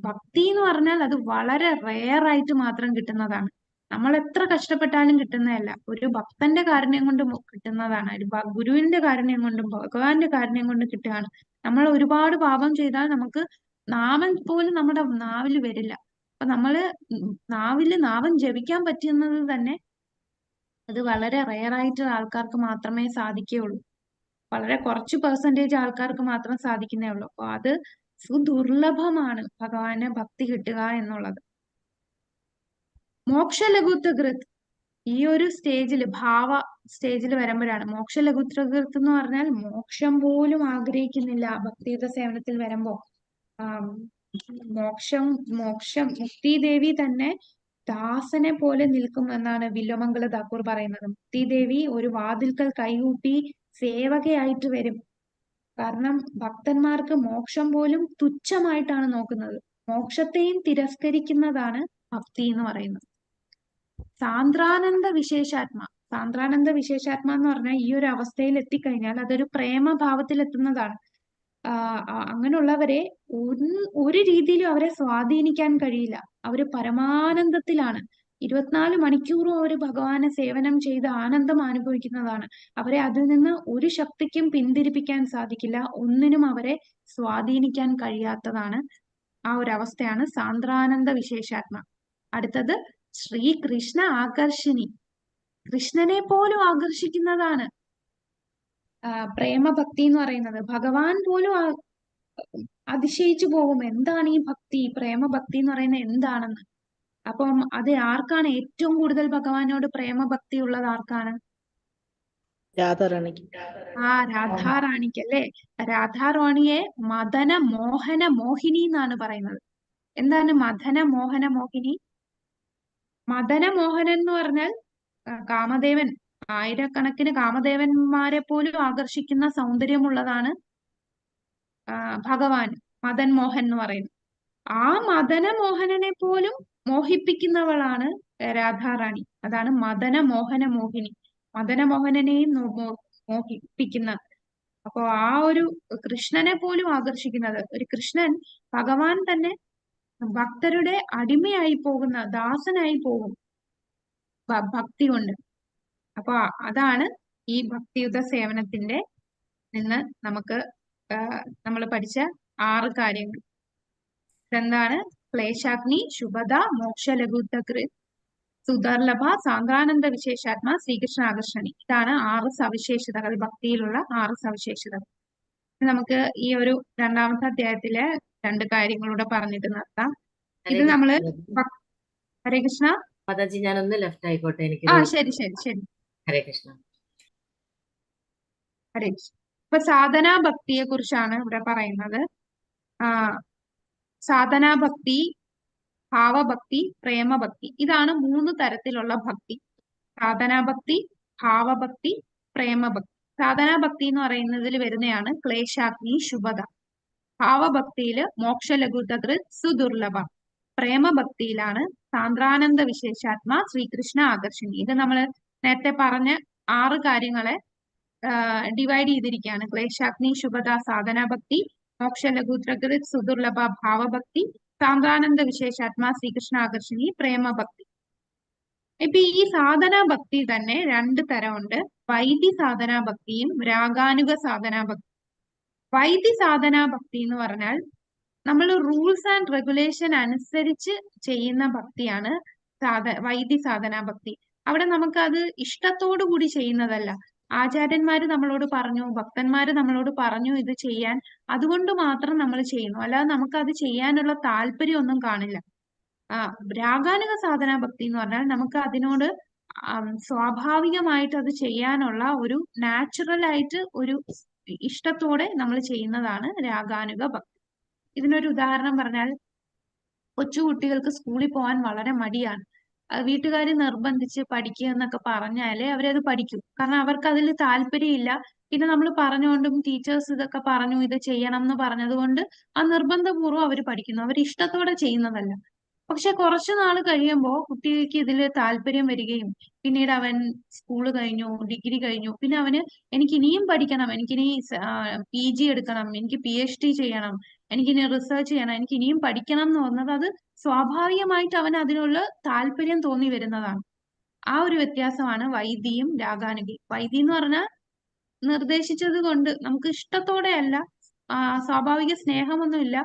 ഭക്തി എന്ന് പറഞ്ഞാൽ അത് വളരെ റെയർ ആയിട്ട് മാത്രം കിട്ടുന്നതാണ്. നമ്മൾ എത്ര കഷ്ടപ്പെട്ടാലും കിട്ടുന്നതല്ല. ഒരു ഭക്തന്റെ കാരുണ്യം കൊണ്ട് കിട്ടുന്നതാണ്. ഒരു ഗുരുവിന്റെ കാരുണ്യം കൊണ്ടും ഭഗവാന്റെ കാരുണ്യം കൊണ്ടും കിട്ടുകയാണ്. നമ്മൾ ഒരുപാട് പാപം ചെയ്താൽ നമുക്ക് നാമം പോലും നമ്മുടെ നാവിൽ വരില്ല. അപ്പൊ നമ്മള് നാവം ജപിക്കാൻ പറ്റുന്നത് തന്നെ അത് വളരെ റെയർ ആയിട്ടുള്ള ആൾക്കാർക്ക് മാത്രമേ സാധിക്കുകയുള്ളൂ. വളരെ കുറച്ച് പെർസെന്റേജ് ആൾക്കാർക്ക് മാത്രം സാധിക്കുന്നേ ഉള്ളൂ. അപ്പൊ അത് സുദുർലഭമാണ് ഭഗവാനെ ഭക്തി കിട്ടുക എന്നുള്ളത്. മോക്ഷലഘുത്വകൃത് ഈ ഒരു സ്റ്റേജിൽ സ്റ്റേജിൽ വരുമ്പോഴാണ് മോക്ഷലഘുത്വകൃത് എന്ന് പറഞ്ഞാൽ മോക്ഷം പോലും ആഗ്രഹിക്കുന്നില്ല ഭക്തിയുത സേവനത്തിൽ വരുമ്പോ. മുക്തിദേവി തന്നെ ദാസനെ പോലെ നിൽക്കും എന്നാണ് വില്വമംഗല താക്കൂർ പറയുന്നത്. മുക്തിദേവി ഒരു വാതിൽക്കൽ കൈകൂപ്പി സേവകയായിട്ട് വരും. കാരണം ഭക്തന്മാർക്ക് മോക്ഷം പോലും തുച്ഛമായിട്ടാണ് നോക്കുന്നത്. മോക്ഷത്തെയും തിരസ്കരിക്കുന്നതാണ് ഭക്തി എന്ന് പറയുന്നത്. സാന്ദ്രാനന്ദ വിശേഷാത്മ എന്ന് പറഞ്ഞാൽ ഈ ഒരു അവസ്ഥയിൽ എത്തിക്കഴിഞ്ഞാൽ അതൊരു പ്രേമഭാവത്തിൽ എത്തുന്നതാണ്. അങ്ങനെയുള്ളവരെ ഒരു രീതിയിലും അവരെ സ്വാധീനിക്കാൻ കഴിയില്ല. അവര് പരമാനന്ദത്തിലാണ്. 24 മണിക്കൂറും അവര് ഭഗവാനെ സേവനം ചെയ്ത് ആനന്ദം അനുഭവിക്കുന്നതാണ്. അവരെ അതിൽ നിന്ന് ഒരു ശക്തിക്കും പിന്തിരിപ്പിക്കാൻ സാധിക്കില്ല. ഒന്നിനും അവരെ സ്വാധീനിക്കാൻ കഴിയാത്തതാണ്. ആ ഒരു അവസ്ഥയാണ് സാന്ദ്രാനന്ദ വിശേഷാത്മ. അടുത്തത് ശ്രീകൃഷ്ണ ആകർഷിണി. കൃഷ്ണനെ പോലും ആകർഷിക്കുന്നതാണ് പ്രേമഭക്തി എന്ന് പറയുന്നത്. ഭഗവാൻ പോലും അതിശയിച്ചു പോകും, എന്താണ് ഈ ഭക്തി, പ്രേമഭക്തി എന്ന് പറയുന്നത് എന്താണെന്ന്. അപ്പം അത് ആർക്കാണ് ഏറ്റവും കൂടുതൽ ഭഗവാനോട് പ്രേമഭക്തി ഉള്ളത്? ആർക്കാണ്? രാധാറാണിക്ക്. രാധാറാണിക്ക് അല്ലേ. രാധാറാണിയെ മദന മോഹന മോഹിനി എന്നാണ് പറയുന്നത്. എന്താണ് മദന മോഹന മോഹിനി? മദന മോഹനൻ എന്ന് പറഞ്ഞാൽ കാമദേവൻ, ആയിരക്കണക്കിന് കാമദേവന്മാരെ പോലും ആകർഷിക്കുന്ന സൗന്ദര്യമുള്ളതാണ് ഭഗവാൻ മദൻ മോഹൻ എന്ന് പറയുന്നത്. ആ മദന മോഹനനെ പോലും മോഹിപ്പിക്കുന്നവളാണ് രാധാറാണി. അതാണ് മദന മോഹന മോഹിനി. മദന മോഹനനെയും മോഹിപ്പിക്കുന്ന, അപ്പോ ആ ഒരു കൃഷ്ണനെ പോലും ആകർഷിക്കുന്നത്, ഒരു കൃഷ്ണൻ ഭഗവാൻ തന്നെ ഭക്തരുടെ അടിമയായി പോകുന്ന, ദാസനായി പോകും ഭക്തി കൊണ്ട്. അപ്പൊ അതാണ് ഈ ഭക്തിയുത സേവനത്തിന്റെ നിന്ന് നമുക്ക് നമ്മൾ പഠിച്ച 6 കാര്യങ്ങൾ. ഇതെന്താണ്? ക്ലേശാഗ്നി, ശുഭദ, മോക്ഷലഘുതകൃത്, സുദർലഭ, സാന്ദ്രാനന്ദ വിശേഷാത്മ, ശ്രീകൃഷ്ണ ആകർഷണി. ഇതാണ് 6 സവിശേഷതകൾ, ഭക്തിയിലുള്ള 6 സവിശേഷതകൾ. നമുക്ക് ഈ ഒരു 2ാമത്തെ അധ്യായത്തിലെ 2 കാര്യങ്ങളൂടെ പറഞ്ഞിട്ട് നിർത്താം. ഇത് നമ്മള് ഹരേ കൃഷ്ണ. മാതാജി ഞാനൊന്ന് ലെഫ്റ്റ് ആയിക്കോട്ടെ, എനിക്ക് ശരി ശരി ശരി. ഹരേ കൃഷ്ണ. ഹരേ കൃഷ്ണ. ഇപ്പൊ സാധനാ ഭക്തിയെ കുറിച്ചാണ് ഇവിടെ പറയുന്നത്. സാധനാഭക്തി, ഭാവഭക്തി, പ്രേമഭക്തി. ഇതാണ് 3 തരത്തിലുള്ള ഭക്തി. സാധനാഭക്തി, ഭാവഭക്തി, പ്രേമഭക്തി. സാധനാഭക്തി എന്ന് പറയുന്നതിൽ വരുന്നതാണ് ക്ലേശാഗ്നി, ശുഭദ. ഭാവഭക്തിയില് മോക്ഷലഘുതകൃത്, സുദുർലഭ. പ്രേമഭക്തിയിലാണ് സാന്ദ്രാനന്ദ വിശേഷാത്മ, ശ്രീകൃഷ്ണ ആകർഷിണി. ഇത് നമ്മൾ നേരത്തെ പറഞ്ഞ 6 കാര്യങ്ങളെ ഡിവൈഡ് ചെയ്തിരിക്കുകയാണ്. ക്ലേശാഗ്നി, ശുഭദ സാധനാഭക്തി, മോക്ഷലഘുതകൃത്, സുദുർലഭ ഭാവഭക്തി, സാന്ദ്രാനന്ദ വിശേഷാത്മ, ശ്രീകൃഷ്ണ ആകർഷിണി, പ്രേമഭക്തി. ഇപ്പൊ ഈ സാധനാഭക്തി തന്നെ 2 തരമുണ്ട്. വൈദി സാധനാഭക്തിയും രാഗാനുഗ സാധനാഭക്തി. വൈദി സാധനാഭക്തി എന്ന് പറഞ്ഞാൽ നമ്മൾ റൂൾസ് ആൻഡ് റെഗുലേഷൻ അനുസരിച്ച് ചെയ്യുന്ന ഭക്തിയാണ് വൈദി സാധനാഭക്തി. അവിടെ നമുക്ക് അത് ഇഷ്ടത്തോടു കൂടി ചെയ്യുന്നതല്ല. ആചാര്യന്മാര് നമ്മളോട് പറഞ്ഞു, ഭക്തന്മാര് നമ്മളോട് പറഞ്ഞു ഇത് ചെയ്യാൻ, അതുകൊണ്ട് മാത്രം നമ്മൾ ചെയ്യുന്നു. അല്ലാതെ നമുക്ക് അത് ചെയ്യാനുള്ള താല്പര്യമൊന്നും കാണില്ല. രാഗാനുഗ സാധനാഭക്തി എന്ന് പറഞ്ഞാൽ നമുക്ക് അതിനോട് സ്വാഭാവികമായിട്ട് അത് ചെയ്യാനുള്ള ഒരു നാച്ചുറൽ ആയിട്ട് ഒരു ഇഷ്ടത്തോടെ നമ്മൾ ചെയ്യുന്നതാണ് രാഗാനുഗ ഭക്തി. ഇതിനൊരു ഉദാഹരണം പറഞ്ഞാൽ, കൊച്ചുകുട്ടികൾക്ക് സ്കൂളിൽ പോകാൻ വളരെ മടിയാണ്. വീട്ടുകാർ നിർബന്ധിച്ച് പഠിക്കുക എന്നൊക്കെ പറഞ്ഞാലേ അവരത് പഠിക്കും. കാരണം അവർക്ക് അതിൽ താല്പര്യമില്ല. പിന്നെ നമ്മൾ പറഞ്ഞുകൊണ്ടും ടീച്ചേഴ്സ് ഇതൊക്കെ പറഞ്ഞു ഇത് ചെയ്യണം എന്ന് പറഞ്ഞത് കൊണ്ട് ആ നിർബന്ധപൂർവ്വം അവർ പഠിക്കുന്നു. അവർ ഇഷ്ടത്തോടെ ചെയ്യുന്നതല്ല. പക്ഷെ കുറച്ചു നാൾ കഴിയുമ്പോൾ കുട്ടിക്ക് ഇതിൽ താല്പര്യം വരികയും പിന്നീട് അവൻ സ്കൂള് കഴിഞ്ഞു, ഡിഗ്രി കഴിഞ്ഞു, പിന്നെ അവന് എനിക്ക് ഇനിയും പഠിക്കണം, എനിക്കിനി PG എടുക്കണം, എനിക്ക് PhD ചെയ്യണം, എനിക്കിനി റിസർച്ച് ചെയ്യണം, എനിക്ക് ഇനിയും പഠിക്കണം എന്ന് പറഞ്ഞത് അത് സ്വാഭാവികമായിട്ട് അവന് അതിനുള്ള താല്പര്യം തോന്നി വരുന്നതാണ്. ആ ഒരു വ്യത്യാസമാണ് വൈദിയും രാഗാനുഗയും. വൈദി എന്ന് പറഞ്ഞാൽ നിർദ്ദേശിച്ചത് കൊണ്ട് നമുക്ക് ഇഷ്ടത്തോടെ അല്ല, സ്വാഭാവിക സ്നേഹമൊന്നുമില്ല,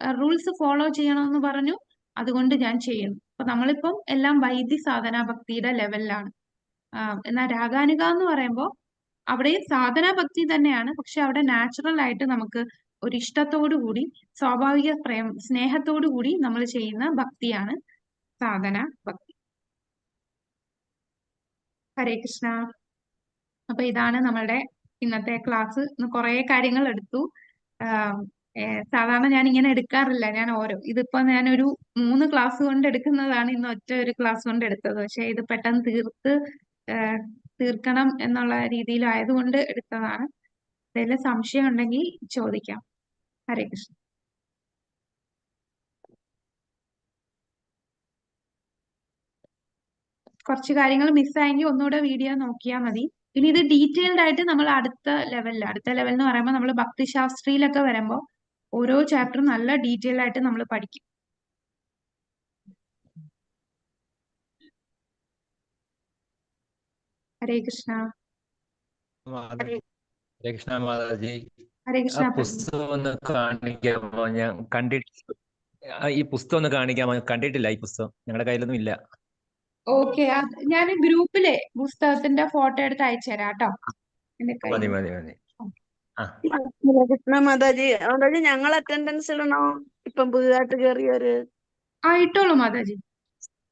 റൂൾസ് ഫോളോ ചെയ്യണമെന്ന് പറഞ്ഞു, അതുകൊണ്ട് ഞാൻ ചെയ്യുന്നു. അപ്പൊ നമ്മളിപ്പം എല്ലാം വൈദി സാധനാ ഭക്തിയുടെ ലെവലിലാണ്. എന്നാൽ രാഗാനുഗ എന്ന് പറയുമ്പോൾ അവിടെ സാധനാ ഭക്തി തന്നെയാണ്, പക്ഷെ അവിടെ നാച്ചുറൽ ആയിട്ട് നമുക്ക് ഒരു ഇഷ്ടത്തോടു കൂടി സ്വാഭാവിക സ്നേഹത്തോടു കൂടി നമ്മൾ ചെയ്യുന്ന ഭക്തിയാണ് സാധനാ ഭക്തി. ഹരേ കൃഷ്ണ. അപ്പൊ ഇതാണ് നമ്മളുടെ ഇന്നത്തെ ക്ലാസ്. ഇന്ന് കുറെ കാര്യങ്ങൾ എടുത്തു. സാധാരണ ഞാൻ ഇങ്ങനെ എടുക്കാറില്ല. ഇതിപ്പോ ഞാനൊരു 3 ക്ലാസ് കൊണ്ട് എടുക്കുന്നതാണ്, ഇന്ന് ഒറ്റ ഒരു ക്ലാസ് കൊണ്ട് എടുത്തത്. പക്ഷെ ഇത് പെട്ടെന്ന് തീർക്കണം എന്നുള്ള രീതിയിലായതുകൊണ്ട് എടുത്തതാണ്. എന്തെങ്കിലും സംശയം ഉണ്ടെങ്കിൽ ചോദിക്കാം. ഹരേ കൃഷ്ണ. കുറച്ച് കാര്യങ്ങൾ മിസ്സായെങ്കിൽ ഒന്നുകൂടെ വീഡിയോ നോക്കിയാൽ മതി. പിന്നെ ഇത് ഡീറ്റെയിൽഡ് ആയിട്ട് നമ്മൾ അടുത്ത ലെവൽ എന്ന് പറയുമ്പോൾ നമ്മൾ ഭക്തിശാസ്ത്രിയിലൊക്കെ വരുമ്പോൾ ഓരോ ചാപ്റ്ററും നല്ല ഡീറ്റെയിൽ ആയിട്ട് നമ്മൾ പഠിക്കും. ഹരേ കൃഷ്ണ. ഹരേ കൃഷ്ണ മാതാജി. ഹരേ ആ കൃഷ്ണ. പുസ്തകം ഒന്ന് കാണിക്കാമോ? ഞാൻ ഈ പുസ്തകം ഒന്ന് കാണിക്കാമോ? കണ്ടിട്ടില്ല ഈ പുസ്തകം, ഞങ്ങളുടെ കയ്യിലൊന്നും ഇല്ല. ഓക്കെ, ഞാൻ ഗ്രൂപ്പിലെ പുസ്തകത്തിന്റെ ഫോട്ടോ എടുത്ത് അയച്ചുതരാം കേട്ടോ. എന്റെ മതി കയ്യിൽ. മതി മതി. ആ കൃഷ്ണ മാതാജി, മാതാജി ഞങ്ങൾ അറ്റൻഡൻസ് ഇടണോ? ഇപ്പം പുതുതായിട്ട് കയറിയൊരു ഇട്ടോളൂ മാതാജി.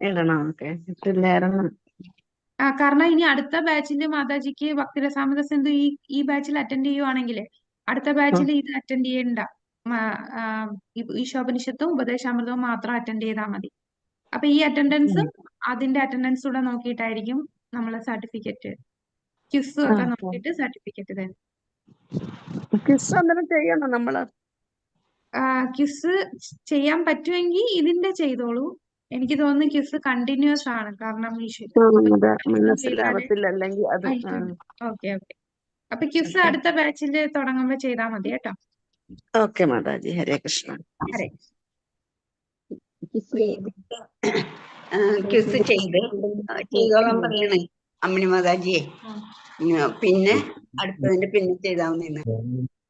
ഇടണോ? ഓക്കെ, ഇട്ടില്ലായിരുന്നു. കാരണം ഇനി അടുത്ത ബാച്ചിൽ മാതാജിക്ക് ഭക്തിരസാമൃത സിന്ധു ഈ ബാച്ചിൽ അറ്റൻഡ് ചെയ്യുവാണെങ്കിൽ അടുത്ത ബാച്ചിൽ ഇത് അറ്റൻഡ് ചെയ്യണ്ട. ഈശോപനിഷത്തും ഉപദേശാമൃതവും മാത്രം അറ്റൻഡ് ചെയ്താൽ മതി. അപ്പൊ ഈ അറ്റൻഡൻസും അതിന്റെ അറ്റൻഡൻസ് കൂടെ നോക്കിയിട്ടായിരിക്കും നമ്മൾ സർട്ടിഫിക്കറ്റ്, ക്വിസും ഒക്കെ നോക്കിയിട്ട് സർട്ടിഫിക്കറ്റ് തരും. ക്വിസ് അന്നേരം ചെയ്യണോ നമ്മള്? ക്വിസ് ചെയ്യാൻ പറ്റുമെങ്കിൽ ഇതിന്റെ ചെയ്തോളൂ. എനിക്ക് തോന്നുന്നു ക്വിസ് കണ്ടിന്യൂസ് ആണ്, കാരണം മനസ്സിലാവത്തില്ല അല്ലെങ്കിൽ അത്. ഓക്കെ. അപ്പൊ ക്വിസ് അടുത്ത ബാച്ചിൽ തുടങ്ങുമ്പോ ചെയ്താൽ മതി കേട്ടോ. ഓക്കെ മാതാജി. ഹരേ കൃഷ്ണ. ഹരേ. ക്വിസ് ചെയ്തോളാൻ പറയണേ അമ്മിണി മാതാജിയെ. പിന്നെ അടുത്തതിന്റെ പിന്നെ ചെയ്താൽ മതി.